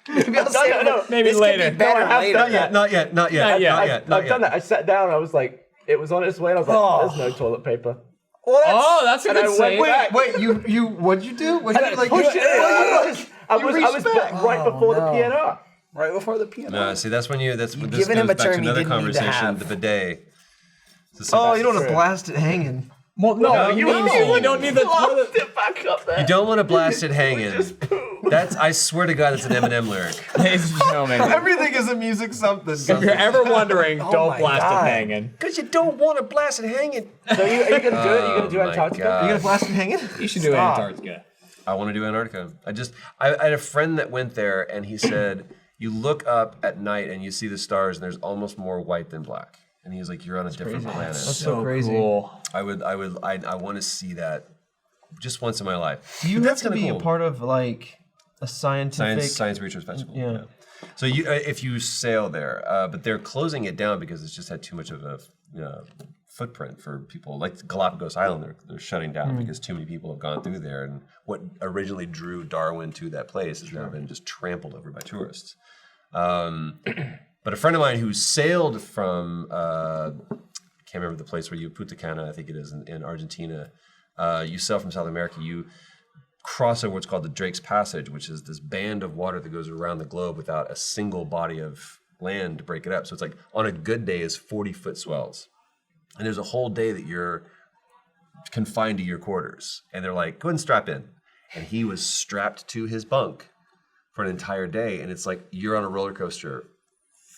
Maybe I'll save it. Maybe This later. Could be better No, I have later. done that. Not yet. I've done that. I sat down. I was like, it was on its way. And I was like, Oh. there's no toilet paper. Well, That's a And I good went save. back. Wait, you what'd you do? What'd you do? Like, Push it. I was reached back. right before the PNR. right before the piano. No, see, that's when this given goes him a back to term he another didn't need to conversation, have. the bidet. oh, you don't want to true. blast it hanging. Well, no, you don't need the toilet. It back up there. You don't want to blast it hanging. I swear to God, it's an Eminem lyric. Ladies and gentlemen, Everything is a music something. if you're ever wondering, don't my blast God. it hanging. Because you don't want to blast it hanging. So are you gonna do it? Are you gonna do Oh my Antarctica? God. You gonna blast it hanging? You should do Antarctica. I want to do Antarctica. I had a friend that went there, and he said, you look up at night and you see the stars, and there's almost more white than black. And he was like, you're on a different planet. That's so crazy. Cool. I want to see that just once in my life. Do you But have to kinda be cool. a part of like a scientific? Science Research Festival. Yeah. So if you sail there, but they're closing it down because it's just had too much of a footprint for people. Like Galapagos Island, they're shutting down because too many people have gone through there, and what originally drew Darwin to that place has now been just trampled over by tourists. But a friend of mine who sailed from, I can't remember the place where Punta Cana, I think it is, in Argentina. You sail from South America, you cross over what's called the Drake's Passage, which is this band of water that goes around the globe without a single body of land to break it up. So it's like on a good day is 40-foot swells. And there's a whole day that you're confined to your quarters. And they're like, go ahead and strap in. And he was strapped to his bunk for an entire day. And it's like you're on a roller coaster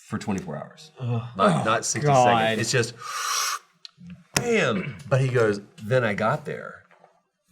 for 24 hours. Not 60 God. seconds. It's just bam. But he goes, then I got there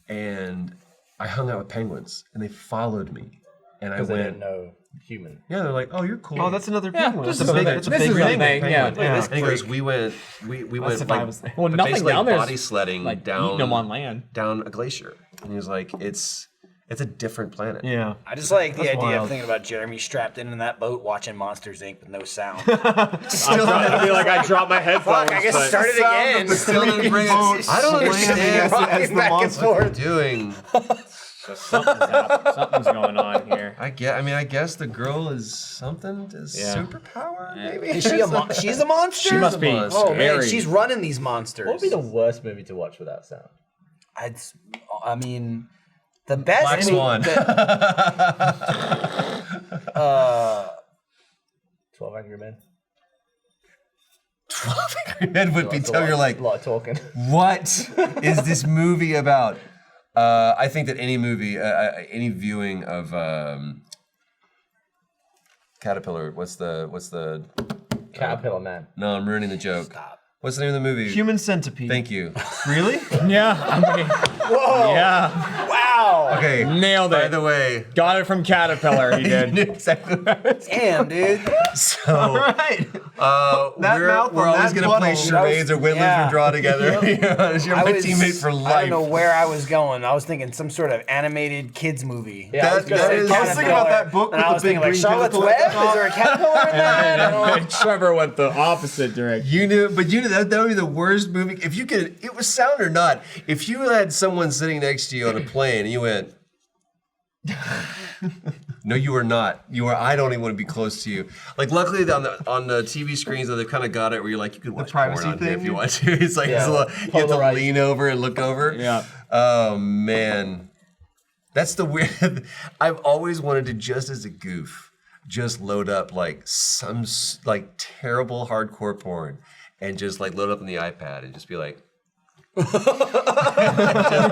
and I hung out with penguins and they followed me. And I Because they went, didn't know human. yeah, they're like, oh, you're cool. Oh, that's another penguin. this That's a is big. another- That's a this big is another penguin. thing, yeah. Yeah. and he goes, we went if I was there. Well, nothing basically down there's body sledding like down eating them on land. down a glacier. And he was like, it's a different planet. Yeah. I just like the idea wild. of thinking about Jeremy strapped in that boat watching Monsters Inc. with no sound. I feel like I dropped my headphones. Fuck, I guess but- start it again. I don't understand as the Back and monster. forth. doing. Something's going on here. I guess the girl is something to superpower, maybe. Is she she's a monster? She must be. monster. Oh man, Scary. she's running these monsters. What would be the worst movie to watch without sound? I mean, the best. Black Swan. 12 Angry Men. Ed would be telling you're like, A lot of talking. what is this movie about? I think that any movie, any viewing of Caterpillar, what's the? Caterpillar Man. No, I'm ruining the joke. What's the name of the movie? Human centipede. Thank you. Really? Yeah. I mean, Whoa! yeah. Wow! Okay. Nailed By it. the way, Got it from Caterpillar. He you did. knew exactly what I was Damn, dude. So, All right. we're mouth on always that gonna play butthole. charades or win, lose, or draw together. You're my teammate for life. I don't know where I was going. I was thinking some sort of animated kids movie. Yeah, I was gonna that say is- I was thinking about that book And with I the was big thinking like green Charlotte's caterpillar. Web. Is there a caterpillar in that? I don't know. Trevor went the opposite direction. You knew that would be the worst movie. If you could, it was sound or not. If you had someone sitting next to you on a plane and you went, no, you are not. You are. I don't even want to be close to you. Like, luckily on the TV screens, they've kind of got it where you're like, you can watch privacy porn on here if thing? you want to. It's like Yeah. it's a little, you have to Polarized. lean over and look over. Yeah. Oh man, that's the weird. I've always wanted to, just as a goof, just load up like some like terrible hardcore porn and just like load up on the iPad and just be like.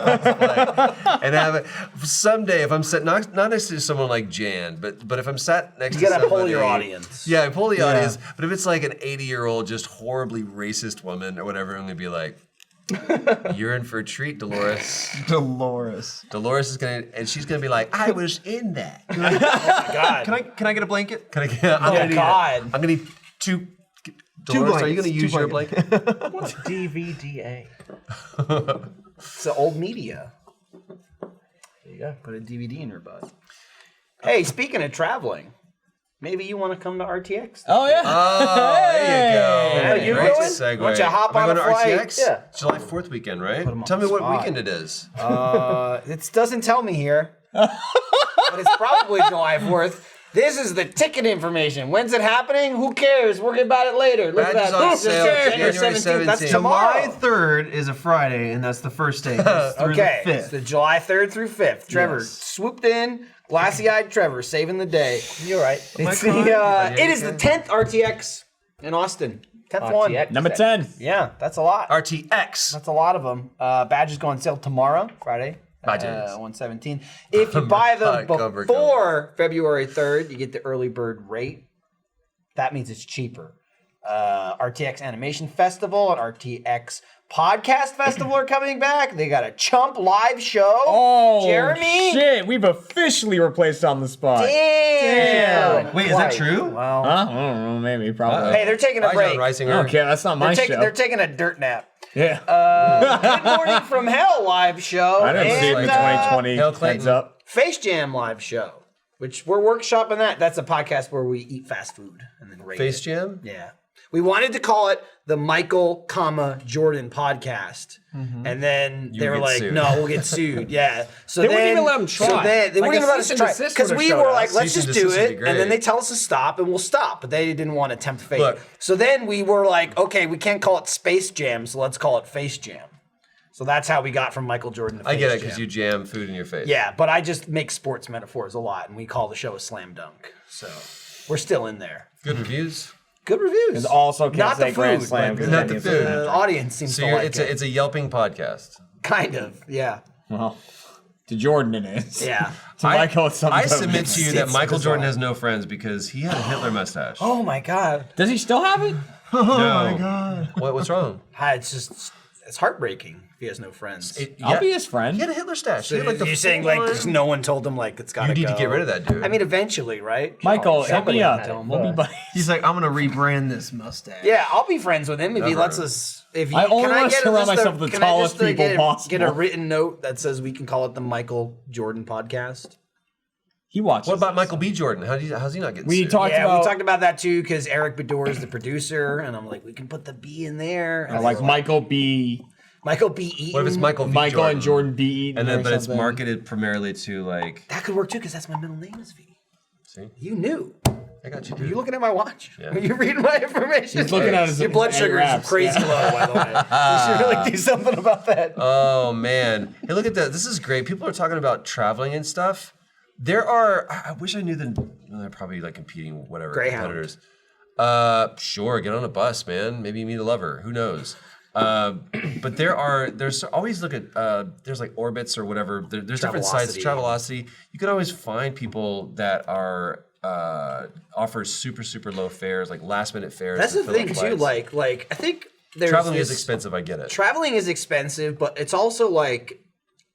And have it someday if I'm sat not next to someone like Jan, but if I'm sat next You to gotta somebody, pull your audience. Yeah, pull the audience. But if it's like an 80-year-old just horribly racist woman or whatever, I'm gonna be like, you're in for a treat, Dolores. Dolores. Dolores is gonna, and she's gonna be like, I was in that. Oh my God. Can I get a blanket? Can I get? I'm gonna need God. I'm gonna need two. Dolores, are you gonna blankets, use two your blanket? What's DVDA? It's the old media. There you go. Put a DVD in your butt. Hey, speaking of traveling, maybe you want to come to RTX? Oh yeah. Oh, there you go. Hey, you Great going? segue. Why don't you hop Am I on a going to flight? RTX? Yeah. July 4th weekend, right? him on Tell me the what spot. weekend it is. It doesn't tell me here. But it's probably July 4th. This is the ticket information. When's it happening? Who cares? We'll get about it later. Look Badges at that. on This is sale January January 17th. That's 17th. tomorrow. July 3rd is a Friday, and that's the first day. It's through Okay, the it's 5th. the July 3rd through 5th. Trevor Yes. swooped in, glassy-eyed Trevor, saving the day. You're right. It's it is the 10th RTX in Austin. 10th one. RTX. Number 10. Yeah, that's a lot. RTX. That's a lot of them. Badges go on sale tomorrow, Friday. Badges. 117. If you buy them Cover. before February 3rd, you get the early bird rate. That means it's cheaper. RTX Animation Festival and RTX Podcast Festival are coming back. They got a Chump live show. Oh, Jeremy. shit. We've officially replaced On the Spot. Damn. Wait, is that true? Well, Huh? I don't know. Maybe. Probably. hey, they're taking a Hi, break. John I Reisinger. don't care. That's not my show. They're taking a dirt nap. Yeah. Good Morning from Hell live show. I didn't see it in and, 2020. Hail Heads Clayton. up. Face Jam live show, which we're workshopping that. That's a podcast where we eat fast food and then rate Face it. Jam? Yeah. We wanted to call it the Michael, Jordan podcast. And then they were get like, sued. no, we'll get sued. Yeah. So They then, wouldn't even let 'em try. So then, they Like wouldn't a even let us cease and try. desist Because would've we showed were us. like, let's Cease and just do desist would it. be And then great. they tell us to stop and we'll stop. But they didn't want to tempt fate. Look. So then we were like, okay, we can't call it Space Jam, so let's call it Face Jam. So that's how we got from Michael Jordan to Face I get it Jam. because you jam food in your face. Yeah, but I just make sports metaphors a lot, and we call the show a slam dunk. So we're still in there. Good reviews. Good reviews. And also can't not say the Grand food, Slam. but 'cause not that the means- food. the audience seems So to you're, like it's it. a yelping podcast. Kind of, yeah. Well, to Jordan it is. Yeah. To Michael, it's something I totally submit to you that It's Michael Jordan bizarre. has no friends because he had a Hitler mustache. Oh my God. Does he still have it? no. my God. What's wrong? It's just, it's heartbreaking if he has no friends. I'll be his friend. He had a Hitler stash. He had, like, the You're saying full like 'cause on- no one told him like it's gotta You need go. to get rid of that dude. I mean, eventually, right? Michael, hit Somebody me had up. to tell him We'll be that. buddies. He's like, I'm gonna rebrand this mustache. Yeah, I'll be friends with him if he Never. lets us. If you, I only can wanna get surround just a- myself with the can I tallest just, people get possible. a written note that says we can call it the Michael Jordan podcast. He watches. What about Michael B. Jordan? How's he not getting We sued? talked Yeah, about. we talked about that too because Eric Bador is the producer, and I'm like, we can put the B in there. And like they were Michael B. Michael B. Eaton. What if it's Michael V. Michael Jordan? and Jordan B. Eaton And then, or but it's something. marketed primarily to like. That could work too because that's my middle name is V. See, You knew. I got you, Are dude. you looking at my watch? Yeah. Are you reading my information? He's looking at his Your blood at sugar raps, is crazy yeah. low, by the way. You should really do something about that. Oh man! Hey, look at that. This is great. People are talking about traveling and stuff. There are. I wish I knew the. Well, they're probably like competing whatever Greyhound. competitors. Sure. Get on a bus, man. Maybe you meet a lover. Who knows? But there's always look at there's like orbits or whatever. There's different sites. Travelocity. You can always find people that are offer super low fares, like last minute fares. That's to the fill thing up too. flights. Like I think there's Traveling is this- expensive. I get it. Traveling is expensive, but it's also like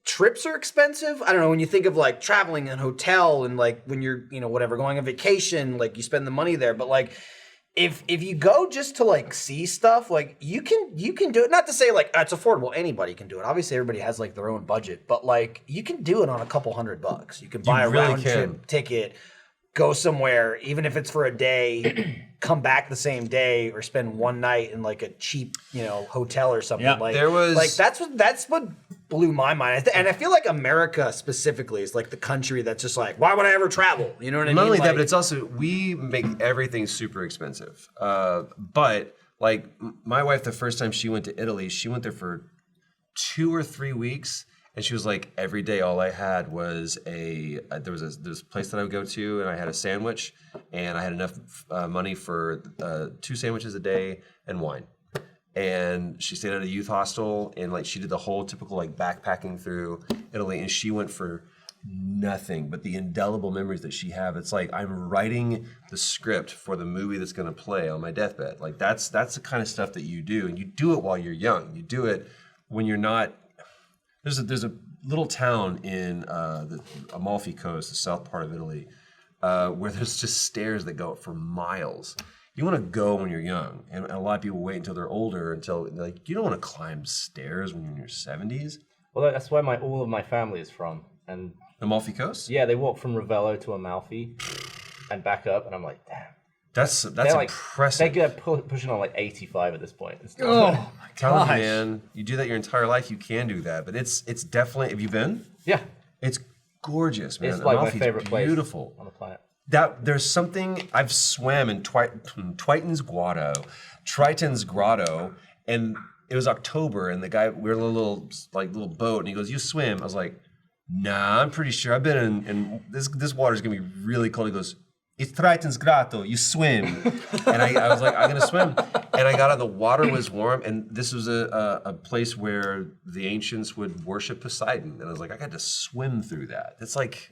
trips are expensive. I don't know, when you think of like traveling and hotel and like when you're, whatever, going on vacation, like you spend the money there. But like if you go just to like see stuff, like you can do it. Not to say like it's affordable, anybody can do it. Obviously everybody has like their own budget, but like you can do it on a couple $100. You can buy a really round can. trip ticket, go somewhere, even if it's for a day, come back the same day, or spend one night in like a cheap, hotel or something. Yeah, like there was- like that's what blew my mind. And I feel like America specifically is like the country that's just like, why would I ever travel? You know what I mean? Not only that, Like, but it's also we make everything super expensive. But like my wife, the first time she went to Italy, she went there for 2 or 3 weeks, and she was like, every day all I had was there was this place that I would go to, and I had a sandwich, and I had enough money for 2 sandwiches a day and wine. And she stayed at a youth hostel, and like she did the whole typical like backpacking through Italy, and she went for nothing but the indelible memories that she have. It's like I'm writing the script for the movie that's going to play on my deathbed. Like that's the kind of stuff that you do, and you do it while you're young. You do it when you're not. There's a little town in the Amalfi Coast, the south part of Italy, where there's just stairs that go up for miles. You want to go when you're young, and a lot of people wait until they're older until like you don't want to climb stairs when you're in your 70s. Well, that's where all of my family is from, and Amalfi Coast. yeah, they walk from Ravello to Amalfi and back up, and I'm like, damn. That's They're like, impressive. They're pushing on like 85 at this point. It's Oh my Telling gosh. you, man, you do that your entire life, you can do that. But it's definitely. Have you been? yeah, It's gorgeous, man. it's like my Amalfi's favorite place Beautiful. on the planet. that there's something I've swam in Triton's Grotto, and it was October, and the guy, we were in a little boat, and he goes, "You swim?" I was like, "Nah, I'm pretty sure I've been in this water's gonna be really cold." He goes, "It's Triton's Grotto, you swim." And I was like, "I'm gonna swim." And I got out, the water was warm, and this was a place where the ancients would worship Poseidon. And I was like, I got to swim through that. It's like,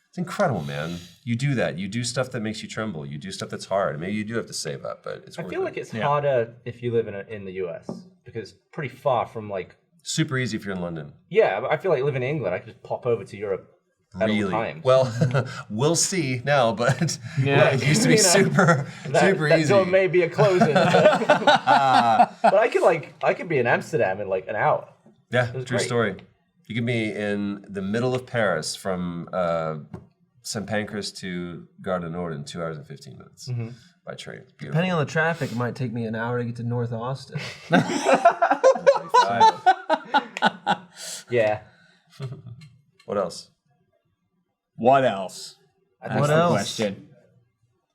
it's incredible, man. You do that. You do stuff that makes you tremble. You do stuff that's hard. Maybe you do have to save up, but it's worth it. I feel like it's harder if you live in the US, because it's pretty far from like... Super easy if you're in London. Yeah, but I feel like living in England, I could just pop over to Europe. Really? Well, we'll see now, but it used to be super easy. That door may be a closing. But I could be in Amsterdam in like an hour. Yeah, true story. You could be in the middle of Paris from St. Pancras to Gare du Nord in 2 hours and 15 minutes by train. It's beautiful. Depending on the traffic, it might take me an hour to get to North Austin. Yeah. What else? What else? What else? Question.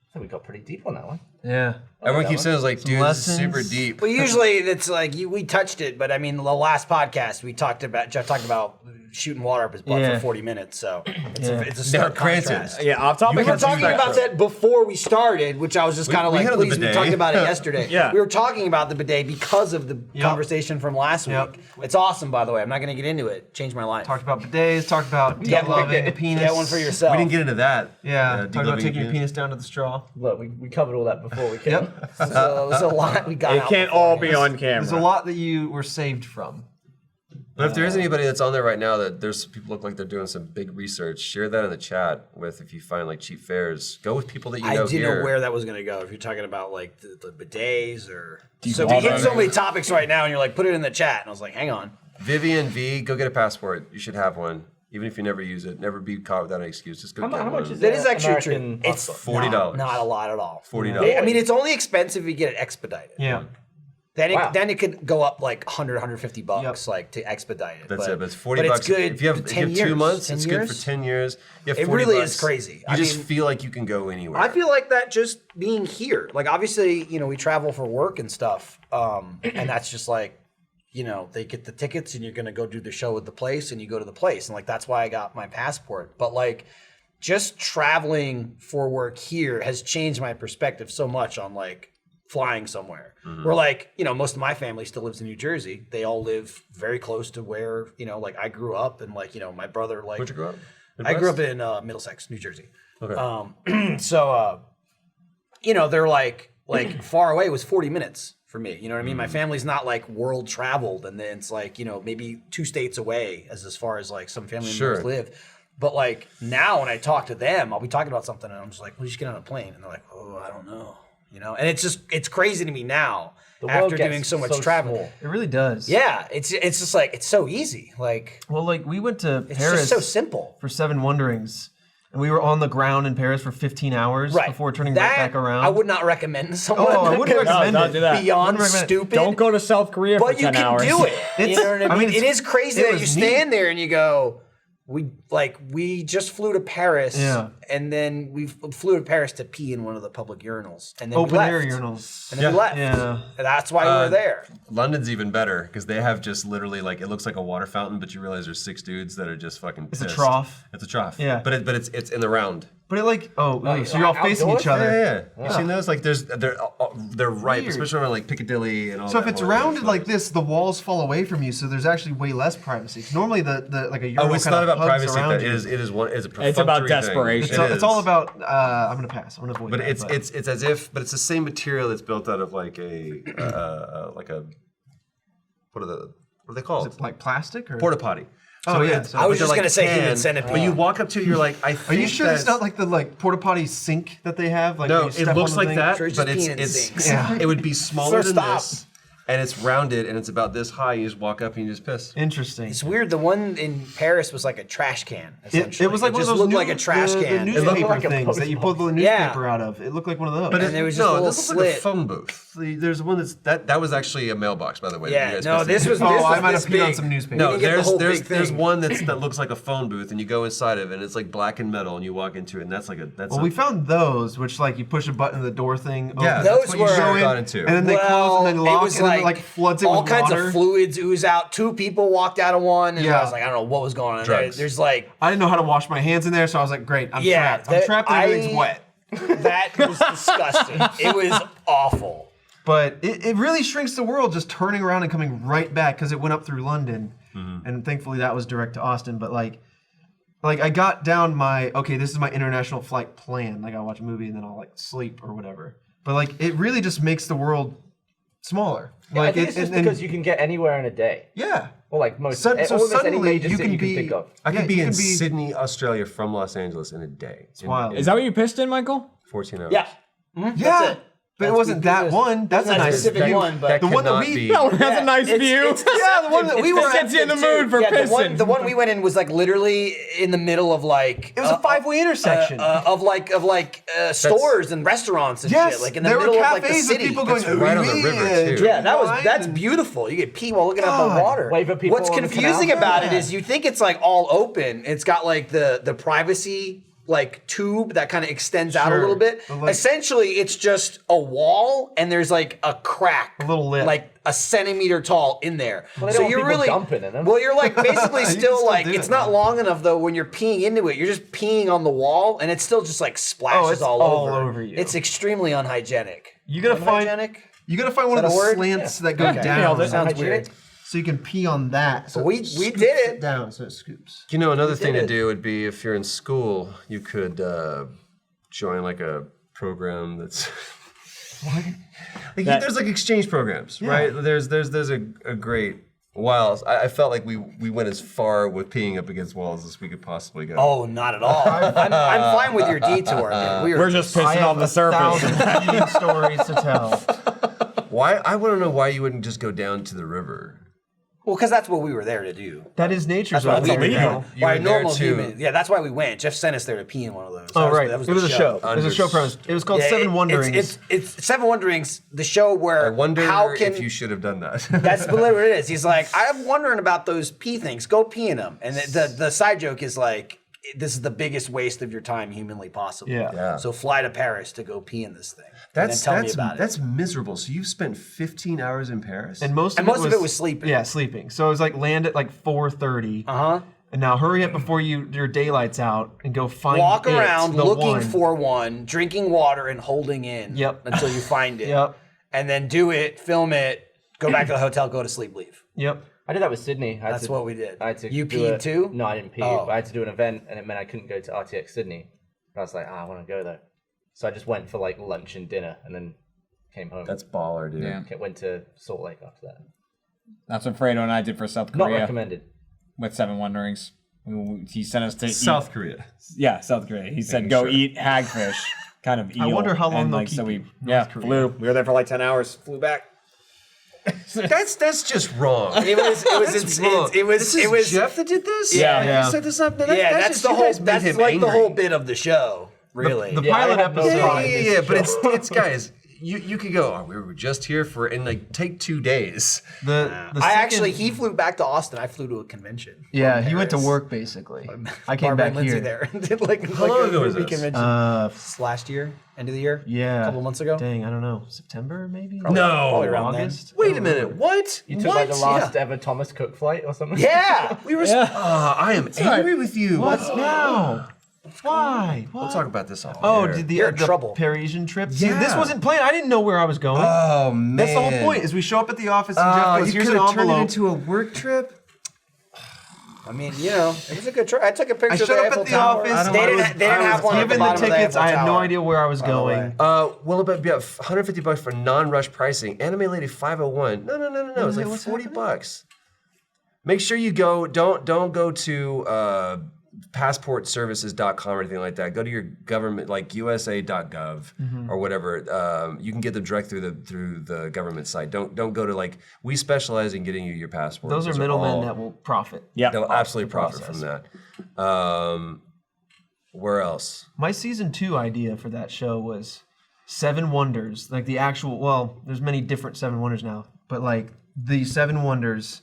I think we got pretty deep on that one. Yeah. Everyone keeps saying, like, dude, this is lessons. super deep. Well, usually it's like we touched it, but I mean, the last podcast Jeff talked about shooting water up his butt for 40 minutes, so it's a stark contrast. Yeah, off topic. We were talking about that before we started, which I was just kind of like, had the please, we bidet. talked about it yesterday. Yeah. We were talking about the bidet because of the conversation from last week. It's awesome, by the way. I'm not going to get into it. Changed my life. Talked about bidets, talked about Get one. deloving the penis. Get one for yourself. We didn't get into that. Yeah, talked about deloving taking your your penis down to the straw. Look, we covered all that before we came. Yep. So there's a lot we got It out can't all be beforehand. on camera. There's a lot that you were saved from. But if there is anybody that's on there right now that there's people look like they're doing some big research, share that in the chat with if you find like cheap fares. Go with people that you know I didn't here. know where that was going to go. If you're talking about like the bidets or... Deep So we water. hit so many topics right now and you're like, put it in the chat. And I was like, hang on. Vivian V, go get a passport. You should have one. Even if you never use it, never be caught without an excuse. Just go get How one. much is That is actually American true. It's passport? $40. Not a lot at all. $40. I mean, it's only expensive if you get it expedited. Yeah. Then it could go up like 100, 150 bucks, Yep. like to expedite it. That's but, it. But it's 40 but bucks. It's good. If you have, for if you 10 have years. 2 months, 10 it's years? good for 10 years. You have It 40 really bucks. is crazy. You I just mean, feel like you can go anywhere. I feel like that just being here. Like obviously, we travel for work and stuff, and that's just like, they get the tickets and you're gonna go do the show at the place and you go to the place, and like that's why I got my passport. But like, just traveling for work here has changed my perspective so much on like flying somewhere. Where like, most of my family still lives in New Jersey. They all live very close to where, like I grew up, and like, my brother, like Where'd you grow up? I grew up in Middlesex, New Jersey. Okay. So they're like far away was 40 minutes for me. You know what I mean? My family's not like world traveled, and then it's like, maybe 2 states away as far as like some family members live. But like now when I talk to them, I'll be talking about something and I'm just like, well, you just get on a plane. And they're like, oh, I don't know. And it's crazy to me now after doing so much travel. small. It really does. Yeah, it's just like, it's so easy. Like, Well, like we went to it's Paris just so simple. for 7 Wonderings, and we were on the ground in Paris for 15 hours before turning right back around. I would not recommend to someone. Oh, I wouldn't recommend don't it. do that. Beyond Wouldn't recommend it. stupid. Don't go to South Korea for But you 10 can hours. do it. You It's- know what I mean? it's- It is crazy it that you was stand there and you go, we just flew to Paris, Yeah. and then we flew to Paris to pee in one of the public urinals, and then Open we left. air urinals. And then we left. Yeah. And that's why we were there. London's even better because they have just literally like it looks like a water fountain, but you realize there's 6 dudes that are just fucking. It's a pissed. trough. It's a trough. Yeah. But it's in the round. But it like, so you're all facing each outdoors? other. Yeah. You seen those? Like they're ripe, Weird. especially around like Piccadilly and all. So if that it's whole rounded stuff. like this, the walls fall away from you, so there's actually way less privacy. 'Cause normally the like a urinal Oh, it's kinda not about hugs privacy. around That you. is it is one. It's a. It's about perfunctory thing. desperation. It It's is. all about. I'm gonna pass. I'm gonna avoid. But that, it's as if, but it's the same material that's built out of like a what are they called? Is it like plastic or Porta potty. Oh, yeah. So, I was but just they're gonna say human tan, centipede. But you walk up to it, you're like, I think Are you sure it's that's- not like the porta potty sink that they have? Like No, when you it step looks on the like thing? that, Sure, it's but just it's peeing in sinks. Yeah. it would be smaller So than stop. this. and it's rounded and it's about this high. You just walk up and you just piss. Interesting. It's weird. The one in Paris was like a trash can. Essentially. It was like one of just those looked like a trash can. The It looked newspaper like a things post that you box. pull the newspaper out of. It looked like one of those. But And there was just a little this looks like a slit. phone booth. There's one that was actually a mailbox, by the way. that Yeah, you guys no, pissed this in. was. oh, This I was might this have peed on big. some newspaper. No, didn't get the there's whole there's big there's thing. one that looks like a phone booth, and you go inside of it, and it's like black and metal, and you walk into it, and that's like a Well, we found those, which like you push a button, the door thing. yeah, opens. Those that's what you were- should have in, gone into. and then they close and then lock, it was and then it like floods it all with kinds water. of fluids ooze out. 2 people walked out of one, and Yeah. I was like, I don't know what was going on. There. Drugs. There's like I didn't know how to wash my hands in there, so I was like, great, I'm Yeah, trapped. I'm trapped and everything's wet. that was disgusting. It was awful. But it really shrinks the world just turning around and coming right back because it went up through London. And thankfully that was direct to Austin. But like I got down my, okay, this is my international flight plan. Like I watch a movie and then I'll like sleep or whatever. But like it really just makes the world smaller. I Like think it's just because you can get anywhere in a day. yeah. Well, like most, So almost any suddenly major you city can you can be. think of. I yeah, could be you in can be- Sydney, Australia from Los Angeles in a day. It's wild. Is that what you pissed in, Michael? 14 hours. Yeah. Yeah. it. But it wasn't that one. That's a Not a nice specific view. one, but the one that cannot we be- That one has a nice view. Yeah, the one that we were gets you in the mood for The pissing. one we went in was like literally in the middle of like It was a 5-way intersection. of stores and restaurants and Yes, shit, like in the there were middle of like the cafes with city. people going, That's right on the river, too. Yeah, that's and- beautiful. You get pee while looking at God. the water. Wave at people What's on the confusing canal. about it Yeah. is you think it's like all open. It's got like the privacy like tube that kind of extends out a Sure. little bit. But, like- Essentially, it's just a wall and there's like a crack, A little lip. like a centimeter tall in there. Well, they so don't want you're people really dumping in them. well, you're like basically You can still still like do it's it, not man. long enough though when you're peeing into it. You're just peeing on the wall and it still just like splashes it's all all over. over you. It's extremely unhygienic. You gotta find Unhygienic? you gotta find one of that the a word? slants that go Okay. down. Nailed it. Sounds Hygienic. weird. So you can pee on that. So We it scoops did it. down, so it scoops. You know, another thing to it. do would be if you're in school, you could join like a program that's. There's like exchange programs, right? There's a great. While I felt like we went as far with peeing up against walls as we could possibly go. Oh, not at all. I'm fine with your detour, man. We're just pissing on the surface. 1,000 peeing stories to tell. Why? I want to know why you wouldn't just go down to the river. Well, because that's what we were there to do. That is nature's That's own why we thing, were you there. know? You Why were there normal to- humans. Yeah, that's why we went. Jeff sent us there to pee in one of those. Oh, right. That It was the a show. It was a show premise. It was called Yeah, Seven Wanderings. It's Seven Wanderings, the show where I wonder how can if you should have done that. that's literally what it is. He's like, I'm wondering about those pee things. Go pee in them. And the side joke is like, this is the biggest waste of your time humanly possible. Yeah. So fly to Paris to go pee in this thing. And then tell me about it. That's miserable. So you've spent 15 hours in Paris? And most And most of it was sleeping. Yeah, sleeping. So it was like land at like 4:30. Uh-huh. And now hurry up before your daylight's out and go find Walk it, around the looking one. for one, drinking water and holding in Yep. until you find it. Yep. And then do it, film it, go back to the hotel, go to sleep, leave. Yep. I did that with Sydney. That's what we did. I had to You do peed too? No, I didn't pee. Oh. But I had to do an event, and it meant I couldn't go to RTX Sydney. And I was like, I want to go there. So I just went for like lunch and dinner, and then came home. That's baller, dude. Yeah. Went to Salt Lake after that. That's what Fredo and I did for South Not Korea recommended. with Seven Wanderings. He sent us to South Korea. Yeah, South Korea. He said, "Go eat hagfish." Kind of eel. I wonder how long and, they'll like, keep so we you. yeah North Korea. flew. We were there for like 10 hours, flew back. That's just wrong. It was That's wrong. it was This is it was Jeff that did this? Yeah. Yeah. You set this up? yeah, that's just, the you whole guys made that's him like the angry. whole bit of the show, really. The Yeah, I pilot had no episode. pride. Yeah, but it's guys. You could go. Oh, we were just here for and like take 2 days. The I second- actually he flew back to Austin. I flew to a convention. Yeah, from he went to Paris. work basically. I came Barbara back and Lindsay here. there. Did like How long a ago was movie this? convention last year, end of the year. Yeah. a couple months ago. Dang, I don't know. September maybe? No. Probably around then. August? Wait a minute. What? You took what? like the last ever Thomas Cook flight or something? Yeah, we were. I am angry with you. What now? Why? We'll talk about this off. Oh, air. did You're in the trouble. Parisian trip? See, this Yeah. wasn't planned. I didn't know where I was going. Oh man. That's the whole point. Is we show up at the office and Jeff goes, you "Here's could an have turned it envelope." into a work trip. I mean, you know, it was a good trip. I took a picture I of the showed up Eiffel at the Tower. office. They didn't have one at the Given the bottom of the tickets, Eiffel I had no Tower. idea where I was the going. way. Well, about $150 for non-rush pricing. Anime Lady 501. No. It's like what's $40. happening? Make sure you go. Don't go to passportservices.com or anything like that. Go to your government, like USA.gov or whatever. You can get them direct through the government site. Don't go to like, we specialize in getting you your passport. Those are middlemen that will profit. Yeah. They'll absolutely profit from that. Where else? My season 2 idea for that show was 7 Wonders, like the actual. Well, there's many different 7 Wonders now, but like the 7 Wonders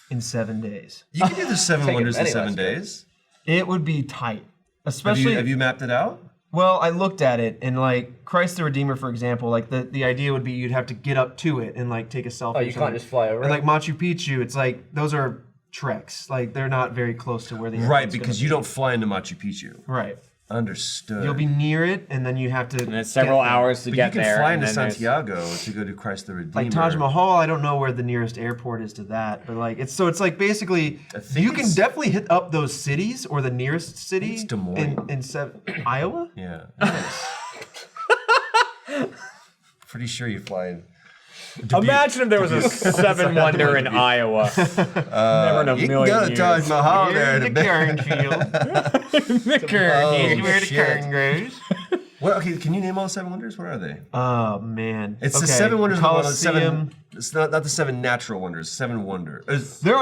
in 7 days. You can do the 7 wonders in 7 days. It would be tight, especially. Have you mapped it out? Well, I looked at it, and like Christ the Redeemer, for example, like the idea would be you'd have to get up to it and like take a selfie. Oh, you can't just fly over. And like Machu Picchu, it's like those are treks. Like they're not very close to where the Right, airport's because gonna you don't fly into Machu Picchu. be. Right. Understood. You'll be near it, and then you have to. And it's several hours to But get you can there. fly and into then there's- Santiago to go to Christ the Redeemer. Like Taj Mahal, I don't know where the nearest airport is to that, but like it's like basically I think you can it's- definitely hit up those cities or the nearest city It's Des Moines. in Iowa. Yeah. Pretty sure you fly in. Imagine if there was a 7 Wonder in Iowa. Never in a You can million go to years. Taj Mahal there. Here's the cornfield. Oh, Where the shit. corn grows. What? Okay, can you name all the 7 wonders? What are they? Oh man, It's the Okay, 7 wonders. Colosseum. It's not the 7 natural wonders. 7 wonders. There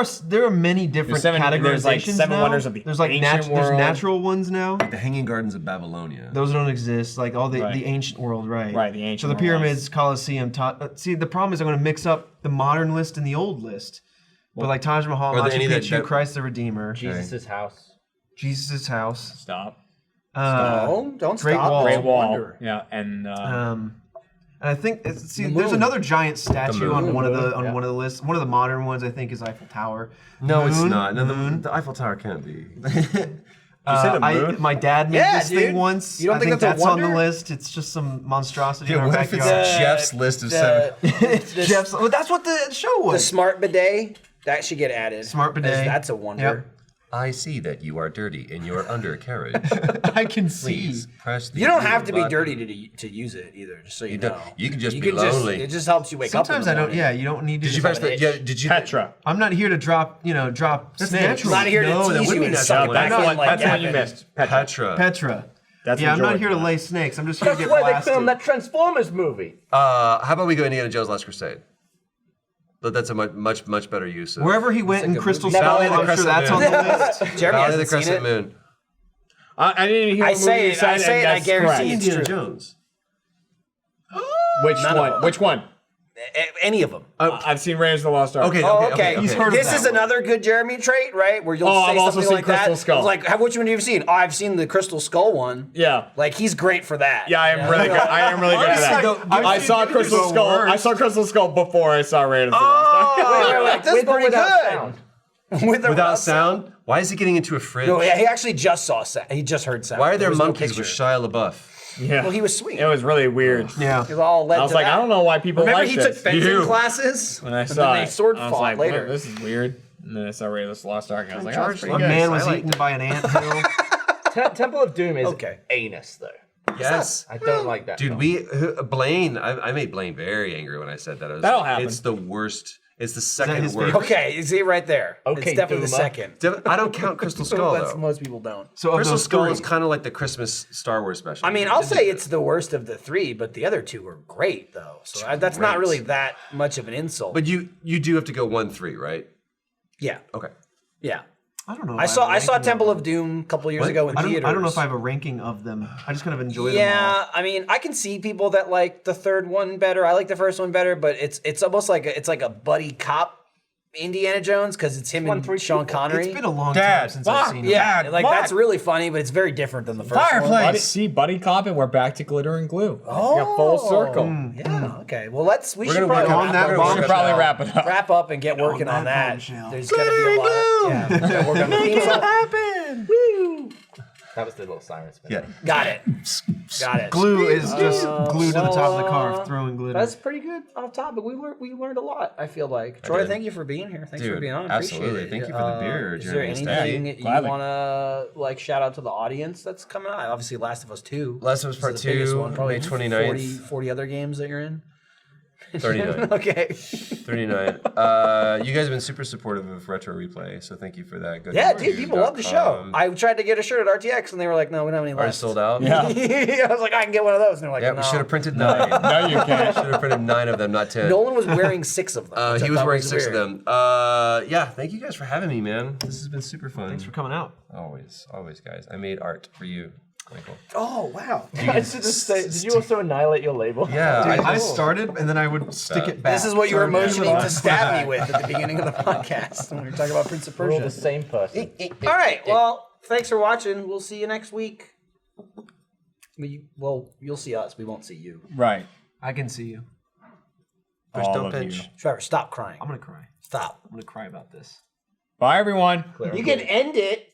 are many different There's categorizations like 7 now. wonders of the There's like ancient there's world. natural ones now. The Hanging Gardens of Babylonia. Those don't exist. Like all the Right. ancient world, right? Right, the ancient So the world. pyramids, Colosseum. See, the problem is I'm going to mix up the modern list and the old list. But like Taj Mahal, Are there Machu any that- Picchu, Christ the Redeemer, Jesus' house. Jesus' house. Stop. Don't Great stop. Wall. Great Wall. Wonder. Yeah, and And I think there's another giant statue on one of the lists. One of the modern ones I think is Eiffel Tower. No, it's Moon, not. No, moon. the Eiffel Tower can't be. said a moon? My dad made Yeah, this dude. thing once. You don't I think that's a on the wonder? list. It's just some monstrosity in Yeah, our what if it's backyard. Jeff's list of 7? Jeff's, well, that's what the show The was. smart bidet that should get added. Smart bidet. That's a wonder. Yep. I see that you are dirty in your undercarriage. I can see. Please press the You don't blue have to be button. dirty to use it either. Just so you know. You can just be lonely. It just helps you wake Sometimes up. I don't. Yeah, you don't need to. Did you just press have the? an Yeah. itch. Did you? Petra. I'm not here to drop snakes. natural. Not here to No, that tease wouldn't you be and natural. suck it back That's in one, like that's one you Evan. missed. Petra. Petra. That's Yeah, what I'm not Jordan here to got. lay snakes. I'm just here That's to get where they blasted. filmed that Transformers movie. How about we go Indiana Jones Last Crusade? But that's a much better use of Wherever he went in Crystal movie. Skull, Valley of the I'm sure Crescent that's on Moon. the list. Jeremy Valley of the hasn't seen Crescent it. Moon. I didn't hear I what say movie you it, said, I say and it, I that's guarantee correct. it's Indiana true. Jones. Which None of one? them. Which one? Any of them. I've seen Raiders of the Lost Ark. Okay. Oh, okay. He's heard of This that is one. another good Jeremy trait, right? Where you'll Oh, say I've also something seen like Crystal that. Skull. It's like, which one have you seen? Oh, I've seen the Crystal Skull one. Yeah. Like he's great for that. Yeah, I am really good. I am really good at that. Honestly, I saw Crystal go Skull. worse. I saw Crystal Skull before I saw Raiders of the Lost Ark. Oh, like, this is With or pretty without good. sound. With or Without sound? Why is he getting into a fridge? No, yeah, he actually just saw sound. He just heard sound. Why are there was no monkeys with picture. Shia LaBeouf? Yeah. Well, he was sweet. It was really weird. Yeah. It all led I was to like, that. I don't know why people Remember like he this. took fencing classes? When I and saw then it, they sword I was fought like, later. "What? This is weird. And then I saw Raiders of the Lost Ark, and I was like, oh, that's pretty A good. man was I like eaten by an anthill. Temple of Doom is Okay. anus, though. Yes. I don't like that. Dude, Blaine, I made Blaine very angry when I said that. That'll happen. It's the worst. It's the second his worst. favorite? Okay, you see right there. Okay, it's definitely the Boomer. second. I don't count Crystal Skull That's, though. most people don't. So of Crystal those Skull three, is kind of like the Christmas Star Wars special. I mean, I'll say it's the worst of the three, but the other two are great though. So that's not Great. really that much of an insult. But you do have to go 1-3, right? yeah, Okay. yeah. I don't know. if I have saw a ranking Temple of of Doom a couple years What? ago in them. theaters. I don't know if I have a ranking of them. I just kind of enjoy them all. Yeah, I mean, I can see people that like the third one better. I like the first one better, but it's almost like it's like a buddy cop Indiana Jones because it's him and 1, 3, Sean 2, Connery. It's been a long Dad, time since I've seen it. yeah, like Fuck. that's really funny, but it's very different than the first Fireplace. Buddy, Buddy Cop, and we're back to glitter and glue. Got full circle. one. Yeah, okay. Well, we We're should gonna probably work on that We bomb should probably wrap it up. wrap up and get working on that. bombshell. There's gonna be a lot. Yeah, work on the theme song. That was the little siren spin. Yeah. Got it. Got it. Glue is just glued to the top of the car, well, throwing glitter. That's pretty good off topic. We learned a lot. I feel like Troy. did. Thank you for being here. Thanks for Dude, being on. absolutely. Appreciate it. Thank you for the beer Is there during this anything day. you Gladly. want to like shout out to the audience that's coming out? Obviously, Last of Us 2. Last of Us is Part the biggest 2, one. Probably May 29th. 40 other games that you're in. 39. Okay. 39. You guys have been super supportive of Retro Replay, so thank you for that. Go to Yeah, dude, people love the show. YouTube.com. I tried to get a shirt at RTX, and they were like, "No, we don't have any Are you left." sold out? Yeah. I was like, "I can get one of those," and they're like, Yeah, "No." we should have printed 9. No, you can't. Should have printed 9 of them, not 10. Nolan was wearing 6 of them. which I He was thought wearing 6 of weird. them. Yeah, thank you guys for having me, man. This has been super fun. Thanks for coming out. Always, guys. I made art for you, Michael. Oh wow! I should just say, did you also annihilate your label? Yeah, I started and then I would stick it back. This is what you were So I'm motioning gonna- to stab me with at the beginning of the podcast when we were talking about Prince of We're all Persia. the same person. All right. Well, thanks for watching. We'll see you next week. Well, you'll see us. We won't see you. Right. I can see you. Push, All don't of pinch. you. Trevor, stop crying. I'm gonna cry. Stop. I'm gonna cry about this. Bye, everyone. You can end it.